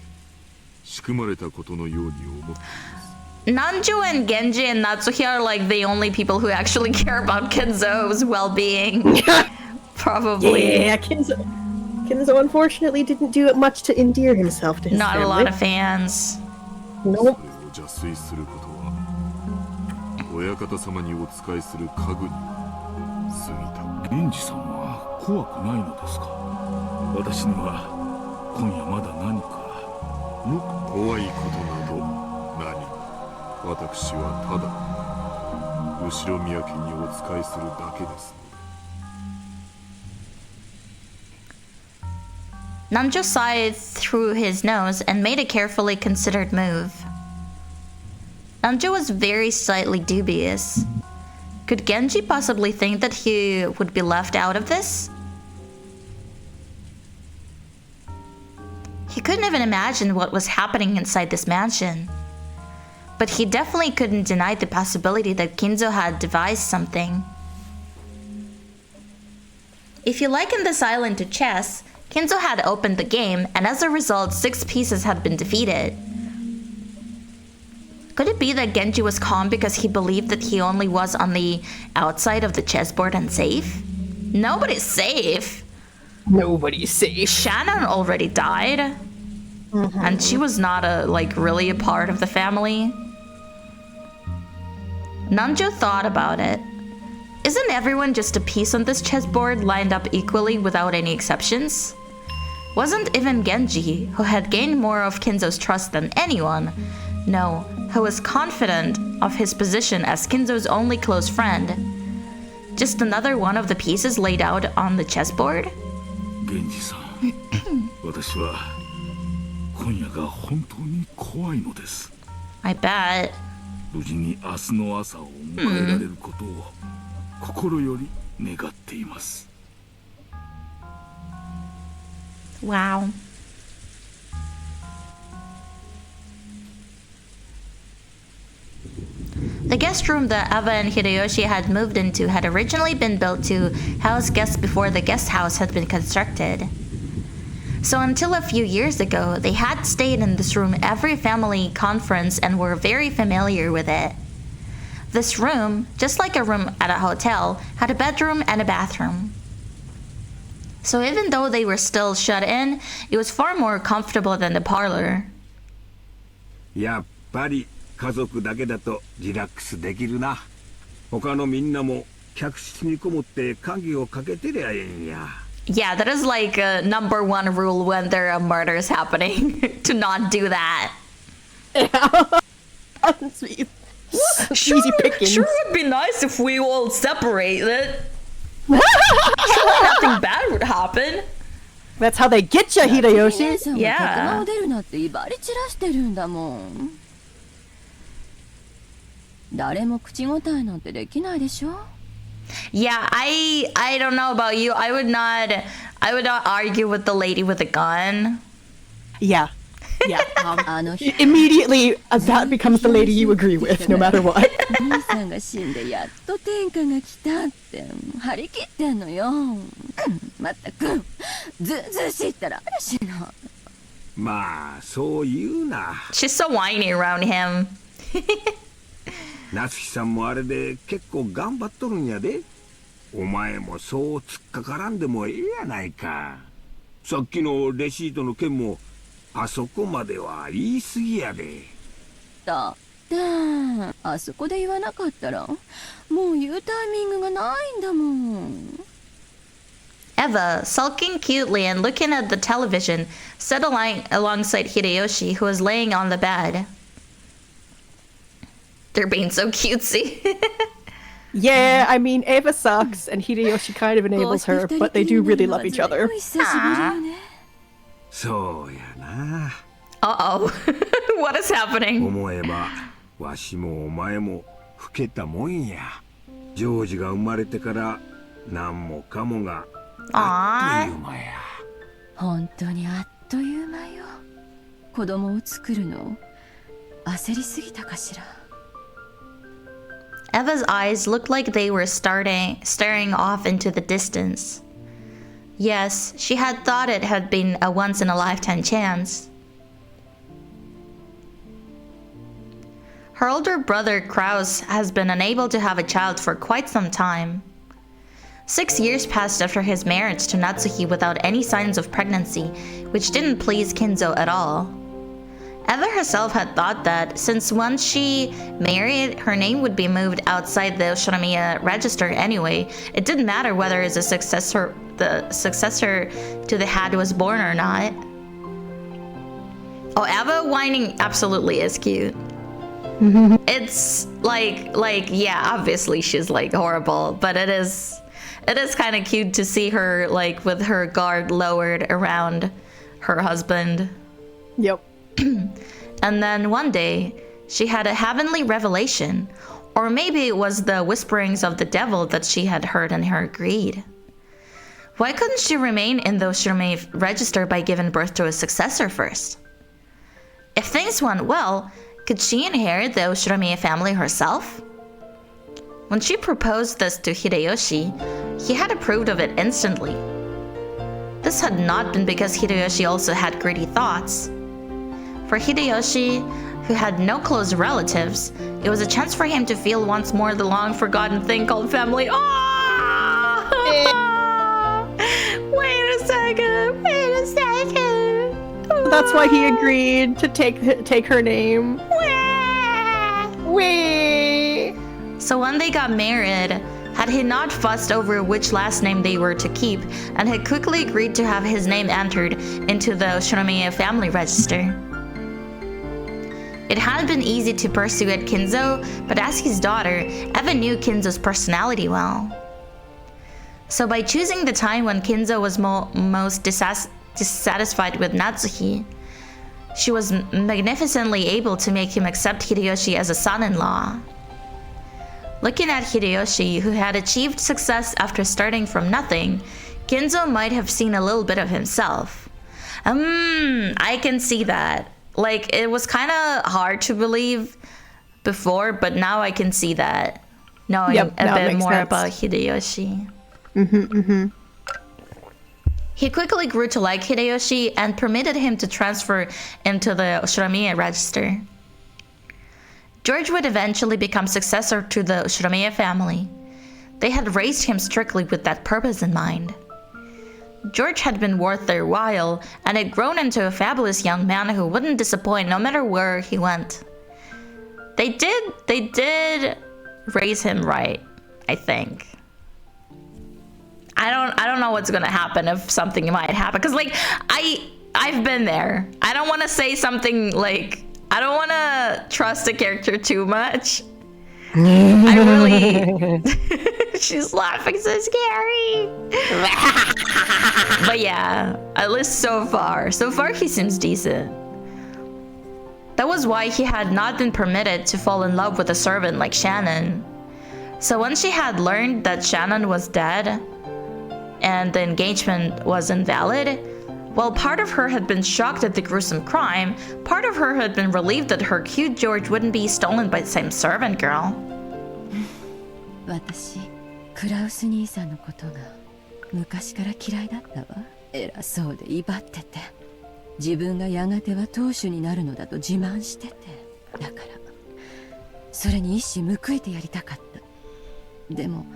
仕組まれたことのように思っています。 Namjo and Genji and Natsuhi are like the only people who actually care about Kenzo's well-being. Probably. Yeah, Kenzo unfortunately didn't do much to endear himself to his Not family. a lot of fans. Nope. 邪推することは、親方様にお仕えする家具に過ぎた。源氏さんは怖くないのですか。私には今夜まだ何か。怖いことなど何？ 私はただ後ろ宮家にお仕えするだけです。 Namjo sighed through his nose and made a carefully considered move. Namjo was very slightly dubious. Could Genji possibly think that he would be left out of this? He couldn't even imagine what was happening inside this mansion. But he definitely couldn't deny the possibility that Kinzo had devised something. If you liken this island to chess, Kinzo had opened the game, and as a result, 6 pieces had been defeated. Could it be that Genji was calm because he believed that he only was on the outside of the chessboard and safe? Nobody's safe. Nobody's safe. Shannon already died. And she was not really a part of the family. Namjo thought about it. Isn't everyone just a piece on this chessboard lined up equally without any exceptions? Wasn't even Genji, who had gained more of Kinzo's trust than anyone, no, who was confident of his position as Kinzo's only close friend, just another one of the pieces laid out on the chessboard? Genji-san, 私は今夜が本当に怖いのです。 I bet. 無事に明日の朝を迎えられることを心より願っています。 Wow. The guest room that Ava and Hideyoshi had moved into had originally been built to house guests before the guest house had been constructed. So until a few years ago, they had stayed in this room every family conference and were very familiar with it. This room, just like a room at a hotel, had a bedroom and a bathroom. So even though they were still shut in, it was far more comfortable than the parlor. やっぱり家族だけだとリラックスできるな。他のみんなも客室にこもって鍵をかけてりゃええんや。 Yeah, that is like a number 1 rule when there are murders happening, to not do that. Sure, easy pickings. Sure would be nice if we all separated. Sure, nothing bad would happen. That's how they get you, Hideyoshi. Yeah. 出るなって威張り散らしてるんだもん。誰も口答えなんてできないでしょ。 Yeah, I don't know about you. I would not argue with the lady with the gun. Yeah. Yeah. Immediately, that becomes the lady you agree with, no matter what. 兄さんが死んでやっと天下が来たって張り切ってんのよ。まったくずうずうしいったら嵐の。まあそう言うな。 She's so whiny around him. 夏希さんもあれで結構頑張っとるんやで。お前もそう突っかからんでもええやないか。さっきのレシートの件もあそこまでは言い過ぎやで。だってあそこで言わなかったらもう言うタイミングがないんだもん。Eva, sulking cutely and looking at the television, sat alongside Hideyoshi, who was laying on the bed. They're being so cutesy. Yeah, I mean, Eva sucks, and Hideyoshi kind of enables her, but they do really love each other. So ya na. Uh-oh. What is happening? 思えば、わしもお前も老けたもんや。ジョージが生まれてから何もかもがあっという間や。本当にあっという間よ。子供を作るの焦りすぎたかしら。Eva's eyes looked like they were staring off into the distance. Yes, she had thought it had been a once-in-a-lifetime chance. Her older brother Kraus has been unable to have a child for quite some time. 6 years passed after his marriage to Natsuhi without any signs of pregnancy, which didn't please Kinzo at all. Eva herself had thought that since once she married, her name would be moved outside the Ushiramiya register anyway. It didn't matter whether the successor to the head was born or not. Oh, Eva whining absolutely is cute. It's like yeah, obviously she's like horrible, but it is kind of cute to see her like with her guard lowered around her husband. Yep. And then one day, she had a heavenly revelation, or maybe it was the whisperings of the devil that she had heard in her greed. Why couldn't she remain in the Ushiramiya register by giving birth to a successor first? If things went well, could she inherit the Ushiramiya family herself? When she proposed this to Hideyoshi, he had approved of it instantly. This had not been because Hideyoshi also had greedy thoughts. For Hideyoshi, who had no close relatives, it was a chance for him to feel once more the long-forgotten thing called family. Oh! Wait a second. That's why he agreed to take her name. Wee. So when they got married, had he not fussed over which last name they were to keep, and had quickly agreed to have his name entered into the Ushiramiya family register. It had been easy to persuade Kinzo, but as his daughter, Eva knew Kinzo's personality well. So by choosing the time when Kinzo was most dissatisfied with Natsuhi, she was magnificently able to make him accept Hideyoshi as a son-in-law. Looking at Hideyoshi, who had achieved success after starting from nothing, Kinzo might have seen a little bit of himself. I can see that. Like, it was kind of hard to believe before, but now I can see that. Knowing a bit more about Hideyoshi. He quickly grew to like Hideyoshi and permitted him to transfer into the Ushiramiya register. George would eventually become successor to the Ushiramiya family. They had raised him strictly with that purpose in mind. George had been worth their while and had grown into a fabulous young man who wouldn't disappoint no matter where he went. They did raise him right, I think. I don't know what's gonna happen if something might happen, because like I've been there. I don't want to say something like, I don't want to trust the character too much. I really she's laughing so scary. But yeah, at least so far he seems decent. That was why he had not been permitted to fall in love with a servant like Shannon. So when she had learned that Shannon was dead and the engagement was invalid, while part of her had been shocked at the gruesome crime, part of her had been relieved that her cute George wouldn't be stolen by the same servant girl. 私、クラウス兄さんのことが昔から嫌いだったわ。偉そうで威張ってて、自分がやがては当主になるのだと自慢してて、だからそれに一矢報いてやりたかった。でも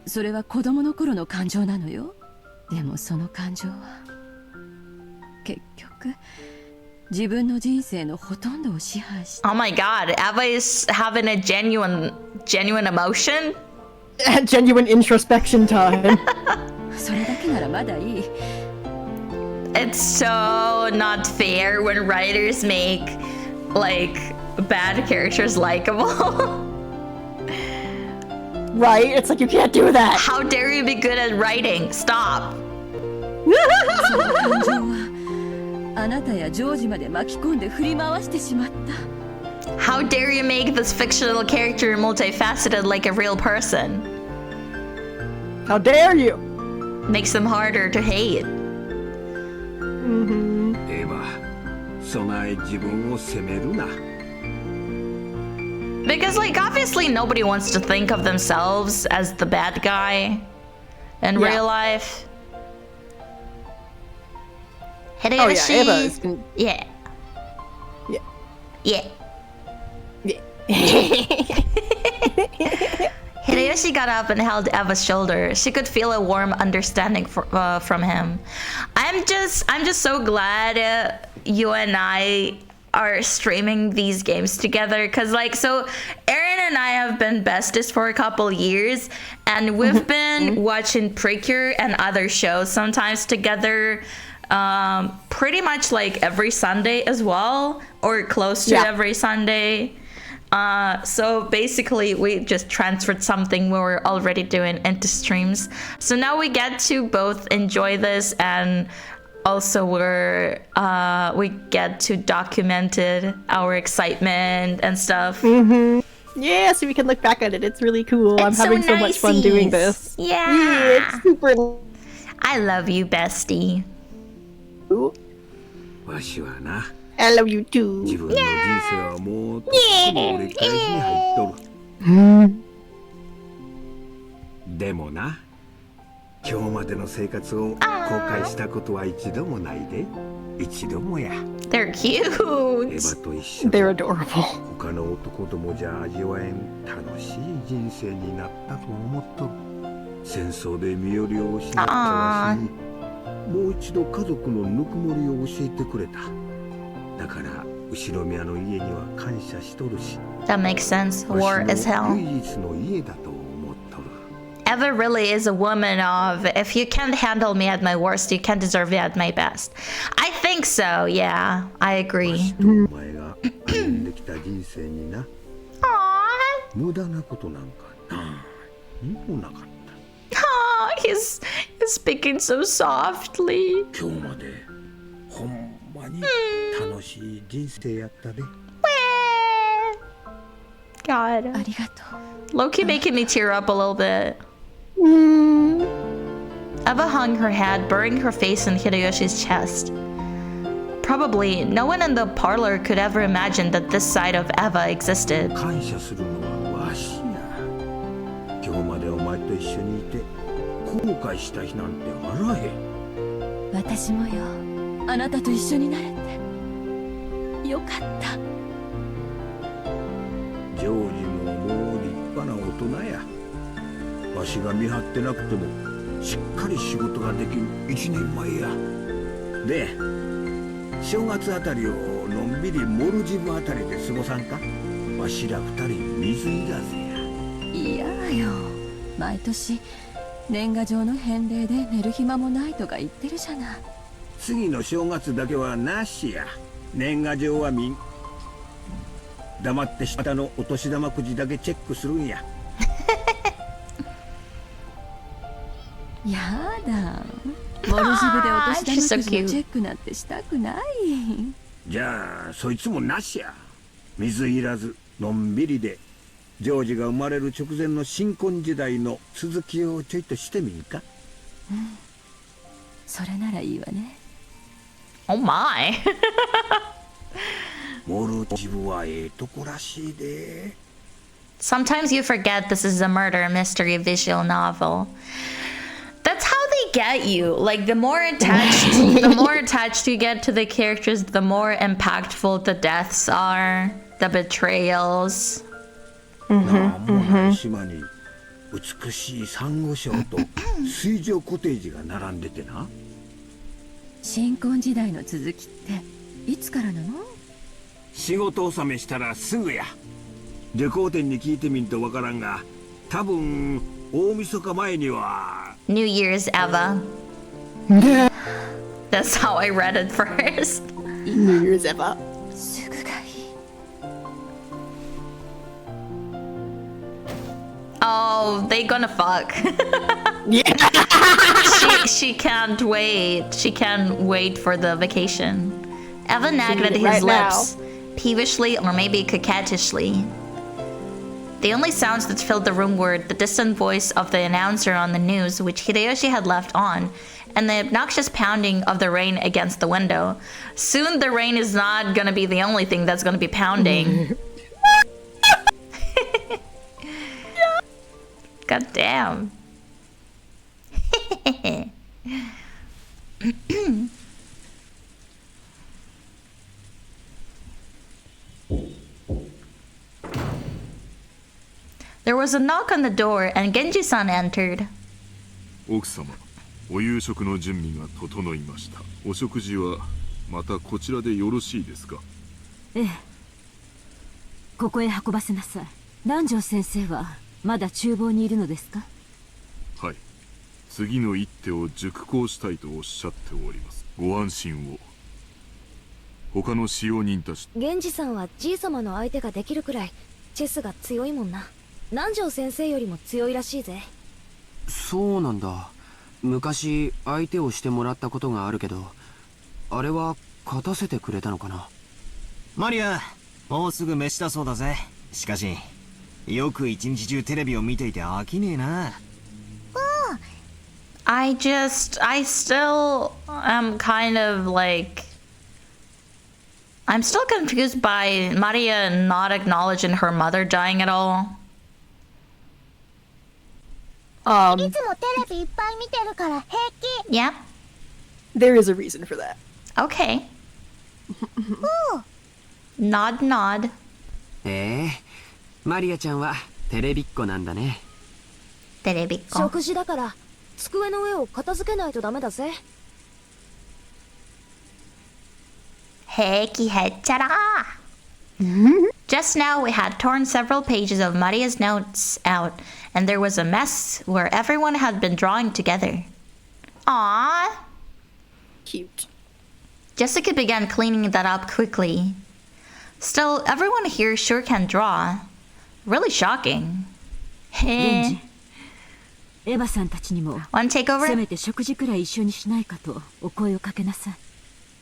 それは子供の頃の感情なのよ。でもその感情は結局自分の人生のほとんどを支配して。Oh my god, Eva is having a genuine emotion? Genuine introspection time. それだけならまだいい。 It's so not fair when writers make like bad characters likable. Right? It's like you can't do that. How dare you be good at writing? Stop. その感情はあなたやジョージまで巻き込んで振り回してしまった。 How dare you make this fictional character multifaceted like a real person? How dare you? Makes them harder to hate. エヴァ、備え自分を責めるな。 Because like obviously nobody wants to think of themselves as the bad guy in real life. Hideyoshi. Eva is Yeah. Yeah. Hideyoshi got up and held Eva's shoulder. She could feel a warm understanding from him. I'm just so glad you and I are streaming these games together, because like, so Aaron and I have been besties for a couple years, and we've been watching Precure and other shows sometimes together, pretty much like every Sunday as well, or close to every Sunday. So basically we just transferred something we were already doing into streams. So now we get to both enjoy this, and also we get to document our excitement and stuff. Yeah, so we can look back at it. It's really cool. I'm having so much fun doing this. Yeah. It's super. I love you, bestie. Ooh. わしはな、 I love you too. 自分の人生はもうとっくの折り返しに入っとる。でもな、今日までの生活を後悔したことは一度もないで。一度もや。 They're エ cute. ヴァと一緒に They're adorable. 他の男どもじゃ味わえん楽しい人生になったと思っとる。戦争で身寄りを失ったわしにもう一度家族のぬくもりを教えてくれた。だから後ろ宮の家には感謝しとるし。 That makes sense. War is わ hell. しの唯一の家だと思っとる。 Eva really is a woman of, if you can't handle me at my worst, you can't deserve me at my best. I think so, yeah. I わ agree. しとお前が歩んできた人生にな、無駄なことなんか何もなかった。 He's speaking so softly. 今日までほんまに楽しい人生やったで。 God. ありがとう。 Low-key making me tear up a little bit. Eva hung her head, burying her face in Hideyoshi's chest. Probably no one in the parlor could ever imagine that this side of Eva existed. 感謝するのはわしや。今日までお前と一緒にいて後悔した日なんてあらへん。私もよ。あなたと一緒になれてよかった。ジョージももう立派な大人や。わしが見張ってなくてもしっかり仕事ができる一人前や。で、正月あたりをのんびりモルジブあたりで過ごさんか。わしら二人水いらずや。いやよ。毎年年賀状の返礼で寝る暇もないとか言ってるじゃない。次の正月だけはなしや。年賀状は黙って下のお年玉くじだけチェックするんや。やだ。モルジブでお年玉くじのチェックなんてしたくない。じゃあそいつもなしや。水いらずのんびりでジョージが生まれる直前の新婚時代の続きをちょいとしてみんか。それならいいわね。Oh my. モルジブはええとこらしいで。 Sometimes you forget this is a murder mystery visual novel. That's how they get you. Like the more attached you get to the characters, the more impactful the deaths are, the betrayals. なんもない島に美しいサンゴ礁と水上コテージが並んでてな。新婚時代の続きっていつからなの？仕事納めしたらすぐや。旅行店に聞いてみんとわからんが、多分大晦日前には New Year's Eva. That's how I read it first. New Year's Eva. Oh, they gonna fuck. Yeah. she can't wait. She can't wait for the vacation. Eva nagged at his right lips, peevishly or maybe coquettishly. The only sounds that filled the room were the distant voice of the announcer on the news, which Hideyoshi had left on, and the obnoxious pounding of the rain against the window. Soon the rain is not gonna be the only thing that's gonna be pounding. God damn. There was a knock on the door and Genji-san entered. 奥様、お夕食の準備が整いました。お食事はまたこちらでよろしいですか？ええ。ここへ運ばせなさい。南條先生はまだ厨房にいるのですか？はい。次の一手を熟考したいとおっしゃっております。ご安心を。他の使用人たち。源氏さんはじい様の相手ができるくらいチェスが強いもんな。南條先生よりも強いらしいぜ。そうなんだ。昔相手をしてもらったことがあるけど、あれは勝たせてくれたのかな。マリア、もうすぐ飯だそうだぜ。しかしよく一日中テレビを見ていて飽きねえな。I still am kind of like, I'm still confused by Maria not acknowledging her mother dying at all. Yeah. There is a reason for that. Okay. Nod nod. マリアちゃんはテレビっ子なんだね。テレビっ子。食事だから机の上を片付けないとダメだぜ。平気へっちゃら。Just now we had torn several pages of Maria's notes out, and there was a mess where everyone had been drawing together. Aww. Cute. Jessica began cleaning that up quickly. Still, everyone here sure can draw. Really shocking. エヴァさんたちにも One takeover? せめて食事くらい一緒にしないかとお声をかけなさい。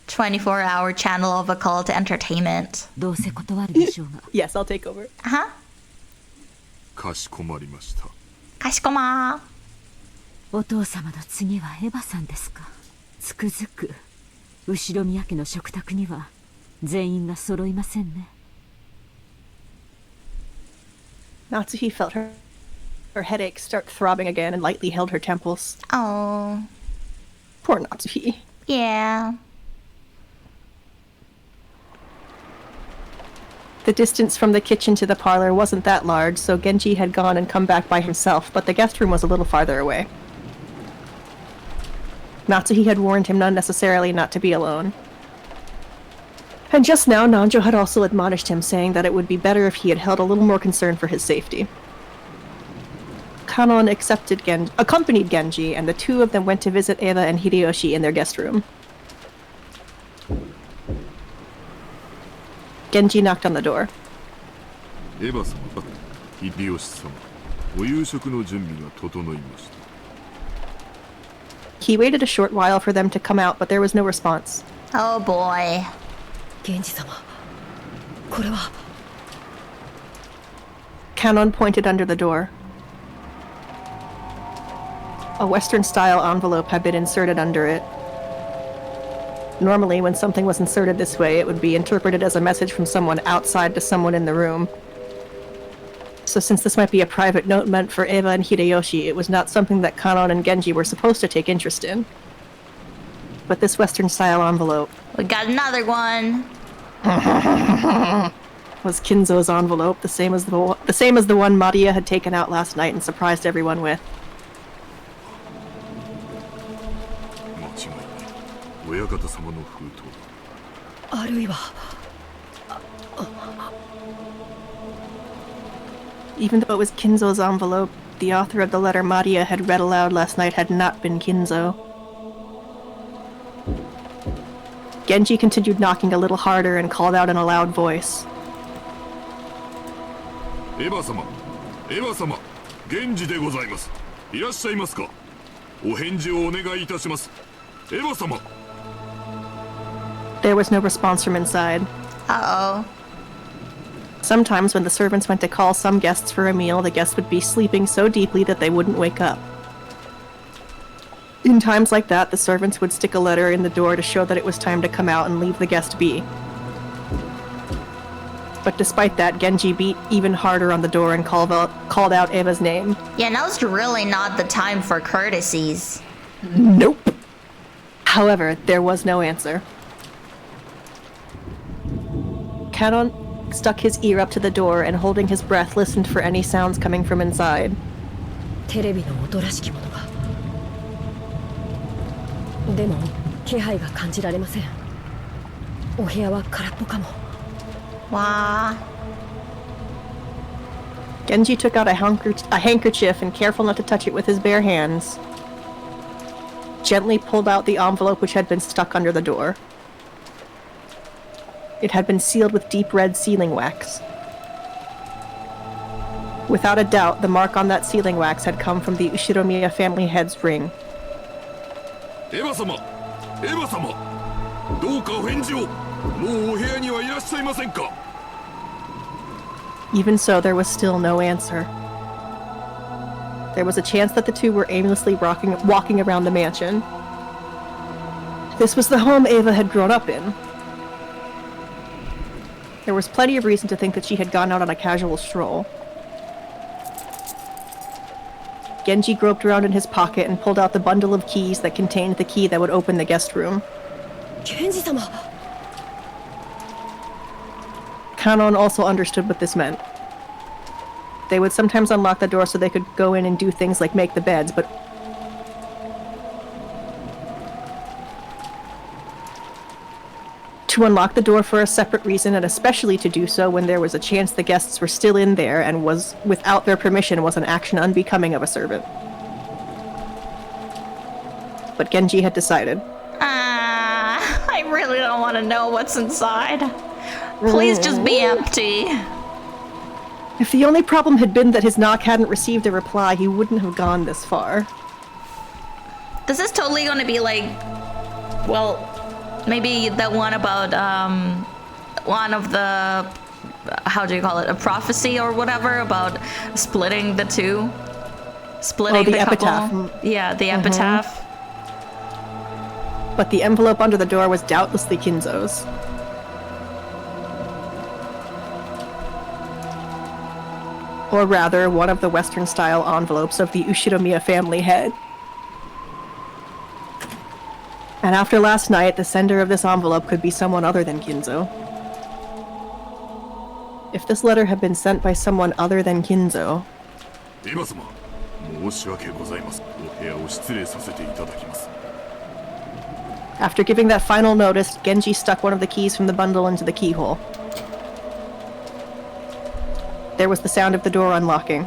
24-hour channel of occult entertainment. どうせ断るでしょうが。Yes, I'll take over. Huh? かしこまりました。かしこま。お父様の次はエヴァさんですか。つくづく後宮家の食卓には全員が揃いませんね。Natsuhi felt her headache start throbbing again and lightly held her temples. Oh. Poor Natsuhi. Yeah. The distance from the kitchen to the parlor wasn't that large, so Genji had gone and come back by himself, but the guest room was a little farther away. Natsuhi had warned him unnecessarily not to be alone. And just now, Nanjo had also admonished him, saying that it would be better if he had held a little more concern for his safety. Kanon accompanied Genji, and the two of them went to visit Eva and Hideyoshi in their guest room. Genji knocked on the door. エヴァ様、秀吉様、お夕食の準備が整いました。He waited a short while for them to come out, but there was no response. Oh boy. 源氏様、これは。Kanon pointed under the door. A Western-style envelope had been inserted under it. Normally, when something was inserted this way, it would be interpreted as a message from someone outside to someone in the room. So since this might be a private note meant for Eva and Hideyoshi, it was not something that Kanon and Genji were supposed to take interest in. But this Western-style envelope... We got another one! ...was Kinzo's envelope, the same as the one Maria had taken out last night and surprised everyone with. 親方様の封筒。あるいは。Even though it was Kinzo's envelope, the author of the letter Maria had read aloud last night had not been Kinzo. Genji continued knocking a little harder and called out in a loud voice. Eva-sama, Eva-sama, Genji でございます。いらっしゃいますか。お返事をお願いいたします。Eva-sama. There was no response from inside. Uh-oh. Sometimes when the servants went to call some guests for a meal, the guests would be sleeping so deeply that they wouldn't wake up. In times like that, the servants would stick a letter in the door to show that it was time to come out and leave the guest be. But despite that, Genji beat even harder on the door and called out Eva's name. Yeah, now's really not the time for courtesies. Nope. However, there was no answer. Kanon stuck his ear up to the door and, holding his breath, listened for any sounds coming from inside. テレビの音らしきものが。でも気配が感じられません。お部屋は空っぽかも。Wow. Genji took out a handkerchief and, careful not to touch it with his bare hands, gently pulled out the envelope which had been stuck under the door. It had been sealed with deep red sealing wax. Without a doubt, the mark on that sealing wax had come from the Ushiromiya family head's ring. Eva-sama! Eva-sama! どうかお返事を。もうお部屋にはいらっしゃいませんか。Even so, there was still no answer. There was a chance that the two were aimlessly walking around the mansion. This was the home Eva had grown up in. There was plenty of reason to think that she had gone out on a casual stroll. Genji groped around in his pocket and pulled out the bundle of keys that contained the key that would open the guest room. Genji-sama! Kanon also understood what this meant. They would sometimes unlock the door so they could go in and do things like make the beds, but to unlock the door for a separate reason, and especially to do so when there was a chance the guests were still in there and was without their permission, was an action unbecoming of a servant. But Genji had decided. I really don't want to know what's inside. Please just be empty. If the only problem had been that his knock hadn't received a reply, he wouldn't have gone this far. This is totally gonna be like, well, maybe that one about one of the, how do you call it, a prophecy or whatever about splitting the two, splitting the couple. epitaph. Yeah, the epitaph. But the envelope under the door was doubtlessly Kinzo's. Or rather, one of the Western-style envelopes of the Ushiromiya family head. And after last night, the sender of this envelope could be someone other than Kinzo. If this letter had been sent by someone other than Kinzo... Eva-sama, 申し訳ございません。お部屋を失礼させていただきます。 After giving that final notice, Genji stuck one of the keys from the bundle into the keyhole. There was the sound of the door unlocking.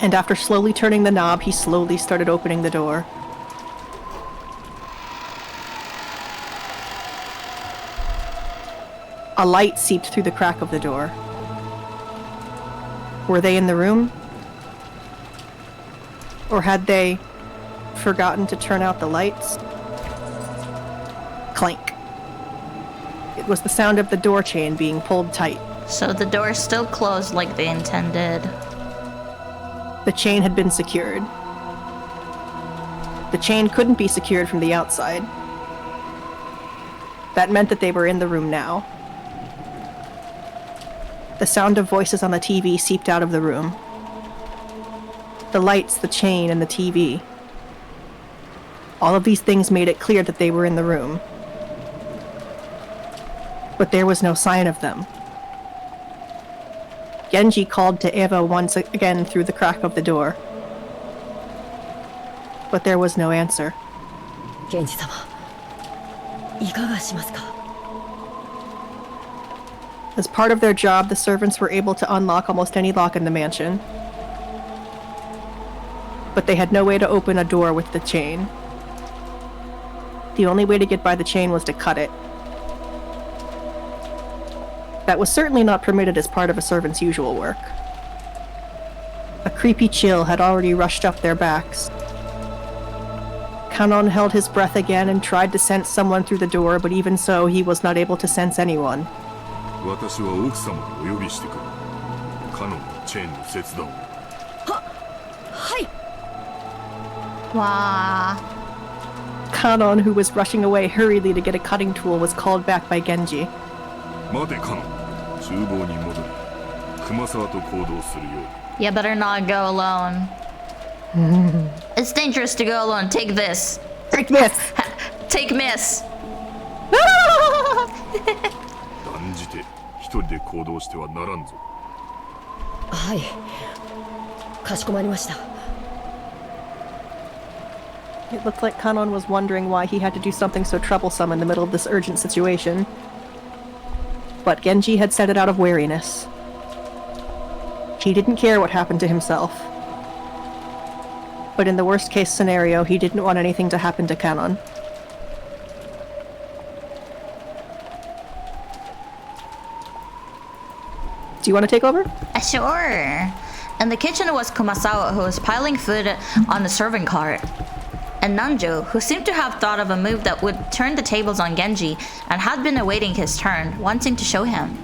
And after slowly turning the knob, he slowly started opening the door. A light seeped through the crack of the door. Were they in the room? Or had they forgotten to turn out the lights? Clank. It was the sound of the door chain being pulled tight. So the door still closed like they intended. The chain had been secured. The chain couldn't be secured from the outside. That meant that they were in the room now. The sound of voices on the TV seeped out of the room. The lights, the chain, and the TV. All of these things made it clear that they were in the room. But there was no sign of them. Genji called to Eva once again through the crack of the door. But there was no answer. Genji-sama, いかがしますか? As part of their job, the servants were able to unlock almost any lock in the mansion. but they had no way to open a door with the chain. The only way to get by the chain was to cut it. That was certainly not permitted as part of a servant's usual work. A creepy chill had already rushed up their backs. Kanon held his breath again and tried to sense someone through the door, but even so, he was not able to sense anyone. 私は奥様をお呼びしてくる。カノンのチェーンの切断を。はい。Wow. Kanon, who was rushing away hurriedly to get a cutting tool, was called back by Genji. 待てカノン。厨房に戻り、熊沢と行動するように。You better not go alone. It's dangerous to go alone. Take this. Take this. Take miss. 断じて一人で行動してはならんぞ。はい。かしこまりました。It looked like Kanon was wondering why he had to do something so troublesome in the middle of this urgent situation. But Genji had said it out of wariness. He didn't care what happened to himself. But in the worst-case scenario, he didn't want anything to happen to Kanon. Do you want to take over? Sure. In the kitchen was Kumasawa, who was piling food on the serving cart. And Nanjo, who seemed to have thought of a move that would turn the tables on Genji and had been awaiting his turn, wanting to show him.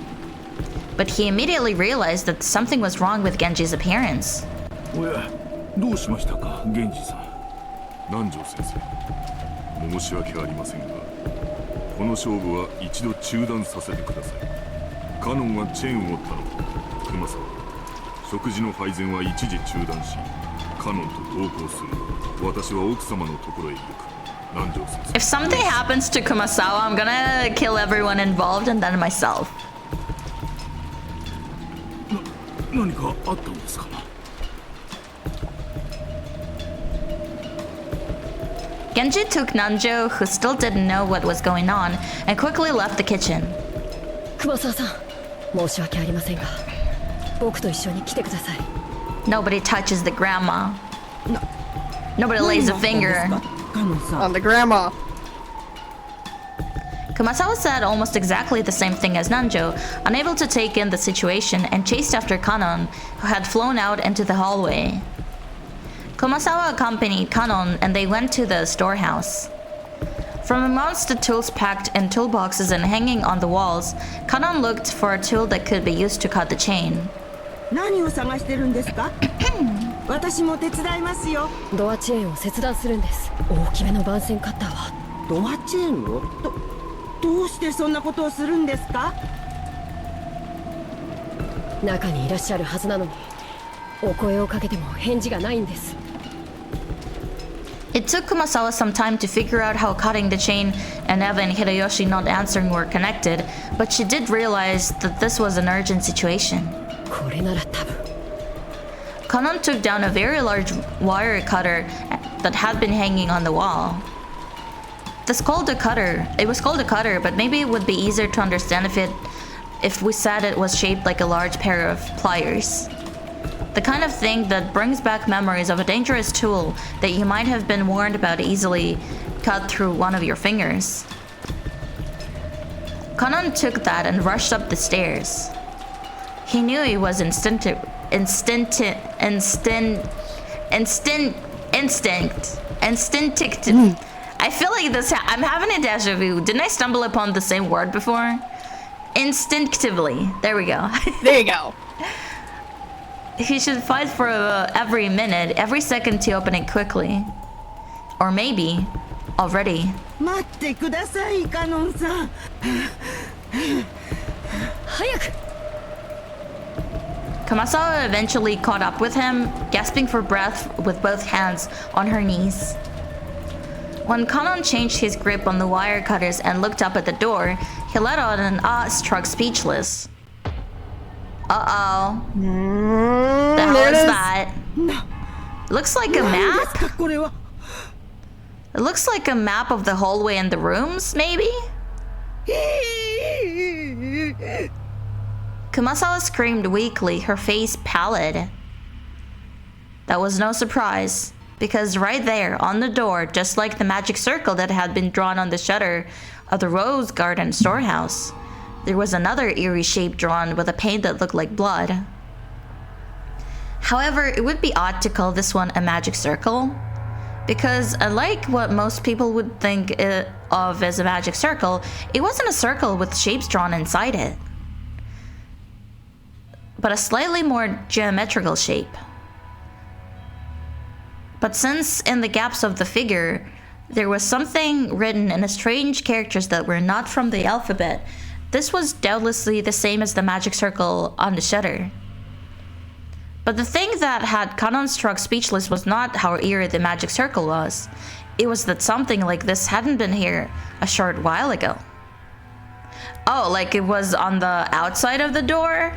But he immediately realized that something was wrong with Genji's appearance. おや、どうしましたか、源氏さん。南條先生、申し訳ありませんが、この勝負は一度中断させてください。カノンはチェーンを頼む。熊沢、食事の配膳は一時中断し、カノンと同行する。私は奥様のところへ行く。南條先生。If something happens to Kumasawa, I'm gonna kill everyone involved and then myself. 何かあったんですか。Genji took Nanjo, who still didn't know what was going on, and quickly left the kitchen. 熊沢さん、申し訳ありませんが、僕と一緒に来てください。Nobody touches the grandma. Nobody lays a finger on the grandma. Kumasawa said almost exactly the same thing as Nanjo, unable to take in the situation, and chased after Kanon, who had flown out into the hallway. Kumasawa accompanied Kanon and they went to the storehouse. From amongst the tools packed in toolboxes and hanging on the walls, Kanon looked for a tool that could be used to cut the chain. 何を探してるんですか？私も手伝いますよ。ドアチェーンを切断するんです。大きめの番線カッターは。ドアチェーンを？どうしてそんなことをするんですか？中にいらっしゃるはずなのに、お声をかけても返事がないんです。It took Kumasawa some time to figure out how cutting the chain and Eva and Hideyoshi not answering were connected, but she did realize that this was an urgent situation. これなら多分。Kanon took down a very large wire cutter that had been hanging on the wall. It was called a cutter, but maybe it would be easier to understand if we said it was shaped like a large pair of pliers. The kind of thing that brings back memories of a dangerous tool that you might have been warned about easily cut through one of your fingers. Kanon took that and rushed up the stairs. He knew it was instinct. I feel like this. I'm having a deja vu. Didn't I stumble upon the same word before? Instinctively. There we go. There you go. He should fight for every minute, every second to open it quickly. Or maybe already. 待ってください、カノンさん。早く。Kumasawa eventually caught up with him, gasping for breath with both hands on her knees. When Kanon changed his grip on the wire cutters and looked up at the door, he let out an struck speechless. Uh-oh. The hell is that? Looks like a map? It looks like a map of the hallway and the rooms, maybe? Kumasawa screamed weakly, her face pallid. That was no surprise. Because right there on the door, just like the magic circle that had been drawn on the shutter of the Rose Garden storehouse, there was another eerie shape drawn with a paint that looked like blood. However, it would be odd to call this one a magic circle, because unlike what most people would think of as a magic circle, it wasn't a circle with shapes drawn inside it, but a slightly more geometrical shape. But since in the gaps of the figure, there was something written in strange characters that were not from the alphabet, this was doubtlessly the same as the magic circle on the shutter. But the thing that had Kanon struck speechless was not how eerie the magic circle was. It was that something like this hadn't been here a short while ago. Oh, like it was on the outside of the door?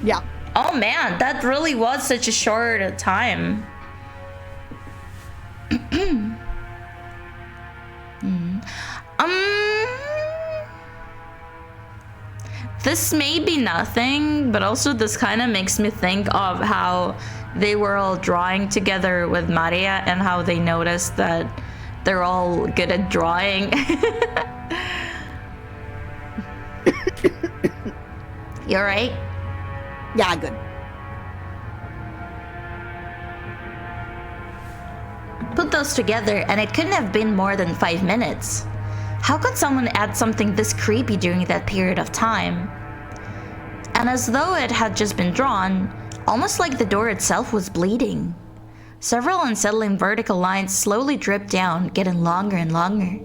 Yeah. Oh man, that really was such a short time. This may be nothing, but also this kind of makes me think of how they were all drawing together with Maria and how they noticed that they're all good at drawing. You alright? Yeah, good. Put those together and it couldn't have been more than 5 minutes. How could someone add something this creepy during that period of time? And as though it had just been drawn, almost like the door itself was bleeding. Several unsettling vertical lines slowly dripped down, getting longer and longer.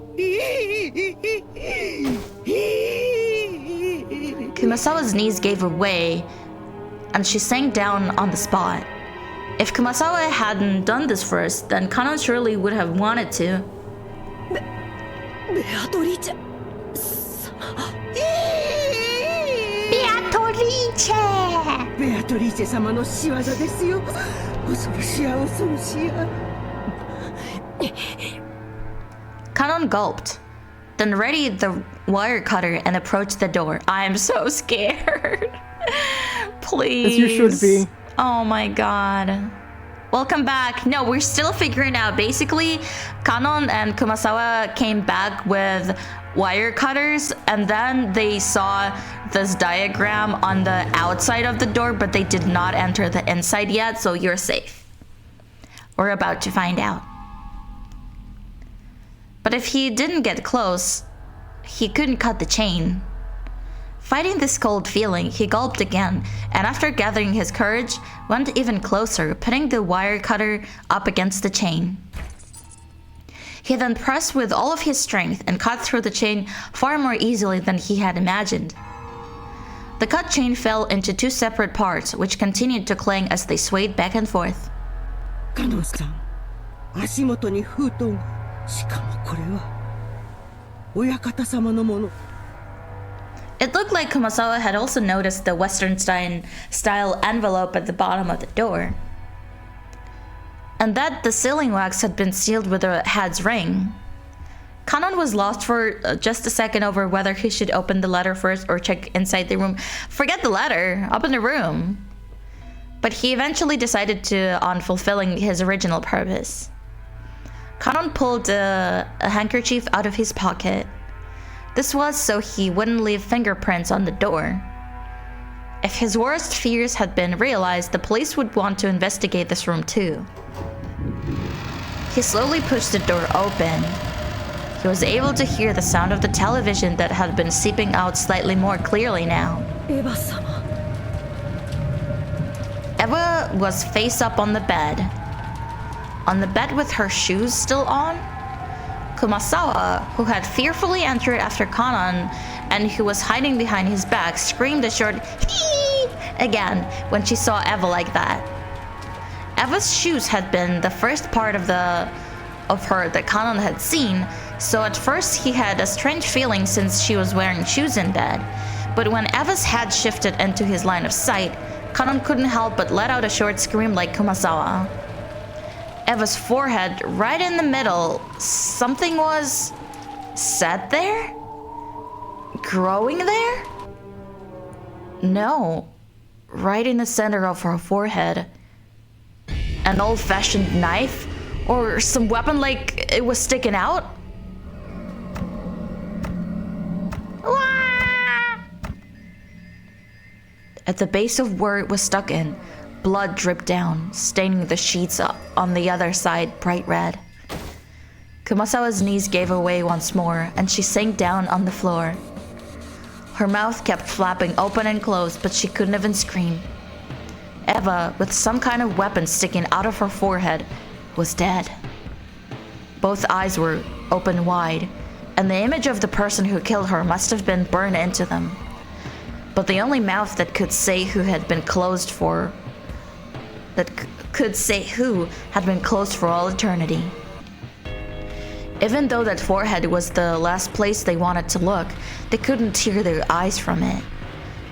Kumasawa's knees gave way, and she sank down on the spot. If Kumasawa hadn't done this first, then Kanon surely would have wanted to. Beatrice! Beatrice 様の仕業ですよ。恐ろしや恐ろしや。Kanon gulped, then readied the wire cutter and approached the door. I'm so scared. Please. As you should be. Oh my god. Welcome back. No, we're still figuring out. Basically, Kanon and Kumasawa came back with wire cutters and then they saw this diagram on the outside of the door, but they did not enter the inside yet, so you're safe. We're about to find out. But if he didn't get close, he couldn't cut the chain. Fighting this cold feeling, he gulped again, and after gathering his courage, went even closer, putting the wire cutter up against the chain. He then pressed with all of his strength and cut through the chain far more easily than he had imagined. The cut chain fell into 2 separate parts, which continued to clang as they swayed back and forth. カノンさん、足元に封筒が。しかもこれは親方様のもの。It looked like Kumasawa had also noticed the Western style envelope at the bottom of the door, and that the sealing wax had been sealed with a head's ring. Kanon was lost for just a second over whether he should open the letter first or check inside the room. Forget the letter, open the room. But he eventually decided on fulfilling his original purpose. Kanon pulled a handkerchief out of his pocket. This was so he wouldn't leave fingerprints on the door. If his worst fears had been realized, the police would want to investigate this room too. He slowly pushed the door open. He was able to hear the sound of the television that had been seeping out slightly more clearly now. Eva was face up on the bed. On the bed with her shoes still on, Kumasawa, who had fearfully entered after Kanon and who was hiding behind his back, screamed a short "hee" again when she saw Eva like that. Eva's shoes had been the first part of her that Kanon had seen, so at first he had a strange feeling since she was wearing shoes in bed. But when Eva's head shifted into his line of sight, Kanon couldn't help but let out a short scream like Kumasawa. Eva's forehead, right in the middle, something was set there? Growing there? No, right in the center of her forehead. An old-fashioned knife Or some weapon like it was sticking out? At the base of where it was stuck in, blood dripped down, staining the sheets on the other side bright red. Kumasawa's knees gave away once more, and she sank down on the floor. Her mouth kept flapping open and closed, but she couldn't even scream. Eva, with some kind of weapon sticking out of her forehead, was dead. Both eyes were open wide, and the image of the person who killed her must have been burned into them. But the only mouth that could say who had been closed for all eternity. Even though that forehead was the last place they wanted to look, they couldn't tear their eyes from it.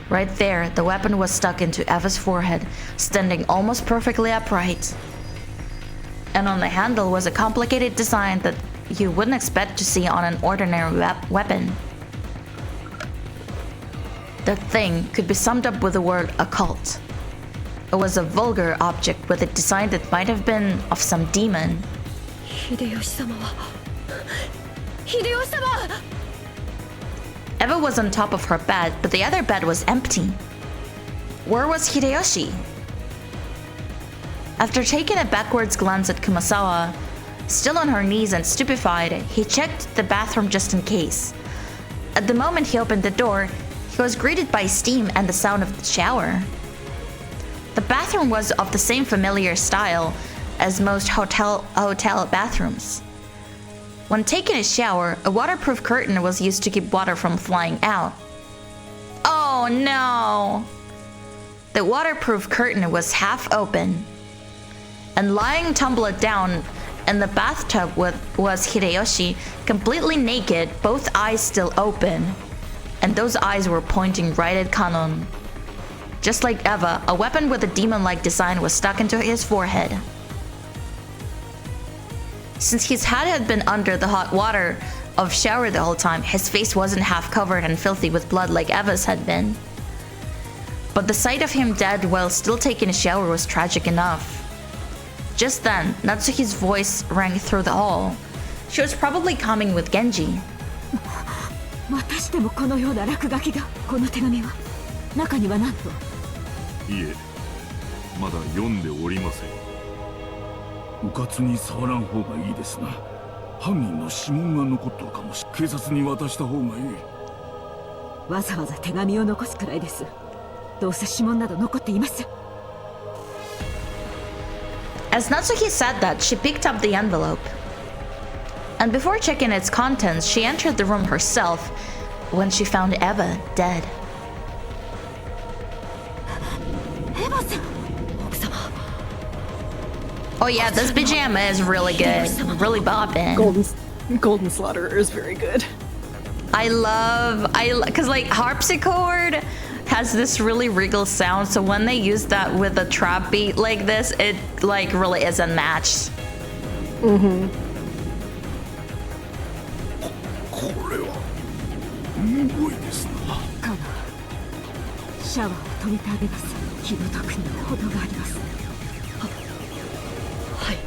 Right there, the weapon was stuck into Eva's forehead, standing almost perfectly upright. And on the handle was a complicated design that you wouldn't expect to see on an ordinary weapon. That thing could be summed up with the word occult. It was a vulgar object with a design that might have been of some demon. Eva was on top of her bed, but the other bed was empty. Where was Hideyoshi? After taking a backwards glance at Kumasawa, still on her knees and stupefied, he checked the bathroom just in case. At the moment he opened the door, he was greeted by steam and the sound of the shower. The bathroom was of the same familiar style as most hotel bathrooms. When taking a shower, a waterproof curtain was used to keep water from flying out. Oh no! The waterproof curtain was half open. And lying tumbled down in the bathtub was Hideyoshi, completely naked, both eyes still open. And those eyes were pointing right at Kanon. Just like Eva, a weapon with a demon-like design was stuck into his forehead. Since his head had been under the hot water of shower the whole time, his face wasn't half covered and filthy with blood like Eva's had been. But the sight of him dead while still taking a shower was tragic enough. Just then, Natsuki's voice rang through the hall. She was probably coming with Genji. またしてもこのような落書きが。この手紙は中には何と。いえ、まだ読んでおりません。うかつに触らん方がいいですな。犯人の指紋が残っとるかもし。警察に渡した方がいい。わざわざ手紙を残すくらいです。どうせ指紋など残っていません。As Natsuki said that, she picked up the envelope. And before checking its contents, she entered the room herself when she found Eva dead. Oh yeah, this pajama is really good. Really bopping. Golden Slaughterer is very good. Cause like harpsichord has this really regal sound, so when they use that with a trap beat like this, it like really is unmatched. Mm-hmm. シャワーを止めてあげます。気の毒には程があります。はい。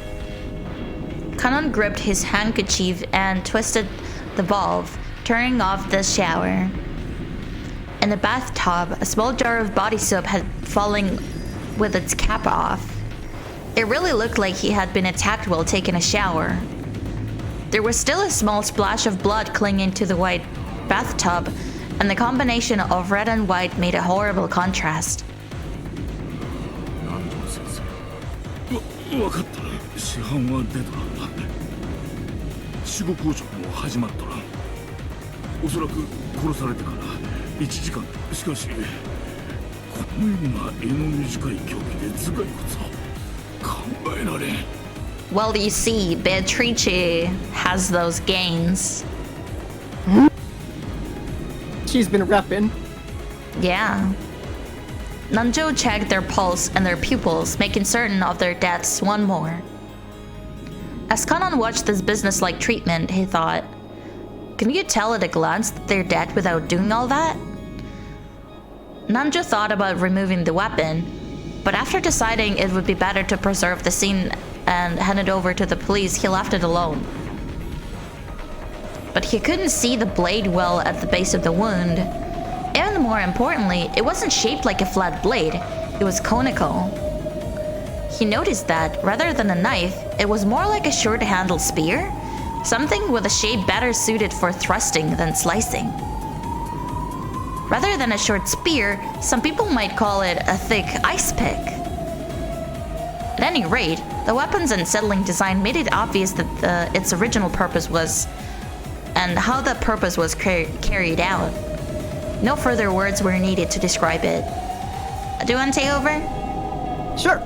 Kanon gripped his handkerchief and twisted the valve, turning off the shower. In the bathtub, a small jar of body soap had fallen with its cap off. It really looked like he had been attacked while taking a shower. There was still a small splash of blood clinging to the white bathtub, and the combination of red and white made a horrible contrast. わかった。市販は出た。死後硬直も始まっとらん。おそらく殺されてから1時間。しかしこのような柄の短い凶器で頭蓋骨は考えられん。 Well, you see, Beatrice has those gains. She's been repping. Yeah. Nanjo checked their pulse and their pupils, making certain of their deaths one more. As Kanon watched this business-like treatment, he thought, can you tell at a glance that they're dead without doing all that? Nanjo thought about removing the weapon, but after deciding it would be better to preserve the scene and handed over to the police, he left it alone. But he couldn't see the blade well at the base of the wound. Even more importantly, it wasn't shaped like a flat blade, it was conical. He noticed that, rather than a knife, it was more like a short-handled spear, something with a shape better suited for thrusting than slicing. Rather than a short spear, some people might call it a thick ice pick. At any rate, the weapon's unsettling design made it obvious that its original purpose was, and how that purpose was carried out. No further words were needed to describe it. Do you want to take over? Sure.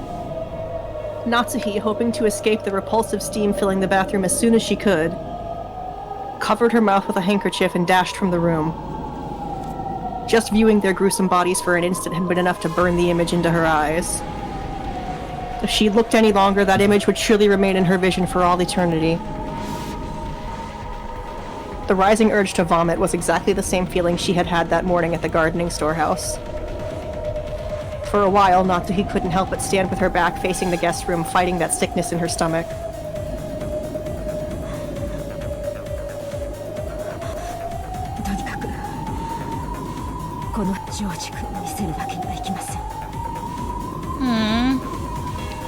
Natsuhi, hoping to escape the repulsive steam filling the bathroom as soon as she could, covered her mouth with a handkerchief and dashed from the room. Just viewing their gruesome bodies for an instant had been enough to burn the image into her eyes. If she looked any longer, that image would surely remain in her vision for all eternity. The rising urge to vomit was exactly the same feeling she had had that morning at the gardening storehouse. For a while, Natsuhi couldn't help but stand with her back facing the guest room, fighting that sickness in her stomach.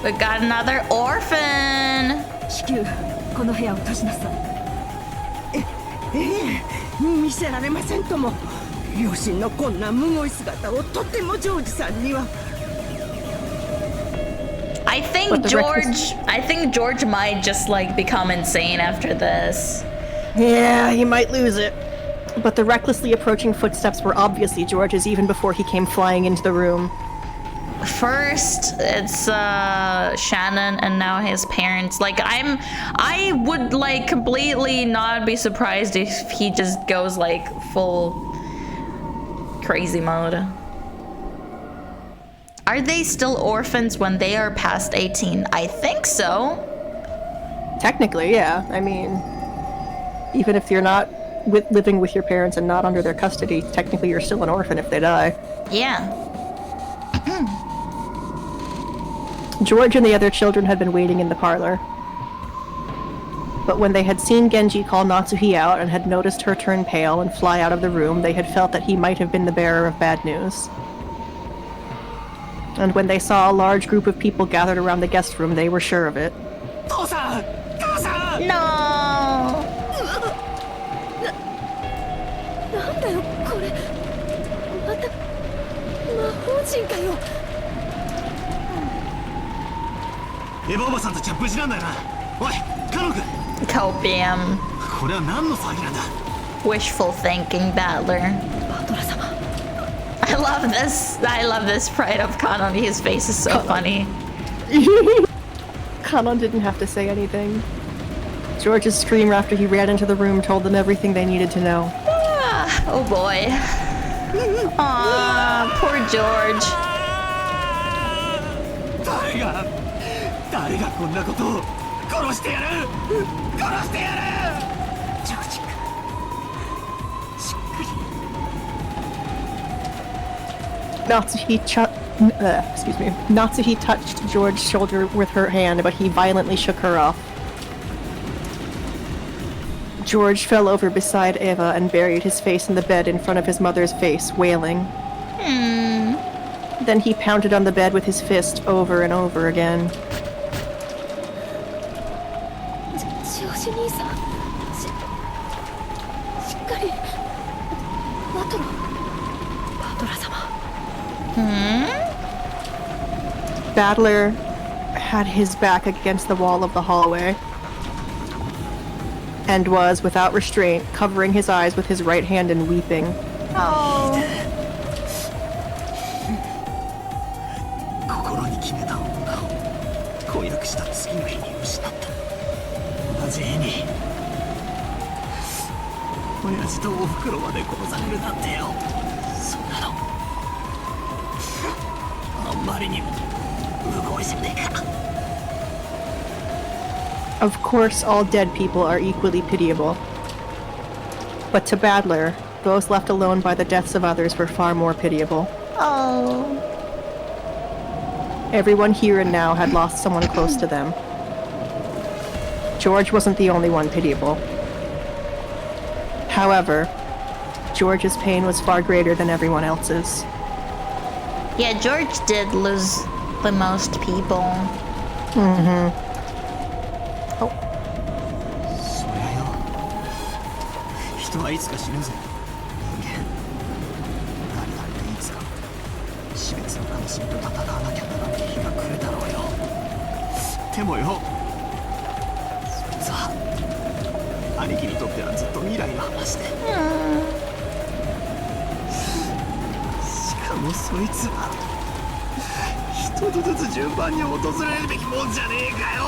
We got another orphan! 見せられませんとも。両親のこんなむごい姿をとてもジョージさんには。I think George might just like become insane after this. Yeah, he might lose it. But the recklessly approaching footsteps were obviously George's even before he came flying into the room. First, it's Shannon, and now his parents. Like, I would like completely not be surprised if he just goes like full crazy mode. Are they still orphans when they are past 18? I think so. Technically, yeah. I mean, even if you're not living with your parents and not under their custody, technically you're still an orphan if they die. Yeah. George and the other children had been waiting in the parlor. But when they had seen Genji call Natsuhi out and had noticed her turn pale and fly out of the room, they had felt that he might have been the bearer of bad news. And when they saw a large group of people gathered around the guest room, they were sure of it. No! なんだよこれ。また魔法陣かよ。エヴァおばさんたちは無事なんだよな。おい、カノ君。Copium. これは何の騒ぎなんだ。 Wishful thinking, Battler. I love this pride of Kanon. His face is so funny. Kanon didn't have to say anything. George's scream after he ran into the room told them everything they needed to know. Ah, oh boy. Aw, poor George. 誰がこんなことを殺してやる。殺してやる。ジョージ君、しっかり。Natsuhi touched George's shoulder with her hand, but he violently shook her off. George fell over beside Eva and buried his face in the bed in front of his mother's face, wailing. Then he pounded on the bed with his fist over and over again. ジョージ兄さん、しっかり。バトラ様。Battler had his back against the wall of the hallway and was, without restraint, covering his eyes with his right hand and weeping. Oh. 心に決めた女を婚約した次の日に失った。同じ日に親父とおふくろまで殺されるなんてよ。そんなのあんまりにもむごいじゃねえか。 Of course, all dead people are equally pitiable. But to Battler, those left alone by the deaths of others were far more pitiable. Oh. Everyone here and now had lost someone close to them. George wasn't the only one pitiable. However, George's pain was far greater than everyone else's. Yeah, George did lose the most people. Mm-hmm. Oh. そりゃよ、人はいつか死ぬぜ。人間。誰だっていつか死別の悲しみと戦わなきゃならない日が来るだろうよ。でもよ、そいつは兄貴にとってはずっと未来の話で。しかもそいつは一つずつ順番に訪れるべきもんじゃねえかよ。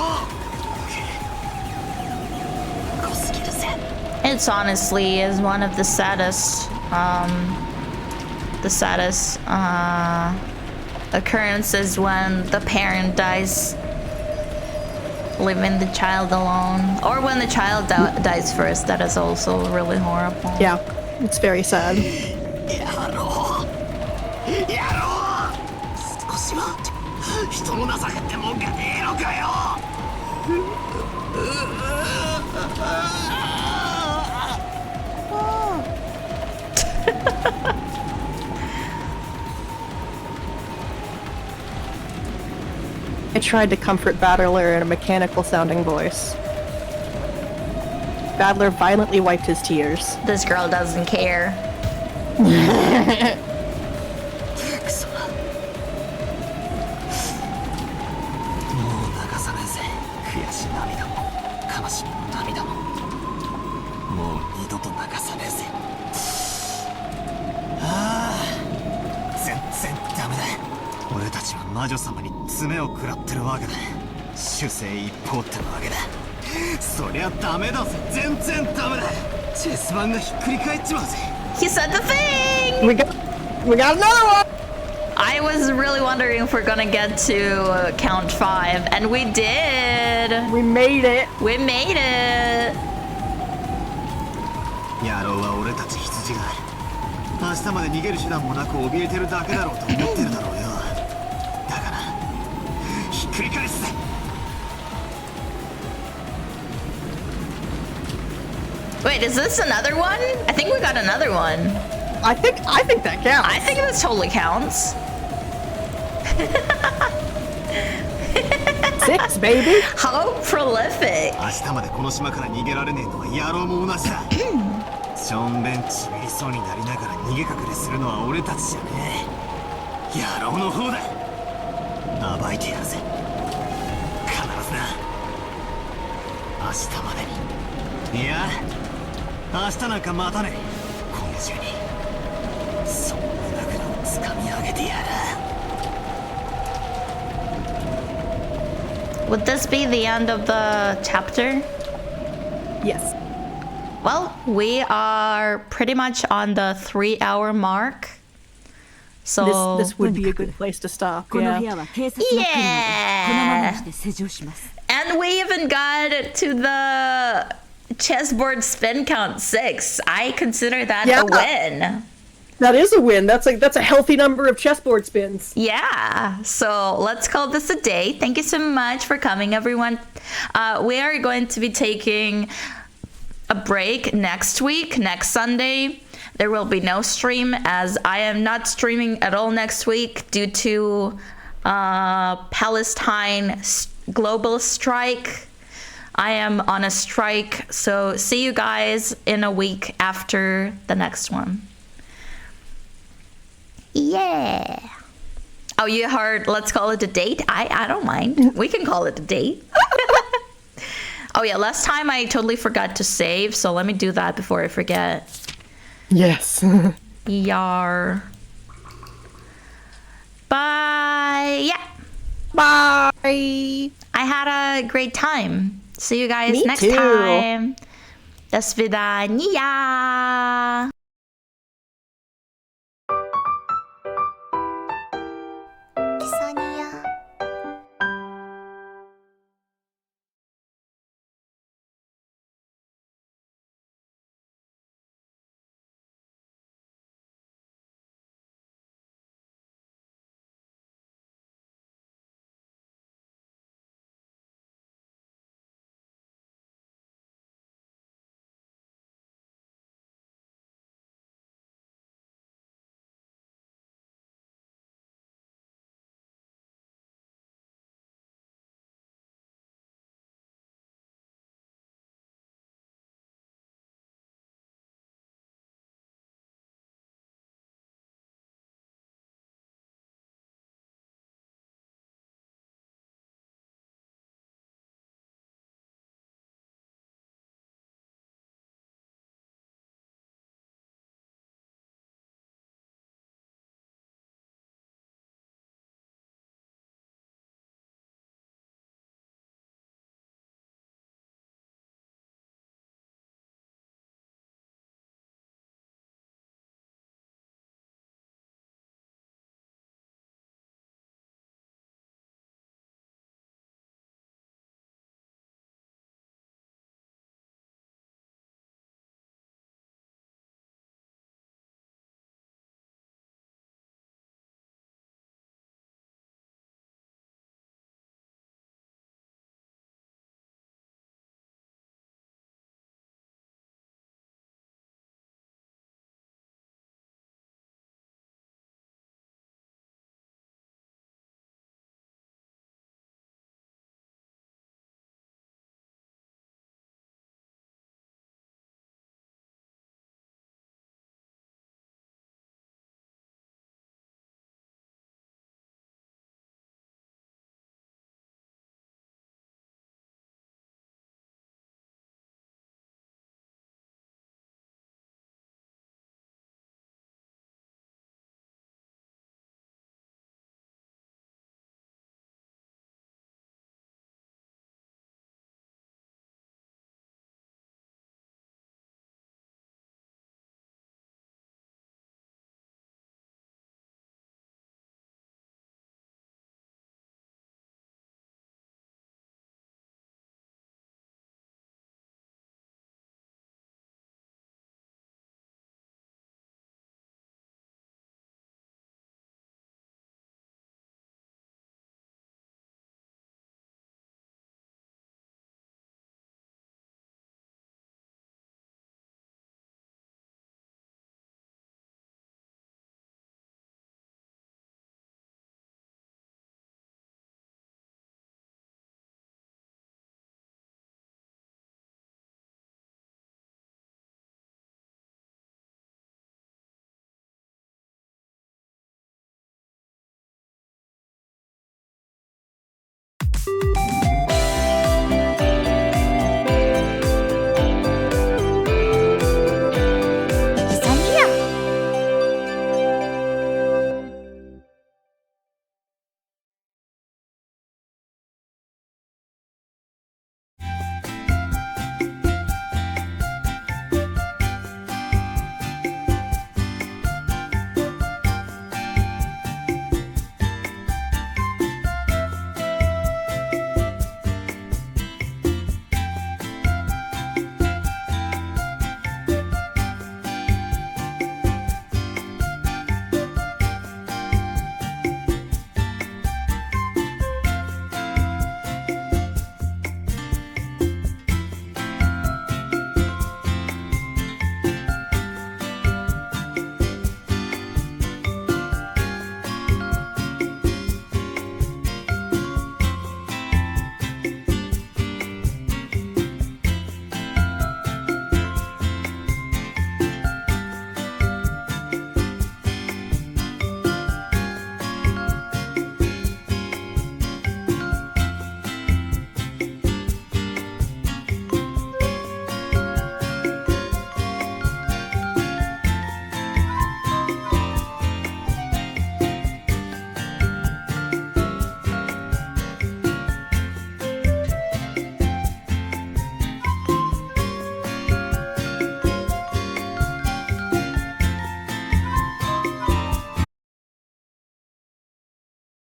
濃すぎるぜ。 It's honestly is one of the saddest occurrences when the parent dies, leaving the child alone, or when the child dies first. That is also really horrible. Yeah, it's very sad. やろう少しは人の情けってもんがねえのかよ。I tried to comfort Battler in a mechanical-sounding voice. Battler violently wiped his tears. This girl doesn't care. くそ。もう流さねえぜ。悔し涙も悲しみの涙ももう二度と流さねえぜ。ああ、全然ダメだ。俺たちは魔女様に爪を食らってるわけだ。主勢一方ってわけだ。そりゃダメだぜ。全然ダメだ。チェス盤がひっくり返っちまうぜ。 He said the thing! We got another one! I was really wondering if we're gonna get to count 5, and we did! We made it! We made it! 野郎は俺たち羊が明日まで逃げる手段もなく怯えてるだけだろうと思ってるだろうよ。だからひっくり返すぜ。 Wait, is this another one? I think we got another one. I think that counts. I think this totally counts. 6, baby. How prolific. 明日までこの島から逃げられねえのは野郎も同じだ。しょんべんちびりそうになりながら逃げ隠れするのは俺たちじゃねえ。野郎の方だ。暴いてやるぜ。必ずな。明日までに。いや、明日なんか待たねえ。今夜中にその胸ぐらを掴み上げてやる。 Would this be the end of the chapter? Yes. Well, we are pretty much on the 3-hour mark. So This would be a good place to stop. この Yeah. 部屋は警察の国なのでこのままにして施錠します。 And we even got to the chessboard spin count 6. I consider that a win. That is a win. That's a healthy number of chessboard spins. Yeah. So let's call this a day. Thank you so much for coming, everyone. We are going to be taking a break next week, next Sunday. There will be no stream as I am not streaming at all next week due to Palestine global strike. I am on a strike, so see you guys in a week after the next one. Yeah. Oh, you heard, let's call it a date? I don't mind. We can call it a date. Oh yeah, last time I totally forgot to save, so let me do that before I forget. Yes. Yar. Bye. Yeah. Bye. I had a great time. See you guys Me next too. time. Dasvidaniya.